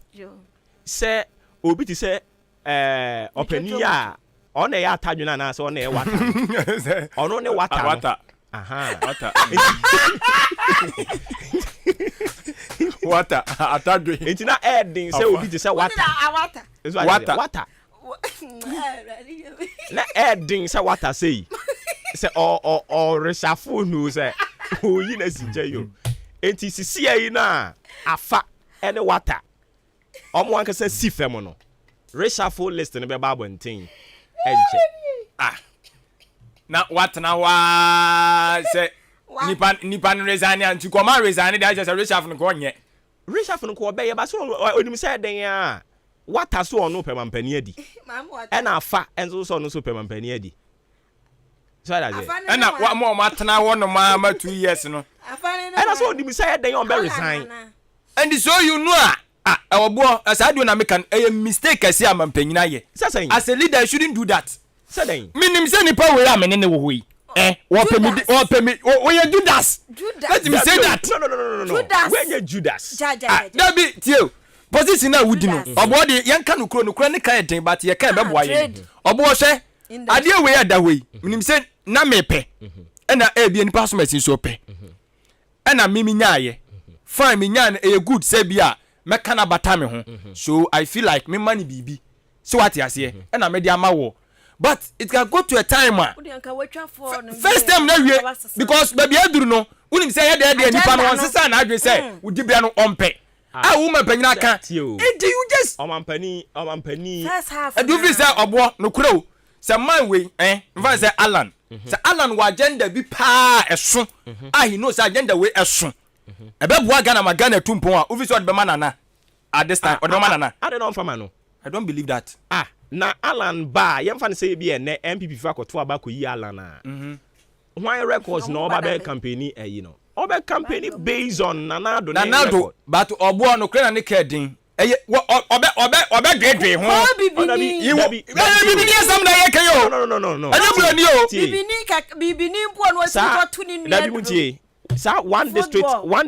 Say obi ti say opani a on e atadwena na say on e wata. Ono ne wata. Wata. Aha. Wata. Wata. Atadwe. Enti na e den say obi ti say wata. Wata. Wata. Na edding say what I say or reshuffle no say o yi na sinje yo enti sisi ayi na afa ene water omo anka say si fem no reshuffle list no be ba bonten enche na what na wa say nipa no resign anti ko ma resign dey say reshuffle no ko nye reshuffle no ko be ye ba so onim say den a Wata so ono pemampani adi. Ena afa enzo so ono so pemampani adi. So that is. Ena wa mo matena wo no ma 2 years no. Ena so odi mi say den on be resign. And so you know Obuo asadu na make a mistake asi amampanyina ye. As a leader you shouldn't do that. Say den. Minim say nipa we am ne wo hoyi. Wo pemi you Judas. Let me say that. No. When you Judas. That be tio. Position na wudi no obo de yanka no kro ne kan den but ye kan be boa ye obo hwe ade we ya da we minim se na mepe na e bi nipa so masin so pe na mimi nyaaye fine mi nya e good say bia meka na bata me ho so I feel like me money bibi so what ya say na me de ama wo but it can go to a time first time na wie because baby aduru no unim say ya de nipa no sesa na adwe say wudi bia no ompe woman panyina kan do you just omampani do you say obo no kuro say man we mfa say Alan say Alan wa agenda bi pa eso he knows agenda we eso ebeboa Ghana magana tumpon a office od be manana at this time od be manana I don't know from no I don't believe that na Alan ba yemfa say bi ene MPP fa koto abako yi Alan why records no oba be campaign no obe campaign based on Nanado but Obuo no kre na ne kedin obe dwedwe ho bibini asam na ye kayo no anya bulani o bibini mpo no asi to ni nua dabi muntie sa one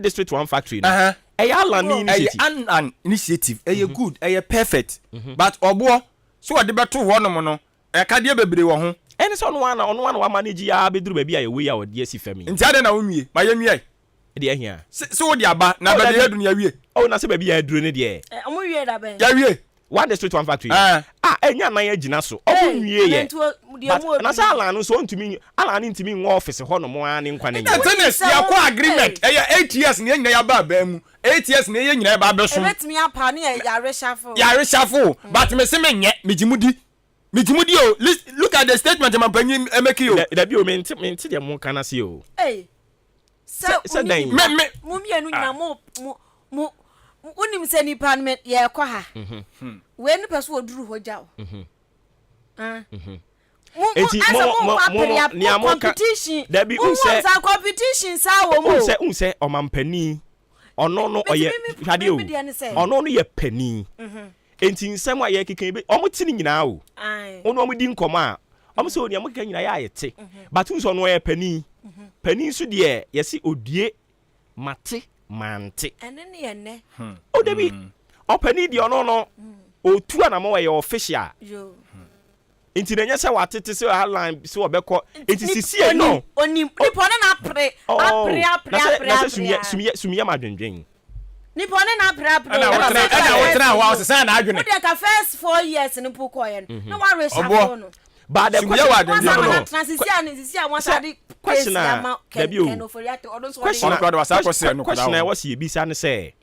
district one factory no Alan initiative an initiative good perfect but Obuo so what de beto ho no mo no ka de bebre wo ho ene so no one wa manage ya beduru ba bia ye we ya ode asi fami nti ade na wonwie ma ye nwie de ahia so wo de aba na ba de adunu ya wie na se ba bia aduru ne de omo wie da ben ya wie one district one factory enya nan ya gina so omo nwie ye na sa Alan no so ntumi Alan ntumi nwa office ho no mo an nkwa ne tennis ya kwa agreement 8 years ne nyina ya ba ba mu 8 years ne ye nyina ba be so ebetimi apa ne ya reshuffle but me se me nye Mijimudi o look at the statement am panyin emeki o da bi o menti de mo kana se o so dan mo mienu nyina mo unim se ni parliament ye kwa ha we ni person oduru hoja o competition da bi competition sa wo mo unse omampani ono no oye hade o ono no ye pani enti nsem aye keke be omo tini nyina o ono omo di nkomo a omo se oni amaka nyina ya ayete but unso no ye pani so de yesi odue mate mante ene ne ye ne o debi opani di ono no otu ana mo ye official enti na nya se watete se Alan se obekọ enti sisi no oni nipo na apre sumiya madwendwen nipo na apre na wotra wa sesa na adwene o de ka first 4 years ni po koye no wa reshuffle no but the transition won sadi question I was ye bisa ne say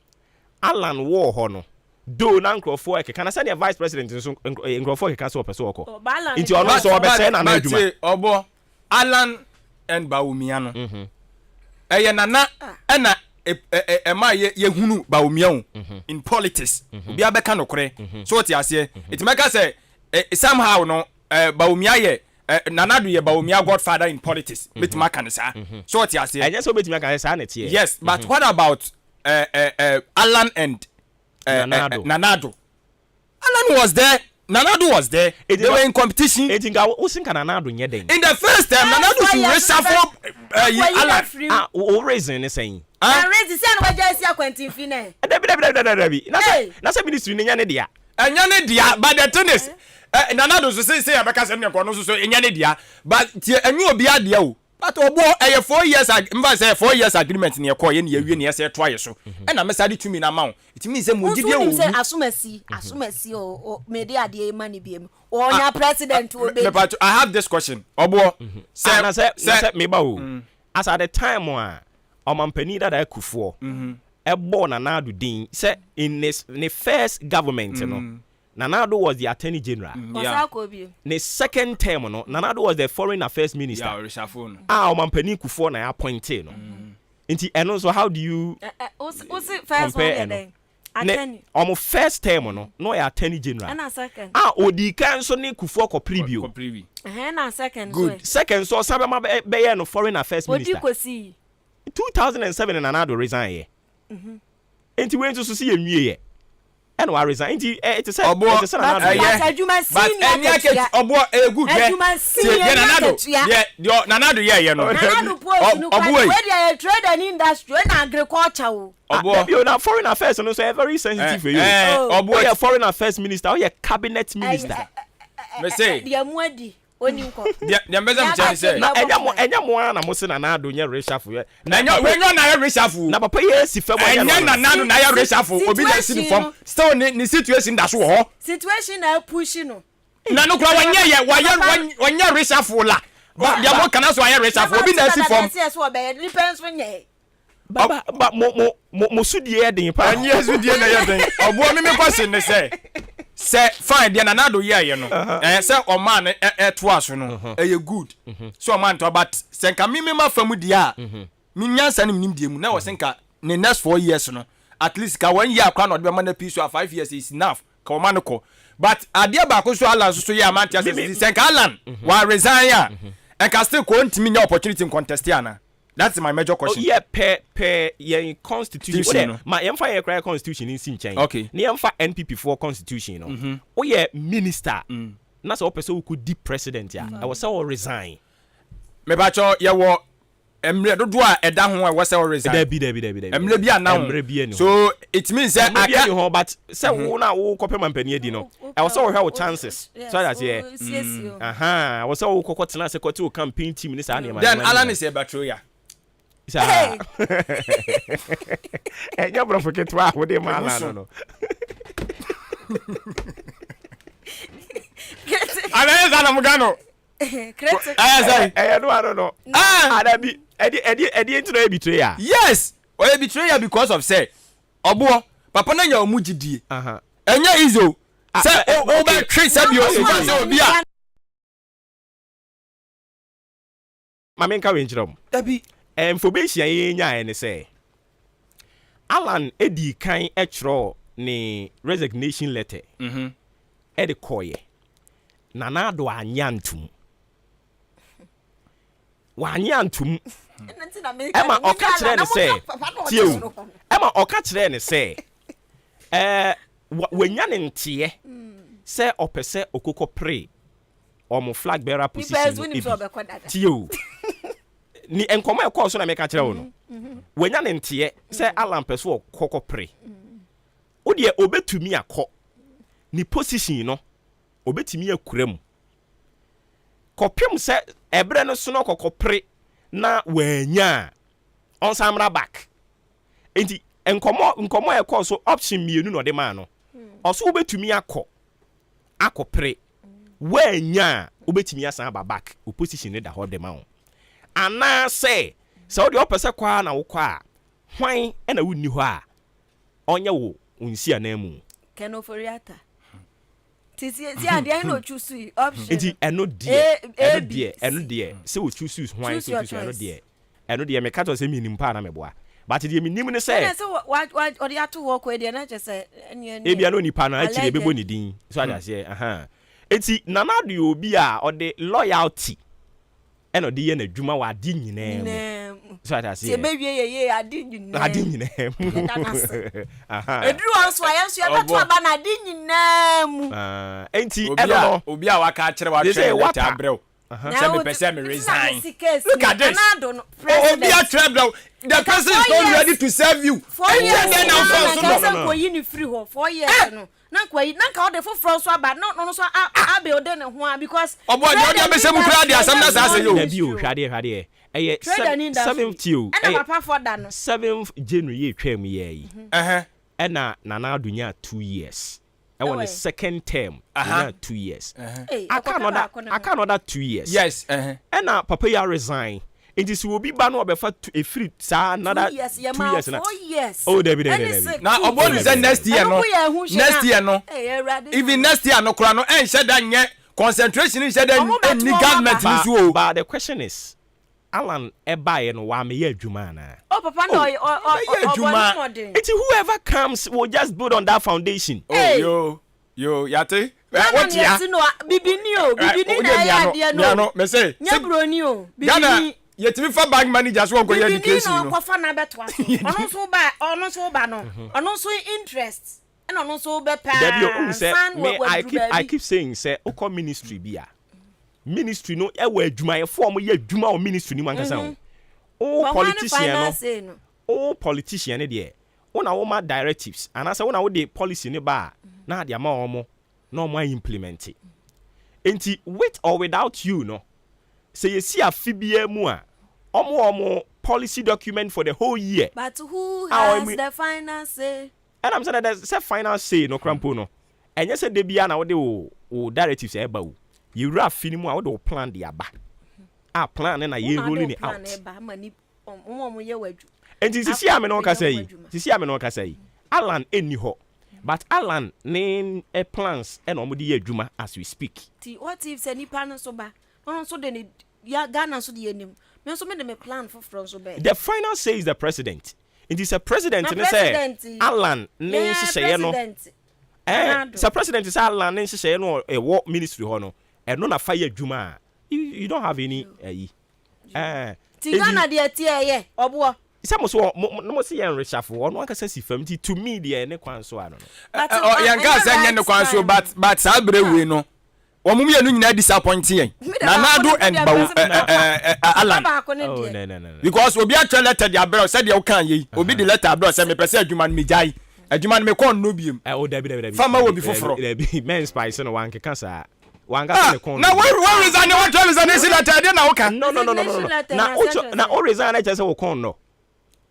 Alan war ho no do na nkrofo eke kana say the vice president nso nkrofo eke ka so opeso okọ nti ono so obese na adwuma obo Alan and Bawumia no eye nana na ema ye hunu Bawumia in politics obi abeka nokore so what you say it make us say somehow no Bawumia ye Nanado ye Bawumia godfather in politics betima kan sa so what you say I just so betima kan sa na tie yes but what about Alan and Nanado Alan was there. Nanado was there. They were in competition. In the first time, Nanado should reshuffle Alan. What reason is saying? Raise what just your Quentin Fine. That's a ministry in Yanadia. And Yanadia, but the thing is, Nanado say because I'm not so in Yanadia, but a new Biadio. But a 4 years, I say 4 years agreement in your coin, you win say twice so. And I'm decided to me now. It means them will give you assumasi or media de money beam or your president will be. But I have this question. Obo, say me ba as at the time one omampani that I could for a born Nanado din say in this first government, you know. Nanado was the Attorney General. The second term, no, Nanado was the Foreign Affairs Minister. Omampani Kufuor na appointed, no. And also, how do you compare? Almost first term, no, Attorney General. And a second. Odi kan so ne Kufuor ko preview. And a second. Good. Second, so Sabama be no Foreign Affairs Minister. What do you see? 2007, Nanado resigned. And he went to see him here. And I resign. It's a good. Nanado, yeah, you know. Trade and industry and agriculture. Foreign affairs, and also very sensitive for you. Foreign affairs minister, or your cabinet minister. Me say. The ambassador say. Enya mo na mo se Nanado nya reshuffle. Na na reshuffle. Na papa yes if Nanado na ya reshuffle. Obi na si form. Still ni situation da so ho. Situation na push no. Na no kura wanya reshuffle la. Dia mo kana so ya reshuffle. Obi na si form. Depends when ye. Baba mo sudie den pa. Anya sudie na ye den. Obo me question ne say fine dia Nanado ye no say o man to aso no e good so man to but senka me ma famu dia me nyansa nim nim dia mu na wo senka ne next 4 years no at least ka 1 year akwa no de man na piece so 5 years is enough ka o man ko but adia ba ko so Alan so ye man tia senka Alan wa resign ya and can still go ntimi nya opportunity in contest ana. That's my major question. Yeah, per your constitution. My empire your constitution in Sinchen. Okay. Ni empire NPP for constitution, you know. Oh yeah, minister. That's all person who could be president ya. I was so resign. Me bacho ye wo emre dodo a eda ho I was so resign. Debi. Emre bi ana. So it means that I can but say wo na wo kope mampani edi no. I was so have chances. So that's yeah. I was so kokotena se kote campaign team ni sa na. Then Alan is a battery. Hey, you're going to forget what we did, man. No. I don't know. Eddie betrayer. Yes, or a betrayer because of say, Obuo, Papa na your mujidi. Enya izo. Say, over treat sabio. Mamenka winchrom. Dabi. Information nya ene say Alan edi kan etro ni resignation letter edi koye Nanado anyantum wa anyantum ema oka kire ne say tiew ema oka kire ne say wanya ne ntie say opese okoko pre omo flag bearer position tiew ni enkomo e call so na me ka kire wo no wanya ne ntie se Alan peso kokko pre wo de obetumi akọ ni position no obetumi akuram kopem se ebre no so no kokko pre na wanya on samra back enti enkomo e call so option mienu no de ma no oso obetumi akọ pre wanya obetumi asan ba back opposition ne da ho de ma wo ana say so the opposite kwa na wo kwa hwan e na wunni ho a onye wo unsi anamu Keno Foriata tisi ade no choose option enti eno die say wo choose hwan so choose eno die me kato say mi nimpa na meboa but die mi nim ne say what odi ato wo kwa die na je say e bia no nipa na akire bebo ni din so ada say enti Nanado obi a odi loyalty eno de ye na dwuma wa di nyina So that's it. Baby, I didn't know. Edru also I am sure that one I didn't know. Ain't he? Obia wa ka kire wa try what abrel. Say me person me resign. Look at this. Obia try the person is not ready to serve you. 4 years now for you free 4 years no. Na ka o de for so aba no so abe de ne ho because obo de be se mu kra de asam na sa say yo. Na bi o hwade. 7th 7th January ye twam ye yi. Na Nana Adunya 2 years. I want the second term. 2 years. I can't order 2 years. Yes. And now Papa ya resign. It is will be ban over for a free another 2 years. 4 years. Oh, Debbie. Now, about is next year no. Next year no. Even next year no. Kurano and said that concentration is said any government is wo. But the question is, Alan Ebaye no wa me ye adwuma na. Oh papa no or it's whoever comes will just build on that foundation. Oh yo yate. What ya? Bibini na ya de no. No, me say. Nyabroni o. Bibini yetimi fa bank managers won go education no. Bibini no kwa fa na beto aso. Ono so ba no. Ono so interest. And ono so be pa. I keep saying say oko ministry bia. Ministry no e wa adwuma ye form ye adwuma o ministry ni mankasa o. O politician no. O politician de una wo ma directives and asa una wo de policy ne ba na de ama omo no mo implement it. Enti with or without you no. Say you see afibia mu a omo policy document for the whole year. But who has the final say? And I'm saying that say final say no crampo no. And you say de bia na wo de o directives e ba o. You rap finimu a wo de plan de aba. Plan na ye rolling it out. And sisi ame no ka say. Alan eni ho. But Alan name a plans and omo de adwuma as we speak. What if say nipa no so ba? No so de ya Ghana so de enim. Me so me de me plan for so be. The final say is the president. It is a president and say Alan name say no. The president is Alan name say no a war ministry ho no. And no na fire adwuma. You don't have any Tigana de tie obo. Some so no see en reshuffle no aka say fam to me de ne kwan so ano. Yanka say ne kwan so but sabre we no. Omum ye no nyina disappoint yen. Na nado and Alan. Oh no. Because obi a tell letter the abro say de o kan ye. Obi the letter abro say me pese adwuma me jai. Adwuma me kon no biem. Oh Debbie. Fama wo bi foforo. Debbie men spice no wan keka sa. Wanga ne kon. Na where resign what tell resign say letter dey na wo kan. No. Na o resign na say wo kon no.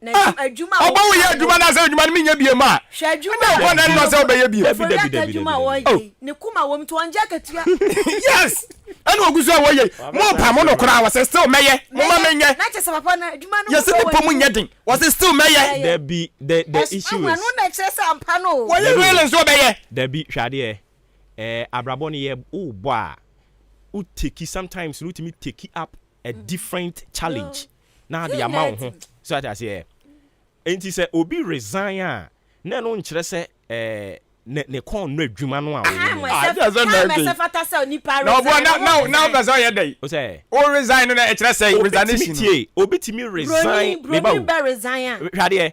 Na adwuma obo wo ye adwuma na say adwuma me nya biem a. Hwe adwuma na kon na say obeye biem. Debbie. Adwuma wo ye. Ne kuma wo mto anja katua. Yes. Ana oguso wo ye. Mo pa mo no kora wa say still meye. Mo ma menye. Na chese papa na adwuma no. Yes the pomu nya din. Was still meye. Debbie the issue is. No na chese ampa no. Wo ye really so beye. Debbie hwade abrabo ne ye o bo a u take sometimes you to take up a different challenge. Now the amount so that say enti say obi resign a na no nkyere say ne kon no adwuma no a I just now that's all you dey. O say o resign no na kyere say resignation. Obi timi resign me ba resign. Hwade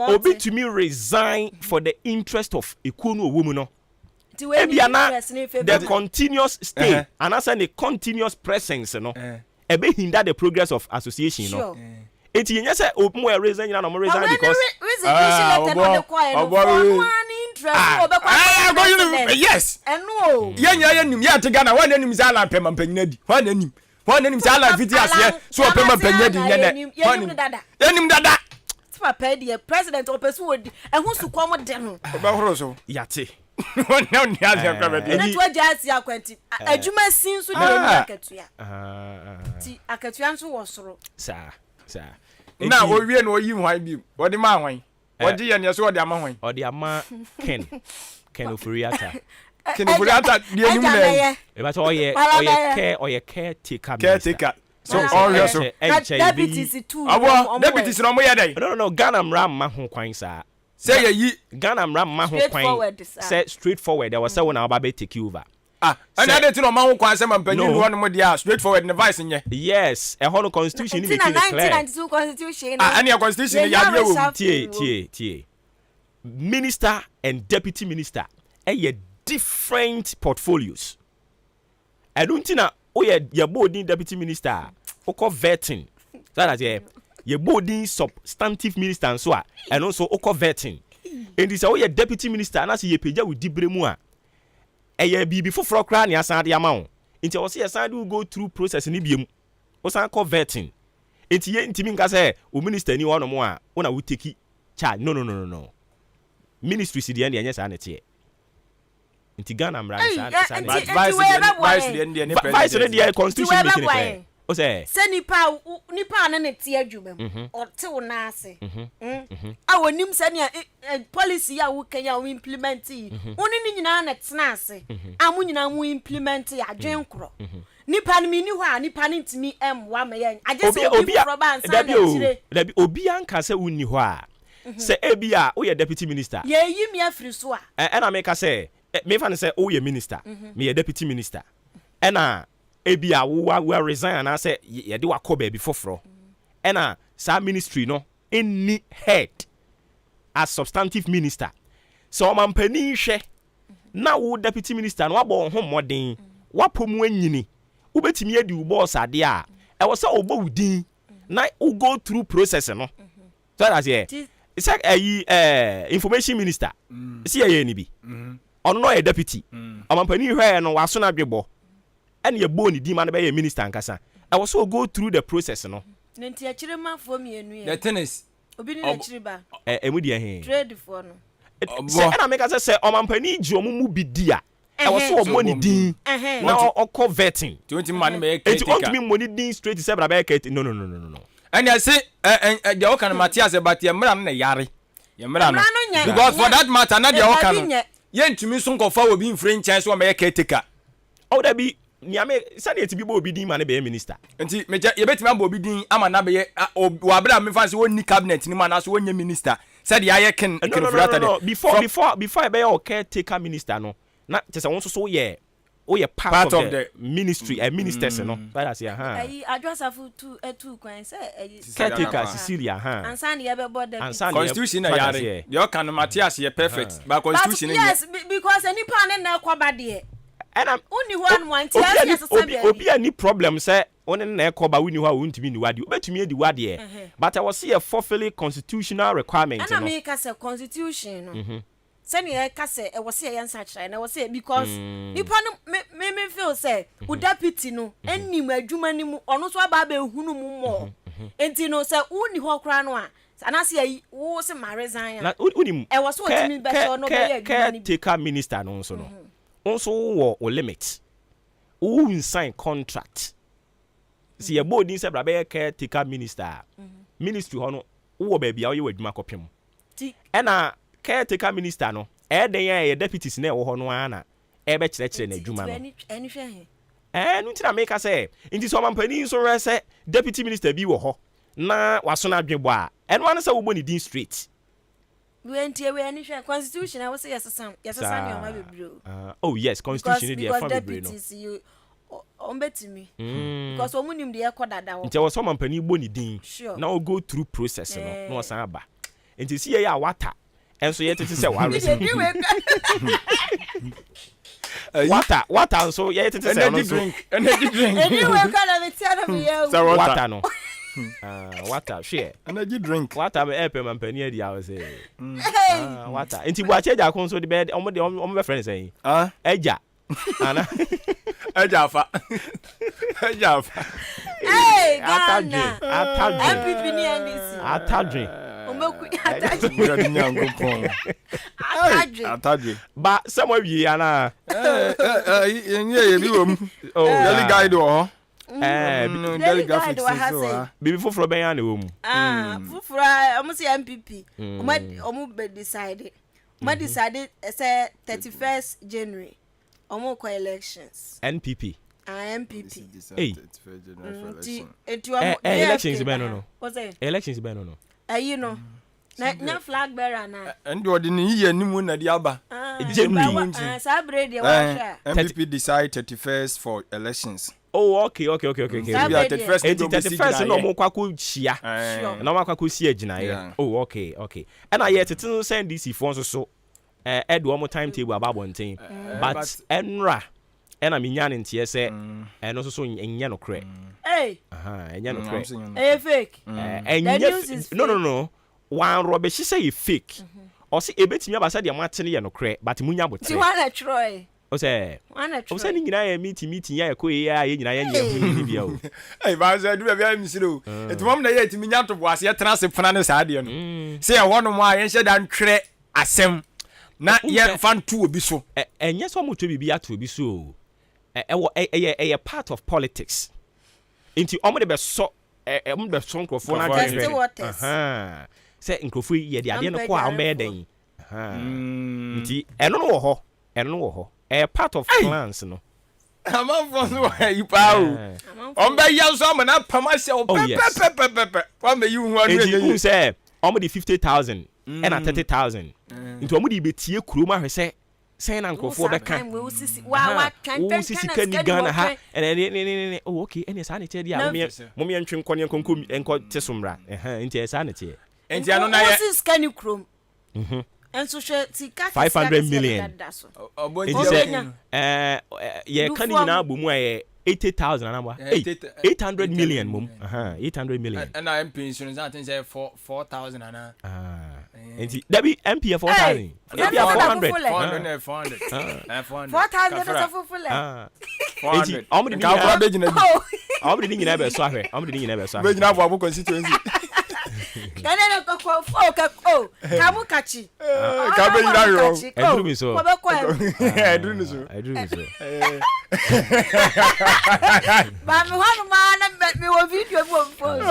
obi timi resign for the interest of ekuo no owo mu no. The continuous stay and as the continuous presence no ebe hinder the progress of association no it you say open we reason na no reason because yes yen nim ya te Ghana wan nim say Alan pema mpanyina di wan nim say Alan fiti ase so pema mpanyina di nyene yen dada papa the president opesu wodi ehun su kom de no ba horo so yate no ni asia kwabedi ni to jasi akwenti adwuma sin so de akatua ti akatua nso wo soro sa na o wie na o yi hwan bi o de ma hwan o de ye ne so o de ama hwan o de ama Ken Ofori ata de enim na e ba so o ye caretaker so all your so deputies too deputies no mo ye dey no Ghana mra ma ho kwan sa say ye yi Ghana mra ma ho kwan say straightforward there was say when about take over And I didn't know my own question and penny one more dia straightforward advice in ye. Yes, a whole constitution in 1992 constitution. And your constitution TA. Minister and deputy minister different portfolios. I don't think your boarding deputy minister oko vetting. That is your boarding substantive minister and so and also oko vetting. And this your deputy minister and as ye peja with dibremu a be before for cry ni asan de amount. Inti o say asan do go through process ni biem. O san oko vetting. Inti ye intimi nka say o minister ni one mo a una we take charge. No. Ministry si de ene anya sa na tie. Inti Ghana mra sa vice the constitution making it. O say nipa na ne tie adwuma o te wo na ase. Awonim se ne policy ya wo Kenya wo implement yi. Woni ni nyina na tena ase. Amu nyina mu implement ya adwenkro. Nipa ni ni ho a nipa ni ntimi wa me yen. Agese obi froba ansa na tire. Dabi obi anka se wonni ho a. Se ebia wo ye deputy minister. Ye yi mi afiri so a. Na me ka se me fa ne say o ye minister me ye deputy minister ena ebia we resign and say ye de wakọ ba bi foforo ena sa ministry no any head as substantive minister so mampani hwe na wo deputy minister no abo ho modern wapomu anyini wo betimi adi wo boss ade a e wo say obo wudin na wo go through process no so that's here it's like information minister see ye ni bi ono a deputy amampani hwe no waso na dwebo ene ye bo ni di ma na be ye minister nkasa I was so go through the process no nti a chire mafo mienu ye the tennis obi ni na chire ba emu di he trade for no se na make say amampani ji omumu bi dia I was so money din na okọ vetting 20 man me it want me money din straight say bra be ket no and I say the okan Matthias but ye mra na yare ye mra no because for that matter na the okan yentumi so nkofa obi franchise wo me caretaker o da bi niame sane eti bi bo obi din ma na be minister nti meja ye betimi abo obi din ama na be wo abra me fancy woni cabinet ni ma na so wonye minister said ya ye ken no before be your caretaker minister no na tese won so ye part of the ministry a ministers no that is ayi adwasafu tu kwan say caretaker Cecilia ansan ye be board constitution na yare the okan Matthias ye perfect but constitution yes because any pan na kwaba de and I'm only one obi any problem say on na ekoba wini ho a wontimi ni wade obetumi edi wade but I was see a fulfilling constitutional requirement and I make us a constitution no sani e ka say e wo say yansa kire na wo say because nipa no me feel say wo deputy no enim adwuma ni mu ono so aba hunu mu mo enti no say woni ho kra no a anase yi wo se ma resign na unim e wo so otimi be so no be adwuma ni take minister no so no also wo limit who sign contract see your board say bra be caretaker minister ministry ho no wo ba bia wo ye wadwuma kopem na caretaker minister no den ya deputies na wo ho no ana e be kire na adwuma no no ntina make say inti so mampani so re say deputy minister bi wo ho na waso na adwebo a eno an say wo boni din straight we any share constitution I was say yes ni o ma bebro oh yes constitution dey for bebro no you ombetimi because omunim dey ekodada wo nti wo so mampani boni din na o go through process no na wasan aba nti see ye ya wata enso ye tete say wa reason water so ye tete say energy drink anyway kana me tia na me ye water no water share energy drink water me help mampani adi I say water nti bu ache ja kon so the bed omo be friend say eja ana eja fa hey Ghana MPP ni NDC atadwe omeku atadwe ba some of you ana ye bi wom daily guide wo daily guide wa hase bibi foforo ben ya na wo mu foforo omo se MPP omo be decide say 31st January omo ko elections NPP MPP hey elections be no what's it elections be no you know na flag bearer na and odi ni ye nimu na di aba genuine. MPP decide 31st for elections. Oh, okay. 31st no more kwaku chia. No more kwaku sia gina. Oh, okay. And I yet to send DC phones so Ed one more timetable about one thing. But Enra and I'm in TSA and also so in Yano Cray. Hey, Yano Cray. Hey, fake. No. One rubbish, she say fake. Or see a bit me about the Martin Yano Cray, but Munya would say, Wanna Troy. O say, I'm sending you a meeting ya ko ya yin na ya bio. Eh ba so do be am siro. Et mom na ye timi nya to boase ye trans fana ne saade no. Say e wono mo a ye hye dan twere asem. Na ye fan to obi so. Enye so mo to bibi ato obi so. A part of politics. Into omo de be so be so nkrofo na twere. Say nkrofo ye de ade no ko a o me den. Nti eno no wo ho. A part of plans, no. Amanfo no you pao. On be yan so am na pama se o pepe. Wa me you hu anu you say almost 50,000 and 30,000. Into almost be tie kuroma hwe say na nkofo be kan. Wa kan kan Ghana ha. And oh okay, any sa na tie dia mo me ntwe nkone konkom enko tesumra. Nti sa na tie. Nti ano na ye. What is can you chrome? And so 500 million. Yeah, can you now boom 80,000 number 800 million mum 800 million and I'm pension I think say 4,000 and and that be MP 4,000 maybe 400 400 4,000 is a full 400 how many nyina be so ahwe how many nyina be so ahwe be nyina bo constituency Kanene ko kamu kachi ka be yira yo edru mi so edru mi so ba mi hanu ma na me wo video mo phone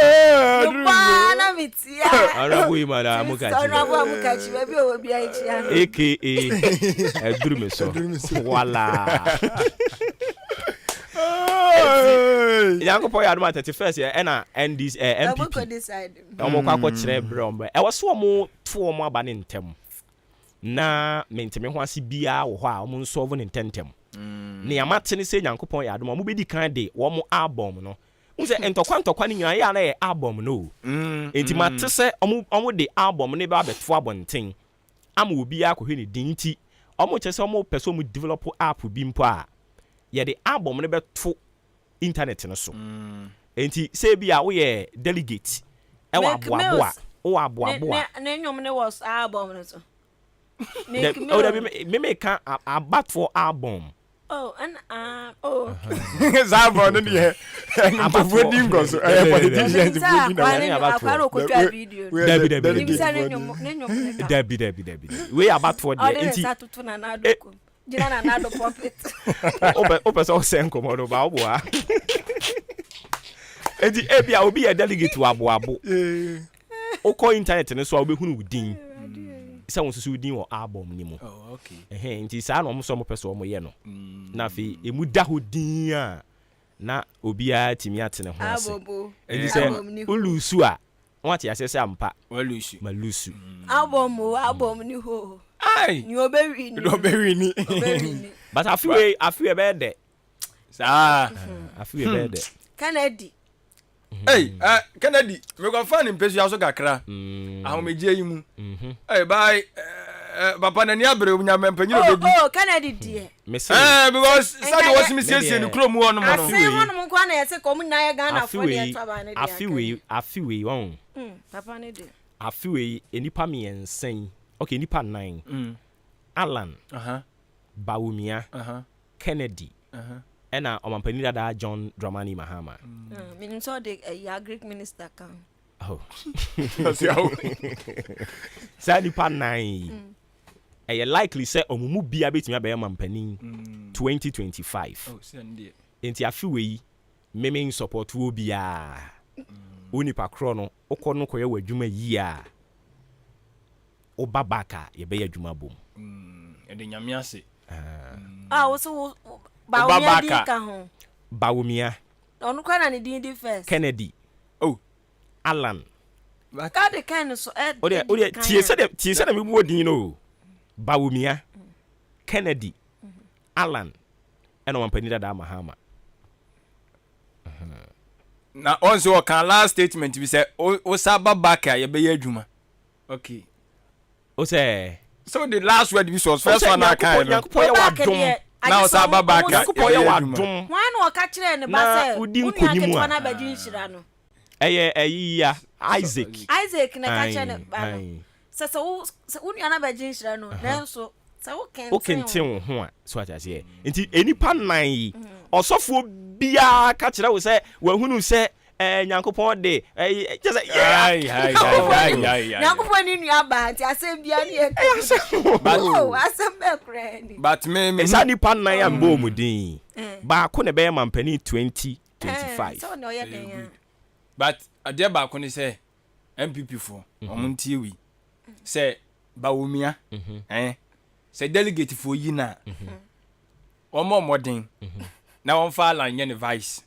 ba na mitia arabu imara amukachi arabu amukachi be o bi aichi aka edru mi so wala Yango po ya aduma 31st ya na NDs MPP omo kwa ko kire brombe e wo so omo to omo aba ne ntem na menteme ho ase bia wo ho a omo solve ne ntem ne yamate ne se Yankopon ya aduma mo bedi kan de wo mo album no unse entokwa ne nyina ya na e album no enti mate se omo de album ne ba beto abonten ama obi akohwe ne dinti omo chese omo person mu develop app bi mpo a ye de album ne beto internet no so enti say bia wo ye delegate e wa aboaboa o aboaboa na nyom ne was album no so me can about for album and Zabo no ye about for dim go so politicians go na about ko twa video Debbie we about for the enti satutu na nadoko jina na nado puppet ope so senko mo do ba oboa edi ebia obi ya delegate wa aboabo o ko internet ne so a obehunu udin se won susu udin wo album ni mu nti sa na omo peso omo ye no na fi emu da hodin a na obi a timi atene ho ase edi se ulusu a won ti asese ampa malusu album ni ho ai ni obewi ni but afiwe be de sa afiwe be de Kennedy hey Kennedy me go fan impesu ya so kakra ahomeje yi mu hey bye papa na ni abre onya mempanyi obedi Kennedy die because sadi was me siesie ni krom wo no mo no afi wonu mo kwa na yese ko mu na ye Ghana for the taba ne dia afiwe won papa ne de afiwe enipa me ensen okay nipa 9 Alan Bawumia Kennedy ena omampani dada John Dramani Mahama meaning so the Greek minister kan sa nipa 9 likely say omumu bia betimi abe mampani 2025 enti afiwe meme support wo bia onipa kro no okono koye wadwuma yi a obabaka ye be adwuma bom ede nyame ase wo so Bawumia di ka ho Bawumia onu kwa na ne din first Kennedy Alan ka de kan so tie se me bu odin no Bawumia Kennedy Alan and Wampani da Mahama. Now also can last statement we say Osaba Baka ye be adwuma. Okay. O say so the last word we was first one I can. Now Osaba Baka ya wadom. Why no ka kire ne ba say udi nkonimu na ba din hira no. Ya Isaac na ka kire ne ba no. So uni na ba din hira no. Nanso o kenten ho a so atase nti enipa nan yi osofo bia ka kire wo say wahunu say nyankopon de just nyankopon ni nua ba nti asem bia ne e asem be krani but me esa nipa nan ya mbo mudin ba ko ne be mampani 2025 so no ye den but ade ba ko ni say MPP for omuntie wi say bawumia say delegate for yi na omo modern na won fa lan ye ne vice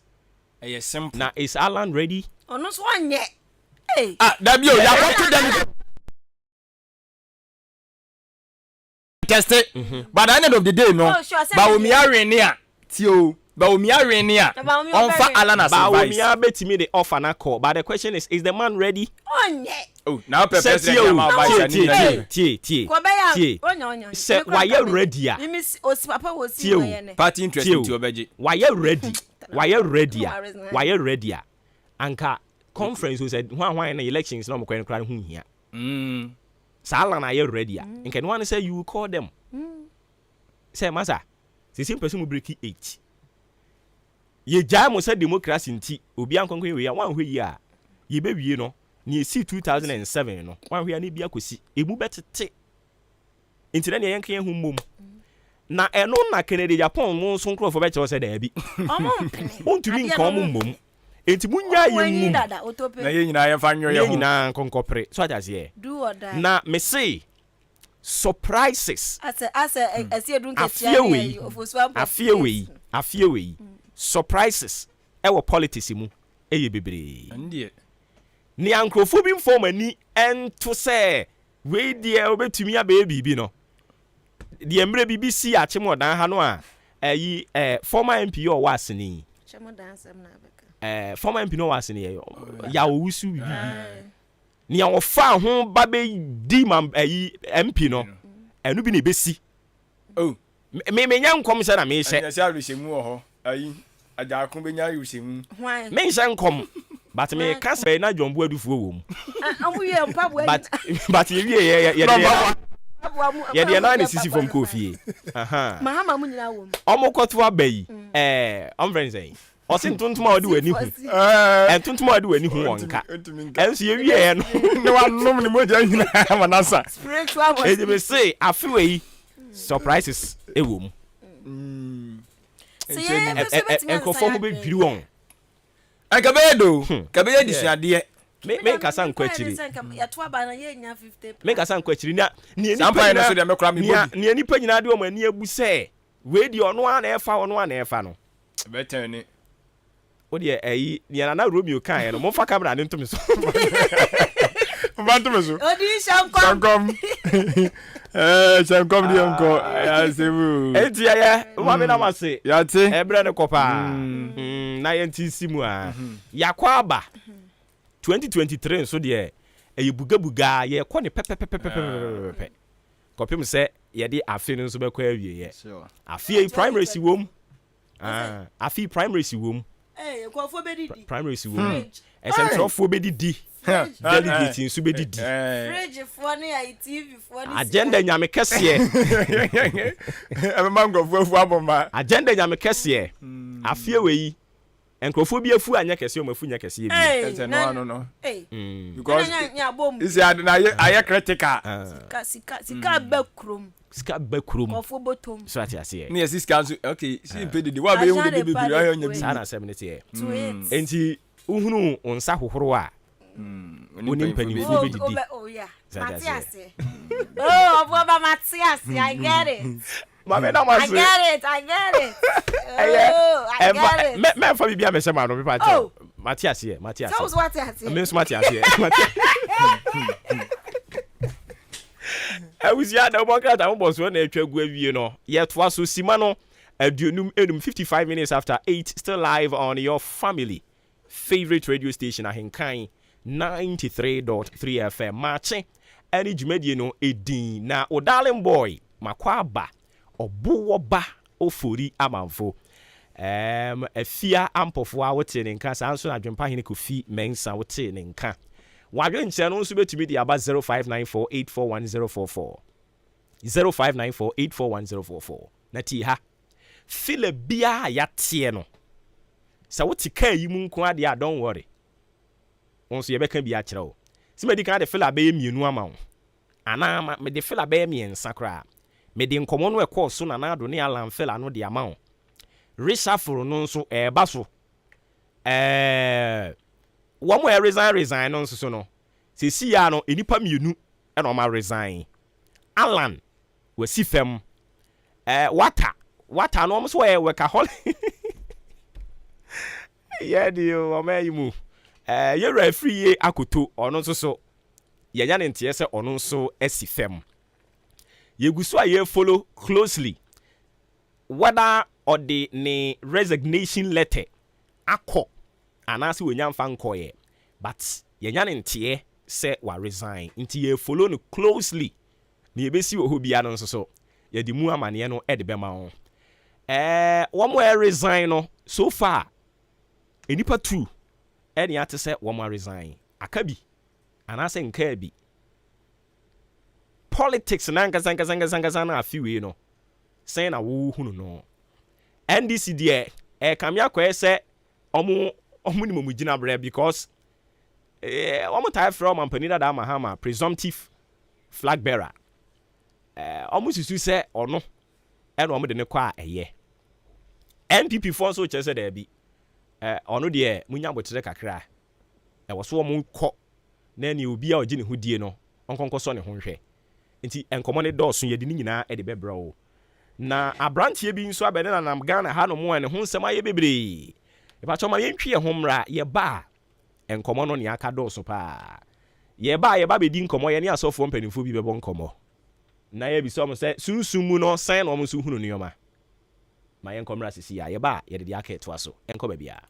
simple. Now is Alan ready? Oh no so anye. Hey. That you want to delegate test it. But at the end of the day no. Bawumia Renia tio. Bawumia Renia. On fa Alan as Bawumia betimi the offer na call. But the question is the man ready? Anye. Oh, now president my vice tie. Say why you ready ah? Papa was see party interest to obeji. Why you ready? Why you ready? Anka conference who said when the elections no mo kwan hu hia. Sala na you ready? Nken one say you will call them. Say masa. The same person will break 8. Ye jam say democracy nti obi ankonkon we ya wan hwe yi a ye be wie no ni si 2007 no wan hwe ani bia kosi emu betete nti na ne yenkan hu mom na eno na Kennedy Japan mo so nkrofo be che se da bi ontumi nkan mom enti munya ye mu na ye nyina ye fa nyo ye ho nyina nkonkopre so atase ye na me say surprises ase edun ketia afie we surprises ewo politics mu eye bebre ndie ni ankrofo bi mfom ani ento se we die obetumi aba bibi no die mre bibi si achim odan ha no a former MP o waseni former MP no waseni ya owusu bibi ni awofa ho ba be di MP no enu bi na besi oh me nya nkom se na me hye ya sia rehemu ho aja akun be nya rehemu me hye nkom but me kasa be na jombo adufuo wo mu amuye mpabu but ye ye na ni sisi from kofi mahama mu nyina wo mu omokoto abayi friends say osin tuntum a odi wani hu tuntum a odi wani hu wonka enso ye wie no ne wa nom ni moja nyina manasa spiritual e dey say afiwe surprises ewo mu enkofo mo be dwiri won akabedo kabeya disuade me kasa nkwa chiri ya to aba na ye nya 50 me kasa nkwa chiri na ni sampa no so de me kra me bobi ni enipa nyina de o mani abu se we di ono a na efa no better ni o de ni na Romeo kan no mo fa camera ne ntom so bantu so odi shankom shankom di onko ya sebu enti ya wa me na mase ya te ebre ne kopa na ye ntisi mu a yakwa aba 2023 so de buga ye kɔ ne pepepepepepe kopim se ye de afi no so be kɔ awie ye afi primary si wom afi primary si wom kɔfo be didi primary si wom esentrofo be didi delegate nso be didi fridge fo ne ai TV fo ne agenda nyame kɛse mangrofo aboma agenda nyame kɛse afi we enkrofo bi afu anya kɛse o mafu nya kɛse bi ese no because is na aye critical sika bakrum kɔfo botom so ati ase ne sika so okay si pedidi wa be hu de bebre ayo nya bi sana 70 ye enti uhunu onsa hohoro a oni mpanifo be didi oh yeah Matias oh Obuoba Matias I get it Mama na maso I get it oh I get it me fa bibia me se ma no me pa cha Matias here so what Matias me so Matias here was ya the one that was one you know. Yet was so Simano 55 minutes after 8, still live on your family favorite radio station AHENKAN 93.3 FM. Maakye any Jumedi no edin na o darling boy makwaba Obuoba Ofori Amanfo. Afia ampofo a wote ne nka sanso na dwempa hene Kofi Mensa wote ne nka. Wadwe nche no nso betumi di aba 0594841044 0594841044 na ti ha file bia ya tie no sa wote kan yi mu nko ade a don't worry onso ye beka bia kire o si medical de file abe mienu ama wo ana me de file abe miensa kra me de nkomo no ekọ so na na do ne alan file no de ama wo reshuffle no nso eba so one more resign no nso so no se si ya no enipa mienu e no ma resign Alan wasi fam wata no so e workaholic yeah dio o me yimu ye referee ye akoto ono nso so ye nya ne ntie se ono nso asi fam ye guso a ye follow closely whether or the ne resignation letter akọ anase we nyamfa nkoye but ye nya ne ntie se wa resign nti ye follow no closely ni ebesi wo bia no nso so ye di mu amane no e de bema ho wo mo resign no so far enipa 2 eni ate se wo mo resign akabi anase nka bi politics na nkasa na afiwe no sen na wo hunu no NDC de kamia kwa se omo ni mo gina bre because omo tie from ampanida da mahama presumptive flag bearer omo susu se ono e no omo de ne kwa eye NPP for so chese da bi ono de munya botere kakra wo so omo kọ na ni obi a ogi ne hudie no onkonko so ne ho hwe nti enkomo ne dọọso ye de ni nyina e de bebra o na abrantie bi nso abede na nam Ghana ha no mo ne ho nsem aye bebre e ba choma ye ntwe ho mra ye ba enkomo no ne aka dọọso pa ye ba be di nkomo ye ne asofo mpanimfo bi bebo nkomo na ye bi so mo se sunsumu no san no mo so hunu nioma ma ye nkomra sisi ya ye ba ye de aka eto aso enko ba bia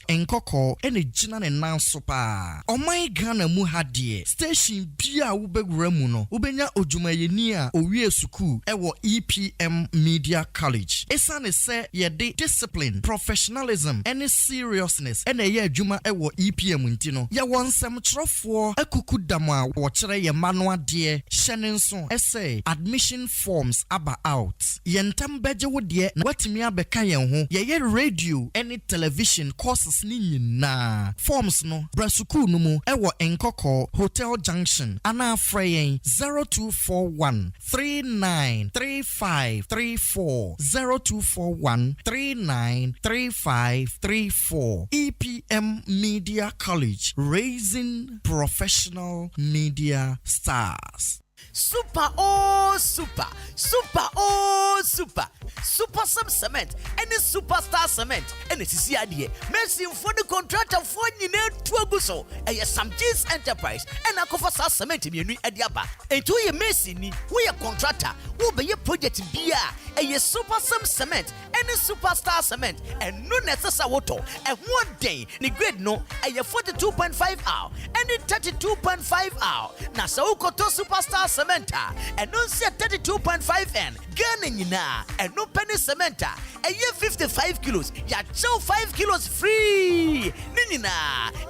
Enkoko ene gina ne nanso pa omai Ghana mu hadie station bia wo begura mu no wobenya odwumayeni a owie suku ewo EPM Media College esane se ye de discipline professionalism ene seriousness ene ye adwuma ewo EPM nti no ye wonsem trofo akuku dam a wo kire ye mano ade hyene nso ese admission forms aba out ye ntam beje wo de na watimi abeka ye ho ye radio ene television courses ni nyina forms no brasuku no mu ewo Enkoko Hotel Junction ana freyen 0241 393534 0241 393534 EPM Media College, raising professional media stars. Super super some cement and superstar cement and it's the idea mercy for the contractor for nyina tuaguso and some G's enterprise and a cover cement in Ediaba and to your mercy ni we a contractor will be a project beer and super some cement and a superstar cement and no necessary water and one day the grade no and 42.5 hour and 32.5 hour na so koto superstar cementa and no say 32.5 n Ghana nyina and no penny cementa and 55 kilos ya chow 5 kilos free ninina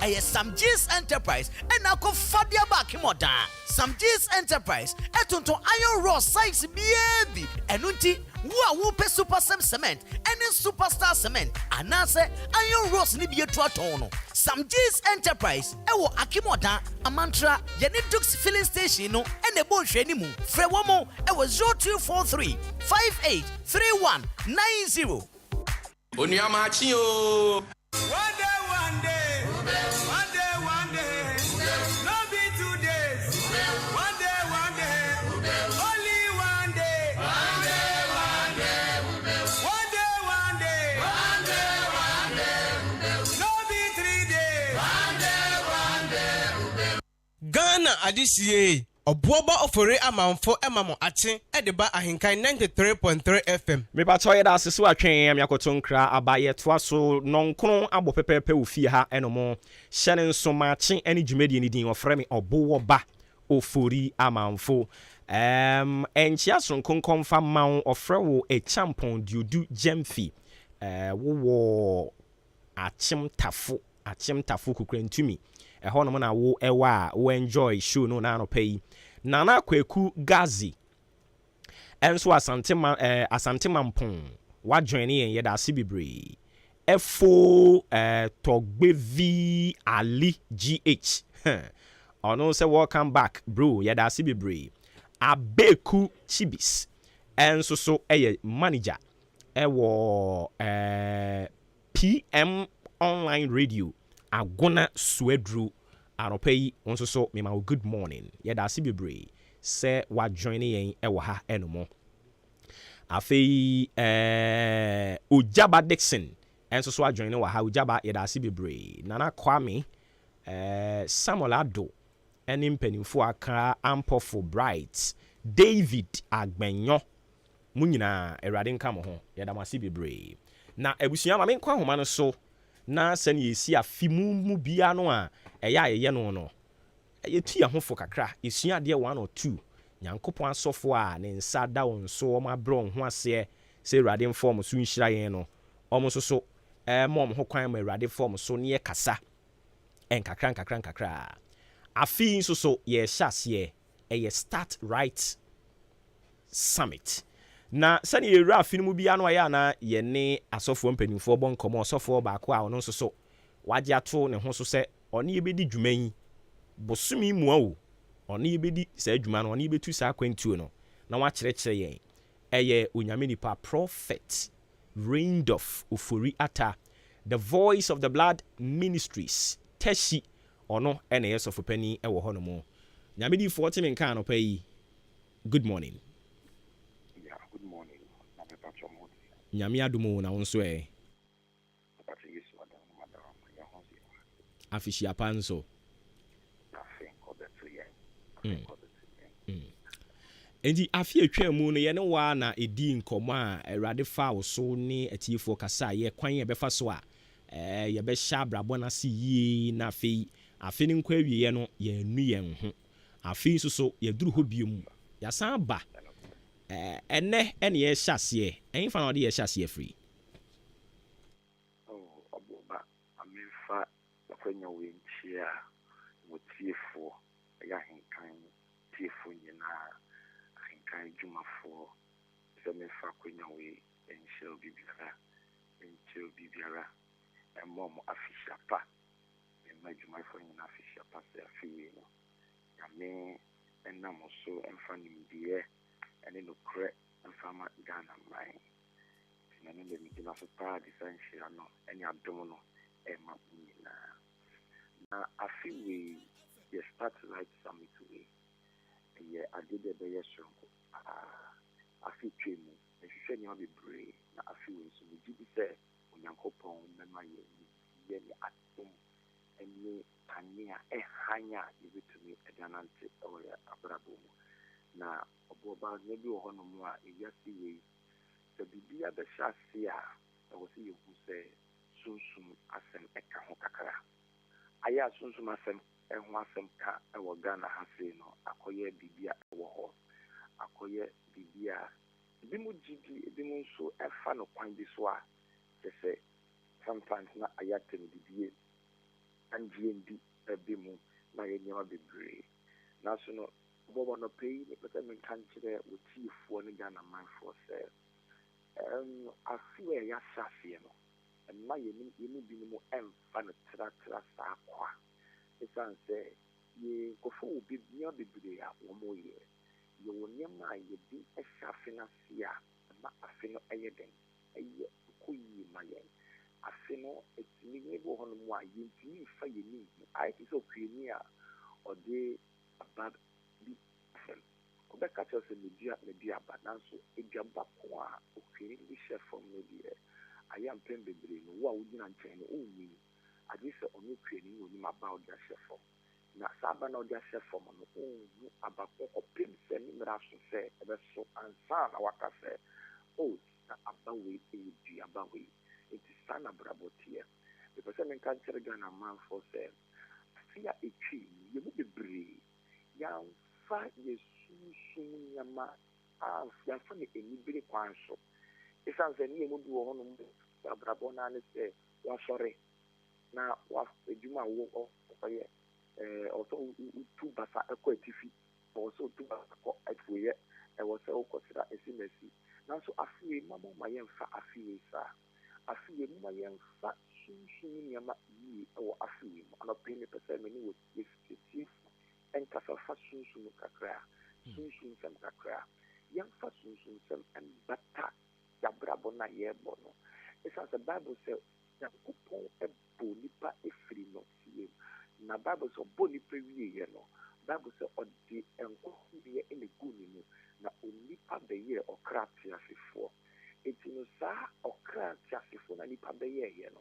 and some G's enterprise and na ko fadia back moda some G's enterprise etonto iron raw size baby and unti wo pe super cement and superstar cement anase iron rods ni bi etu aton no some G's enterprise ewo akimoda amantra yene dux filling station no ene bo hwe ni mu frɛ wo mo ewo 0243 583190 Onia machi o One day no be 2 days one day only one day no be 3 days Ghana adisiye Obuoba Ofori Amanfo emamo ate edeba ahenkan 93.3 FM. Me ba toye da sesu atwenamiakoto nkra abaye toaso nonkron abo pepepe ofie ha enomo hyene nso maache ene dwumadi ni din ofre me Obuoba Ofori Amanfo. Enchia sonkon konfa mawo ofre wo e champon diodu Jemfi. Wo achim tafu kukrentumi. Eho no na wo ewa wo enjoy show no na no pay. Nana Kweku Gazi enso asante mampon wa join yen yeda sibibre efo Togbevi Ali GH ono say welcome back bro yeda sibibre Abeku Chibis enso so manager ewo PM online radio Agona Swedru Aropai onso so me ma good morning. Yeda sibibre se wa join yen e wo ha enomo. Afei Ojaba Dixon enso so wa join wo ha Ojaba yeda sibibre. Nana Kwame Samuel Ado eni mpanimfo aka Ampofo Bright David Agbenyo munyina erade nka mo ho yeda masibibre. Na ebusua ma me kwa homa no so na sani yesi afimu mu bia no a eya ye no yetu ya hofo kakra esua de 1 or 2 nyankopon asofo a ne nsa da wonso o ma bro ho ase se rade form so nhira yen no omo so mom ho kwan ma rade form so ne kasa nkakra afi so ye hyase ye start right summit. Na sani yewura afinu mu bia no aya na ye ne asofo mpanimfo bonkomo asofo baako a ono so wagye ato ne ho so se oni yebedi dwuman bosumi mu awo oni yebedi sa dwuma no oni yebetu sa kwantuo no na wa kyerɛkyerɛ yen eye onyame nipa prophet Raindof Ofori Ata the voice of the blood ministries teshi ono ene yesofo pani ewo ho no mo nyame di 40 men kan no payi. Good morning. Nyami adumo na wonso afishi apanso Endi afi atwa mu no ye ne wa na edi nkomo a Awurade fa wo so ne atiefo kasa ye kwan ye befa so a ye be sha brabo na se yi na afi ne nkwa awie no ye nu ye ho afi so ye duru ho biom ya san ba ene ye hyase en fa na de ye hyase free Obuoba amefa akwanya wenchia motiefo ya henkan tiefo nyina henkan jumafo se mefa akwanya we enchel bibiara mom afisha pa ma jumafo nyina afisha pa se afiwe no ya me enam so emfa nimdie ene no kre mfama Ghana mai na no le midina so pa disanshia no ene adom no ma nyina na afiwe ye start right summit we ye adede be yesonko afi twemu ehwehwe nya bebre na afiwe so mugidi se onyankopon mema ye ni atom ene tania hanya yebetumi edanante oya abrabo na Obuoba nyebi wo no mu a ewiase we se bibia be hyase a wo se yehu se sunsum asem eka ho kakara aya sunsum asem ho asem ka wo Ghana ha se no akoye bibia wo ho akoye bibia bi mu gidi bi mu so efa no kwan bi so a se sometimes na aya tem bibie anjie ndi ebi mu na ye nyama bebre na so no Obuoba no pay but me kan kire wo tiefo ne Ghana man for say afiwe ya hyase no ma ye ni bi mu emfa no tra sa kwa esan say ye kofo obi bia bebre a wo mo ye wo nyama ye bi ehyafe na sia ma afi no eye den eye koyi ma ye afi no etini ni bo hono mu a ye ntini fa ye ni ai ti so kwini a ode abad Obeka chose media bananso edwaba ko a okiri bi chef from media ayam pen bebre no wa wudina nchen no onyi ade se onu kwani woni about the chef from na saba na the chef from no onyi abako kopim se ni mraso se ebeso ansa na waka se oh na abawe edu abawe it is sana brabotie because I can tell Ghana man for say fear a tree you will be brave ya fa yesu nyama ya fa ni enibire kwanso isan se ni emu du ho no brabo na ne se wa sore na wa ejuma wo oye also two basa eko atifi also two basa ko atwoye e wo se o consider esimesi na so afie mama ma yemfa afie sa afie mama yemfa sunsun nyama yi e wo afie ana pene pese me ni wo tifiti en kasa fa sunsun kakra sunsun sam kakra yemfa sunsun sam en bata ya brabo na yebo no esa the Bible say na kupon e bonipa efiri no tie na Bible so bonipa wiye no Bible say odi enko wie ene guni no na onipa be ye okratia sefo etino sa okratia sefo na nipa be ye no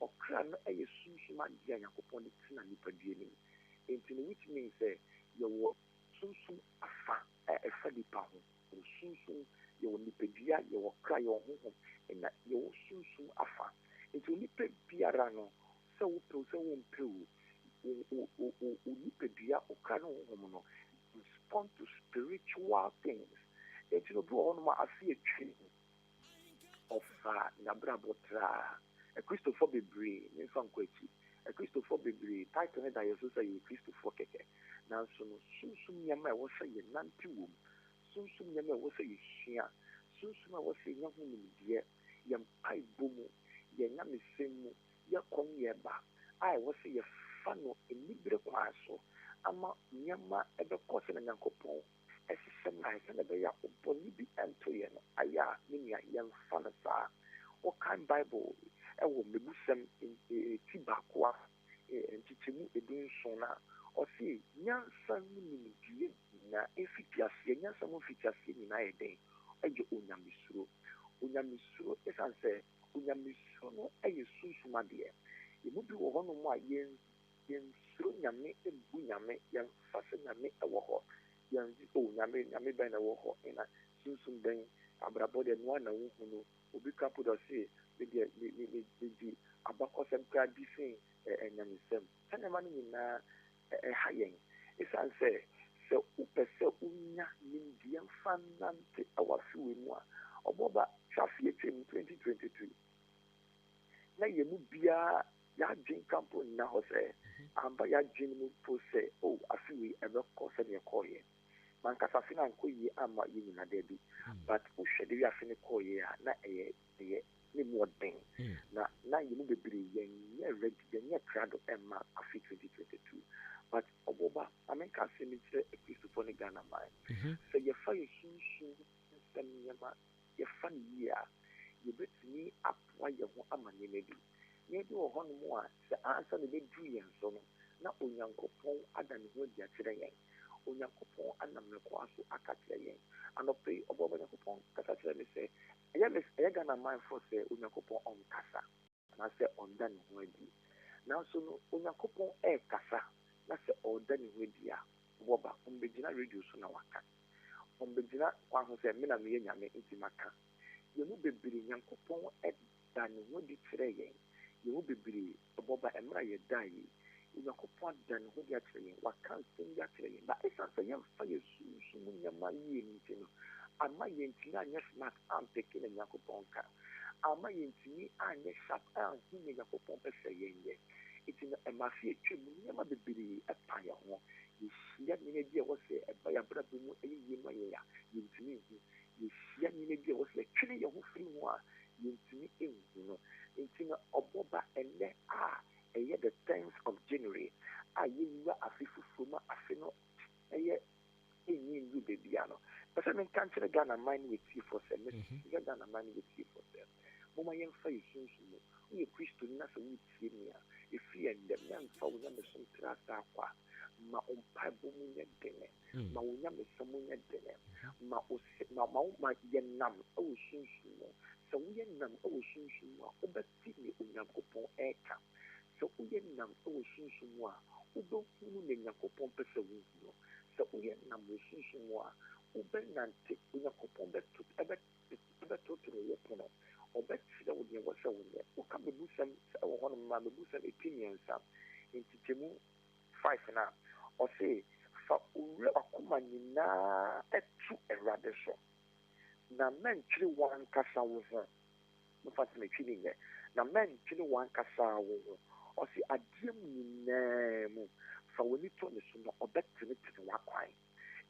okra no eye sunsun adia yakopon de tina nipa die ni etino which means say you sunsun afa efa nipa ho sunsun you nipa dia you okra you ho na you sunsun afa etino nipa biara no se wo pro se wo mpeu o nipa dia okra no ho no respond to spiritual things. It's no do on my afia tree of Nabrabotra, a Christopher Bibri, in some quechi, a Christopher Bibri, title that I also say Christopher Keke. Now, soon Yama was say Nantium, soon Yama was say Shia, soon I was saying young woman, dear, yam pai boom, yanami simu, yakon yeba. I was say a funnel in Libra Paso. Ama nyama ebe kose na nyankopon esisem na ese be ya oboni bi ento ye no aya ni ya yemfa na sa o kan bible e wo mebusem tibakwa entichemu edun so na o si nyansa ni die na efikiase nyansa mo fikiase ni na eden eje onyamisuro esanse onyamisuro no eye susuma de e mu bi wo hono mo ayen suru nyame ebu nyame yan fase nyame ewo ho yan o nyame ben ewo ho ina sunsun ben abrabo de no na wo hunu obi kapo do se di abakosem kra di sin nyame sem sana manu na hayen isan se upese unya nimdian fanante awafiwe mu a oboba traffic in 2023 na yemu bia ya jin campo na ho se amba ya jin mu po se o afiwe ebe ko se ne ko ye man ka sa fina ko yi ama yi na debi but o hwede ya fini ko ye na eye ni modern na yi mu bebiri yen ye ready yen ye crowd emma afi 2022 but oboba amen ka se ni se Christopher ni Ghana man se ye fa ye sunsun se nyama ye fa ni ya ye betini apwa ye ho amane ne bi yedi wo hono mo a se ansa ne be du yen so no na onyankopon adane ho dia kire yen onyankopon anamne ko aso akakire yen anope oboba onyankopon kasa kire ne se eya Ghana man for se onyankopon on kasa na se ondane ho adi na so no onyankopon kasa na se ondane ho adi a oboba ombegina radio so na waka ombegina kwa ho se me na me nyame intimaka yemu bebiri nyankopon dane ho di kire yen you be oboba emra ye dai yakopon dan ho dia kire wa kan sin dia kire ba isa se yam fa yesu sumu nyama yi ntino ama ye ntina anya smart am peke na yakopon ka ama ye ntini anya sharp am hu ne yakopon pese yenye itina emafie twemu nyama bebiri epa ya ho yehia ne dia wo se eba ya bra mu eyi ma ye ya ye ntini hu yehia ne dia wo se twene ye ho firi ho a ye ntini ehu no intina oboba ene the 10th of January ayewa afifufuma afino enyi ndu bebiano pese men kanche Ghana mind with you for them Ghana mind with you for them mama yen fa yusunsumu we Christo na so we tie me a efi ende men fa wonya me som trasa kwa ma ompa bomu nye dene ma wonya me som nye dene ma yenam o sunsumu so we nam o sunsumu a obeti ni onyankopon eka so we nam o sunsumu a odo hunu ne nyankopon pese wo no sɛ woyɛ nam osunsun mu a wobɛnante onyankopɔn bɛtotoro wo pono ɔbɛkyerɛ wo deɛ wɔ sɛ wonyɛ woka mebusɛm sɛ ɛwɔ hɔ no ma mebusɛm ɛti mmiɛnsa ntikyɛmu 5 no a ɔse fa owura akoma nyinaa ɛto awurade so na mɛntwere wankasa wo ho mefa sɛ metwi ne nyɛ na mɛntwere wankasa wo ho ɔse adeɛ mu nyinaa mu fa w'ani to ne so na ɔbɛtenetene w'akwan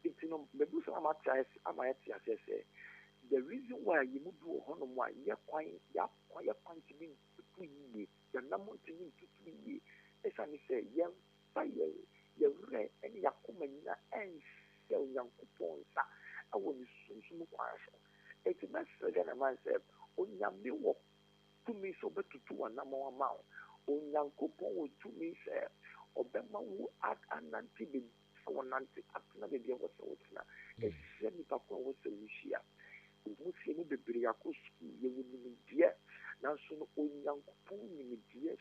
nti no mebusɛm ama yɛte aseɛ sɛ the reason why you move to home why you're quite to be 2 years, the number to me 2 years. As I say, young fire, you're red and you're coming and sell young coupons. I will soon some question. It's a message that I myself, on young me walk to me so better to 2 and number amount. On young coupon with 2 me say, or Bema who add an anti for 90 up to the day was so now. A semi papa was a wish. Musi ni bebree akɔ sukuu yɛwɔ nimdeɛ nanso no onyankopɔn nimdeɛ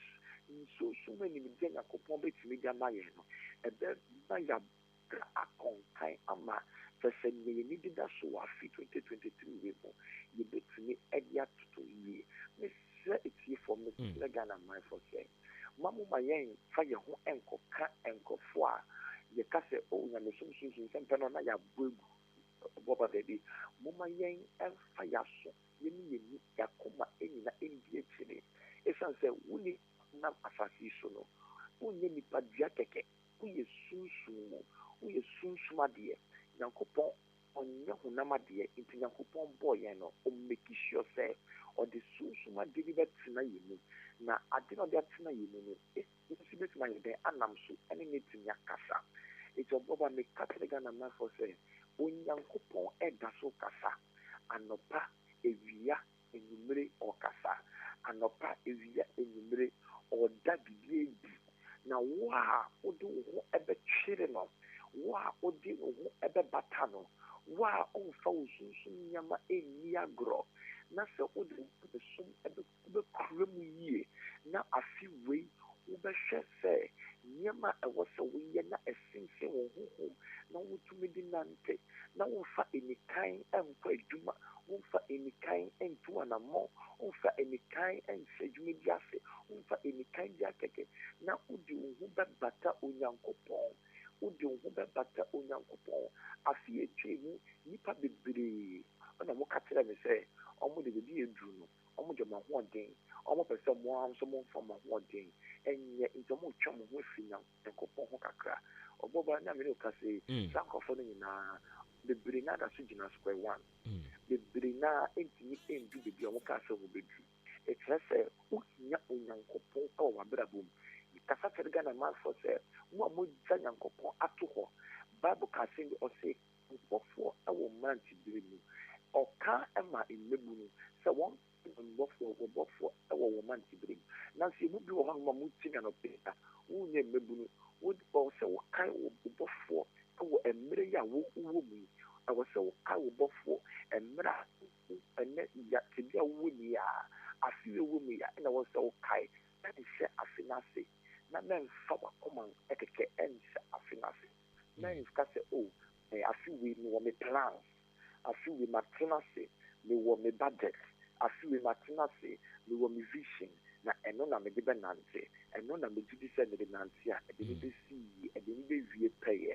nsunsum nimdeɛ nyankopɔn bɛtumi de ama yɛn no ɛbɛma yɛabra akɔnkan ama sɛ sɛ nea yɛni deda so wɔ afe 2023 wei mu yɛbɛtumi de atoto yie mesrɛ etiefoɔ mesrɛ ghana manfoɔ sɛ mamoma yɛn fa yɛn ho nkɔka nkɔfoɔ a yɛka sɛ onyame sunsun sɛ mpɛ no na yɛabɔ egu Obuoba baby, Mama Yang and Fayaso, Yemi Yakuma, Enina, India Chile. It's answer, Willie Nam Asasisono, Uyemi Padiateke, we is Sunsumo, we is Sunsuma Yankopon, on Yahunama dear, into Yankopon Boyano, or make sure say, or the Sunsuma delivered Tinayimu. Now, I did not get Tinayimu, it's my day, and I'm so, and in Yakasa. It's Obuoba make Catholic and a man for say. Onyankopɔn ɛda so kasa anɔpa ewia enumere ɔkasa anɔpa ewia enumere ɔda bibi ebi na wo a wode wo ho ɛbɛkyere no wo a wode wo ho ɛbɛbata no wo a ɔmfa wo sunsun nyama ɛnni agorɔ na sɛ wode wo ho som ɛbɛkura mu yie na afi wei wobɛhwɛ sɛ nneɛma ɛwɔ sɛ woyɛ na ɛsensen wo ho na wotumi di nante na womfa enikan ɛnkɔ adwuma womfa enikan ɛntu anammɔ womfa enikan ɛnhyɛ adwuma bi ase womfa enikan bi akɛkɛ na wode wo ho bɛbata onyankopɔn wode wo ho bɛbata onyankopɔn afe etwa mu nnipa bebree ɔna moka kyerɛ me sɛ ɔmo de biribi eduru no ɔmo de mo ahoɔden ɔmo pɛ sɛ mo nso momfa mo ahoɔden ɛnyɛ nti ɔmo twa mo ho afi nyankopɔn ho kakra Obuoba na me ka sɛ saa nkɔfo no nyinaa bebree na da so gyina square one bebree na ɛntumi ɛndu beebi a wɔka sɛ wɔbɛdu ɛkyerɛ sɛ wohia onyankopɔn ɛwɔ w'abrabɔ mu kasa kyerɛ Ghana manfoɔ sɛ mo a mogya nyankopɔn ato hɔ Bible ka sɛ ɔse nkɔfoɔ ɛwɔ mmerantebere mu ɔka ɛma mmabu no sɛ wɔn wɔbɔfoɔ ɛwɔ wɔn mmerantebere mu nanso emu bi wɔ hɔ nom a motie nyanɔpɛ a wonyɛ mmabu no wɔ sɛ wokae wo bɔfoɔ ɛwɔ mmerɛ yi a wowɔ mu yi ɛwɔ sɛ wokae wo bɔfoɔ mmerɛ a ɛnɛ tebi a wowɔ mu yi a afe wɔ mu yi a ɛna wɔ sɛ wokae na nhyɛ afe no ase na mɛmfa wakɔma ɛkɛkɛ ɛnhyɛ afe no ase na nka sɛ afe wei mewɔ me plans afe wei matena ase mewɔ me budget afe wei matena ase mewɔ me vision na ɛno na mede bɛnante ɛno na megye di sɛ mede nante a ɛde me bɛsi yie ɛde me bɛwie pɛyɛ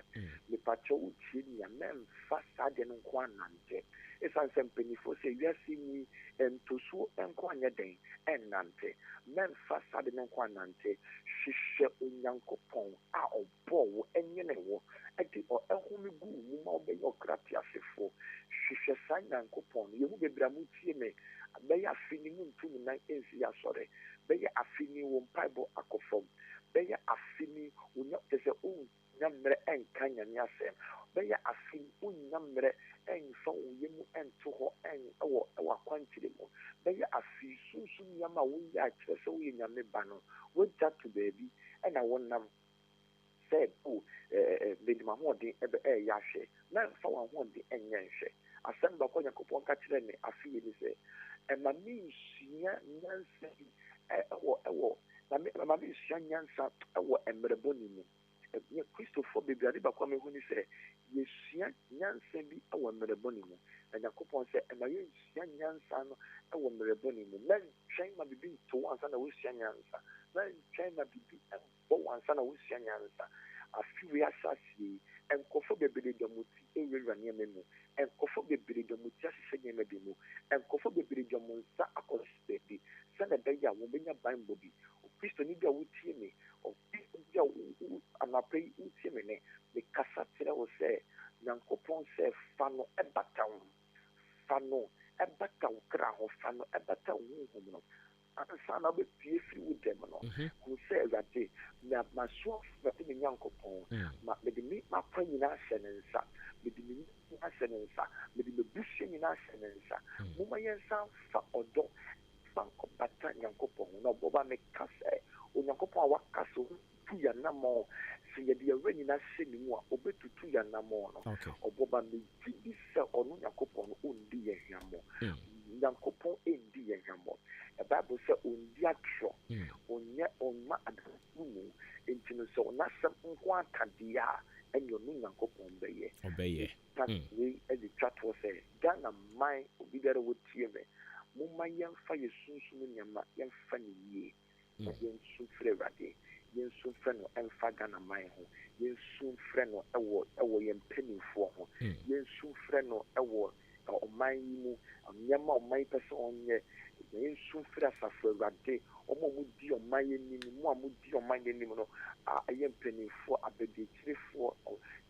mepakyɛ wotie nea mɛmfa saa deɛ no nko anante ɛsiane sɛ mpanyifoɔ sɛ wiase mu ntosuo nko anyɛ den ɛnnante mɛmfa saa de no nko anante hwehwɛ onyankopɔn a ɔbɔɔ wo ɛnyene wo ɛde ɛhome gu wo mu ma wobɛyɛ ɔkrate asefoɔ hwehwɛ saa nyankopɔn no yɛmu bebree a motie me bɛyɛ afe ni mu ntum nan ɛnsi asɔre bɛyɛ afe ni wɔ mpaebɔ akɔ fam bɛyɛ afe ni wonya te sɛ wonya mmerɛ ɛnka nyame asɛm bɛyɛ afe ni wonya mmerɛ ɛnfa wo yɛ mu ɛnto hɔ ɛwɔ akwankyerɛ mu bɛyɛ afe sunsun nneɛma a woyɛ akyerɛ sɛ woyɛ nyame ba no wogya to baabi ɛna wonam sɛ mede m'ahoɔden ɛyɛ ahwɛ na mfa w'ahoɔden ɛnyɛ nhwɛ asɛm baakɔ nyankopɔn ka kyerɛ me afe yɛ ni sɛ ɛma mensua nyansa ɛwɔ ɛma mensua nyansa ɛwɔ mmerɛbɔ ne mu ye Christopher baby ade ba kwa me hu ni se yesua nyansa bi awo mmereboni mu na Yakobon se na yesua nyansa no awo mmereboni mu na twen ma bibi to wansa na wesua nyansa na twen ma bibi bo wansa na wesua nyansa afiwe asasi enkofo bebere domuti ewura ne memu enkofo bebere domuti asese ne memu enkofo bebere domunsa akose bi sana beya wo benya bible bi Kristo ni bia wutie me o Kristo bia anapai wutie me ne me kasa tere wo se Nyankopon se fa no ebata kra ho fa no ebata wo hu no ansa na be pie firi wo dem no ku se azate na maso fa te Nyankopon ma me de mi ma pa nyina hye ne nsa me de mi na hye ne nsa me de me buhye nyina hye ne nsa mo ma yensa fa odo banko bata Nyankopon no boba me kase o Nyankopon wakaso tu ya namo se ye de awani na hye ni mu a obetutu ya namo no oboba me gidi se onu Nyankopon ondi ye hwamo Nyankopon endi ye hwamo the Bible say ondi atro onye onma adamu entino so na sem nko akadia enyo no Nyankopon beye that we as the chat was say Ghana mai obi dere wotie me mumma yemfa yesunsun nyama yemfa ni yie yensun frɛ rade yensun frɛ no emfa Ghana mai ho yensun frɛ no ɛwɔ yempanifo ho yensun frɛ no ɛwɔ ɔman yi mu nyama ɔman pɛsɛ ɔnyɛ yensun frɛ asafo rade ɔmo mu di ɔman yi ni mu a mu di ɔman yi ni mu no yempanifo abedikyirefo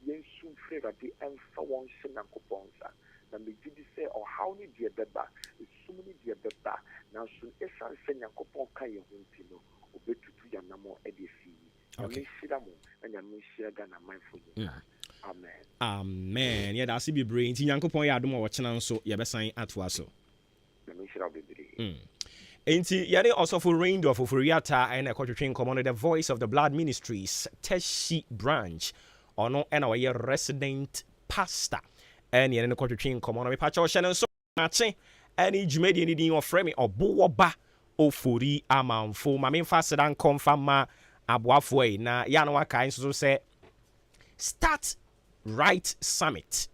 yensun frɛ rade emfa wɔn hyɛ Nyankopɔn nsa na megidi sɛ ɔhaw ne deɛ bɛba esum ne deɛ bɛba nanso esan sɛ Nyankopɔn ka yɛ ho nti no obetutu ya namo ɛde fi na mehyira mo na mehyira Ghana manfo nyinaa amen yɛda ase bebree nti Nyankopɔn yɛ adom a wɔkyena nso yɛbɛsan atoa so na mehyira bebree Enti yare Osofo Reind of Oforiata and a Coaching Command the Voice of the Blood Ministries Teshi branch ono and our resident pastor and yare Coaching Command me pacho Shannon so mache any Jumedi ni of frame Obuoba Ofori Amanfo ma me fast dan confirm ma aboafo na ya no aka so say Start Right Summit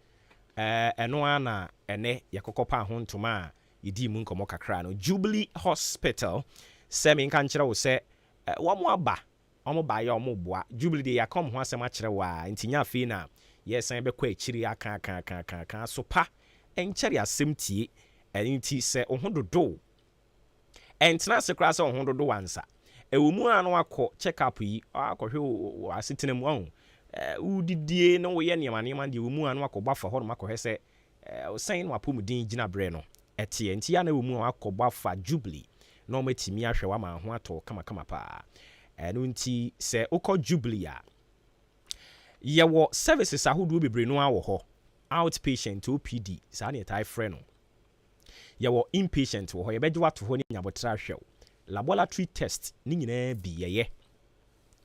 eno ana ene yakokopa ho ntoma yidi mu nkomo kakra no Jubilee Hospital semi nka nkyere wo se wo aba omo ba ya omo boa Jubilee de yakom ho asem akere wa ntinya afi na yesan be kwa akiri aka so pa enkyere asem tie enti se ohododo entena se kra se ohododo wansa ewo mu anu akọ check up yi akọhwe asetena mu ahụ udidie no wo ye niamane de wo mu anu akọba fa ho no makọhwe se osan no apomudin gina bre no etie nti ya na wo mu akọba fa Jubilee no matimi ahwe wa ma ho ato kama pa enu nti se ukọ Jubilee a ye wo services ahodo bebre no awo ho outpatient OPD sa na etai frɛ no ye wo inpatient wo ho ye beje wato ho ni nyabotra hwew laboratory test ni nyina bi ye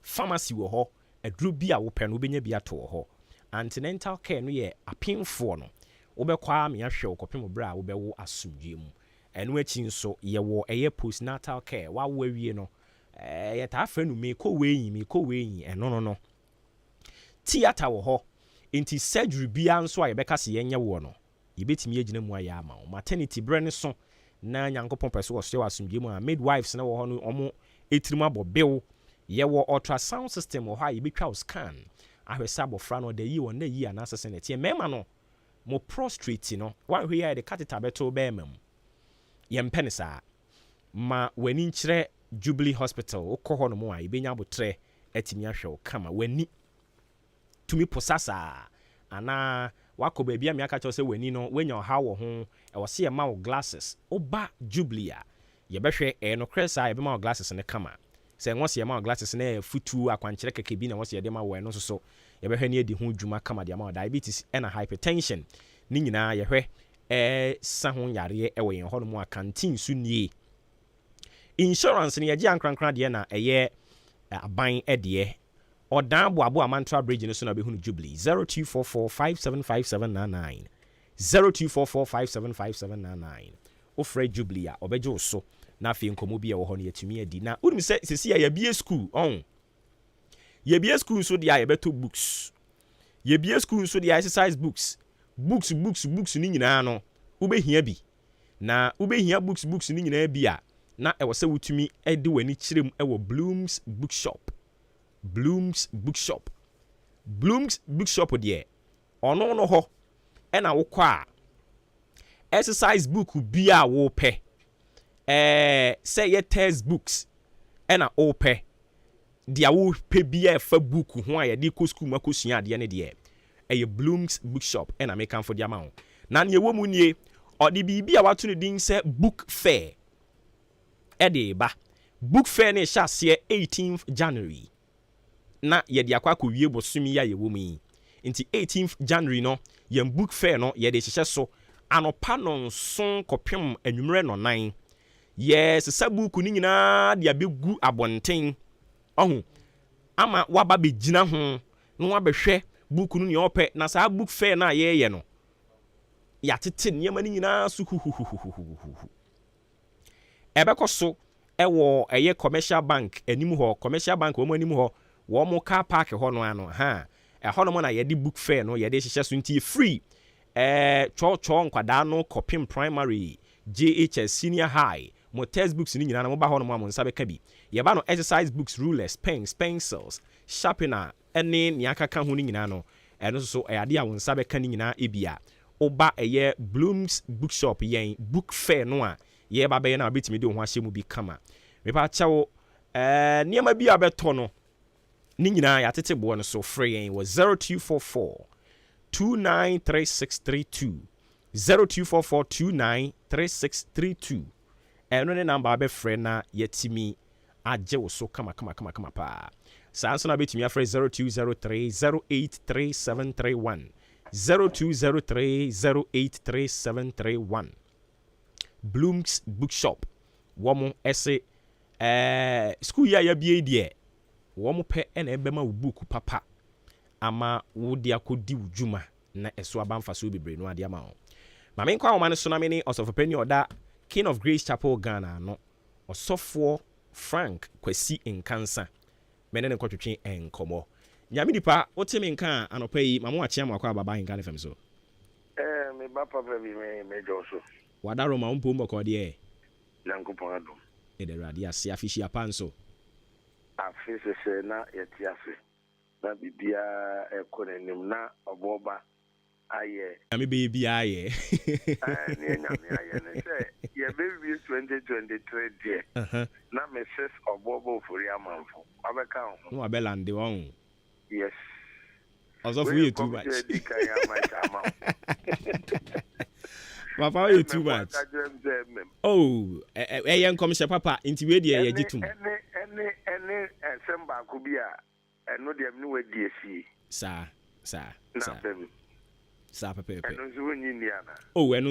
pharmacy wo ho aduro bi a wo pɛ no benya bi ato ho antenatal care no ye apemfo no wo be kwa me ahwew kopem bra wo be wo asomdwe mu enu achi nso ye wo eye postnatal care wa wo awie no ye ta afre no me ko weyi eno no theater wo ho enti surgery bia nso a ye beka se yenye wo no ye betimi agina mu aya ama maternity brand so na Nyankopon peso wo se wasomdwe mu a midwives na wo ho no omo etirimu abobew ye wo ultrasound system wo ha ye betwa scan ahwesa abofra no da yi won na yi anasese ne tie mema no mo prostrate no wan hwe ya de catheter beto be mam ye mpene saa ma wani nkyere Jubilee Hospital ukọ no mo a ibenya abotre atimi ahwe kama wani tumi posasa ana wako bia mi aka se wani no wenya ha wo ho e wo se ma wo glasses oba Jubilee a ye behwe no kresa ye be ma wo glasses ne kama se nwo se ma wo glasses ne futu akwankyere keke bi na wo se de ma wo no so ye behwe ne edi ho dwuma kama de ma diabetes and hypertension ni nyina ye hwe sa ho yare e wo yen ho no mo akantin su nie insurance ni ye gi ankrankra de na eye aban ede odan boabo amantra bridge no so na be hunu Jubilee 0244575799 0244575799 ofre Jubilee a obeje so na afi nkomo bi e wo ho no yatumi adi na unim se sesi ya bie school on Yebia school so dia yebeto books. Yebia school so dia exercise books. Books ni nyina no. Ubehia bi. Na ubehia books ni nyina bi a na e wo se wutumi e de wani kirem e wo Bloom's Bookshop. Bloom's Bookshop. Bloom's Bookshop de ono no ho e na wo kwa exercise book bi a wo pe. Say your textbooks e na wo pe. Dia wo pe bi a fa book ho a ye de ko school makosua ade ne de e Bloom's Bookshop e na make am for dia ma ho. Na ne wo mu nie odi bibi a wato ne din se book fair. Ede ba book fair ne sha se 18th January. Na ye de akwa wie bosumi ya ye wo mu yi. Nti 18th January no ye book fair no ye de hyehyɛ so anopa no nson kopem anwumre no 9. Yes, sa book ni nyina de abegu abonten. Ohu ama waba begina ho no wabehwɛ book no ne opɛ na sa book fair na ye no ya tete nyema ni nyina so huhuhuhuhu. Ebekɔ so ɛwɔ ɛyɛ commercial bank anim hɔ, commercial bank wo anim hɔ, wo mo car park hɔ no ano ha. Ɛhɔ no mo na ye di book fair no ye de hyehyɛ so nti free. Cho nkwada no kopim primary, JHS senior high. Mo textbooks ni nyina na mo ba hɔ no mo nsa beka bi. Ye ba no exercise books, rulers, pens, pencils, sharpener, ɛne ne akaka ho ni nyina no. Ɛno so ɛyade a wo nsa beka ni nyina ebia. Oba ɛyɛ Bloom's Bookshop yen book fair no a ye ba be na obetimi de ho ahye mu bi kama. Me pa chawo niema bi abeto no ni nyina ya tete bo no so free yen was 0244 293632 0244 293632. Eno ne number be free na yetimi agye wo so kama pa. Sanso na betimi afre 0203 083731 0203083731. Bloom's Bookshop. Womo ese school ya bie die. Womo pe ene ebema wo book papa. Ama wo dia kodi wudwuma na eso abamfa so bebre no ade ama ho. Ma me nkwa wo mane so na me ni osofopani oda King of Grace Chapel Ghana no. Osofo Frank Kwasi Nkansa. Mene ne kwatwetwe enkomo. Nyame dipa otimi nka anopa yi mamo achia mo akwa baba AHENKAN933FM so. Me ba papa bi me joso. Wada Roma mpo mboko de Nyankopon adom. De radi ase afishi apanso. Afise se na yeti afi. Na bibia ekonenim na oboba aye. Nyame be bia aye. Ni nyame aye ne se ye be 2023 die. Na Mrs. Obuoba Ofori Amanfo. Abeka ho. No abelande won. Yes. Also for you too much. Papa, you too much. Oh, young commissioner Papa, into where the any Samba Kubia, and no damn new DSC. Sir, Papa. Oh, and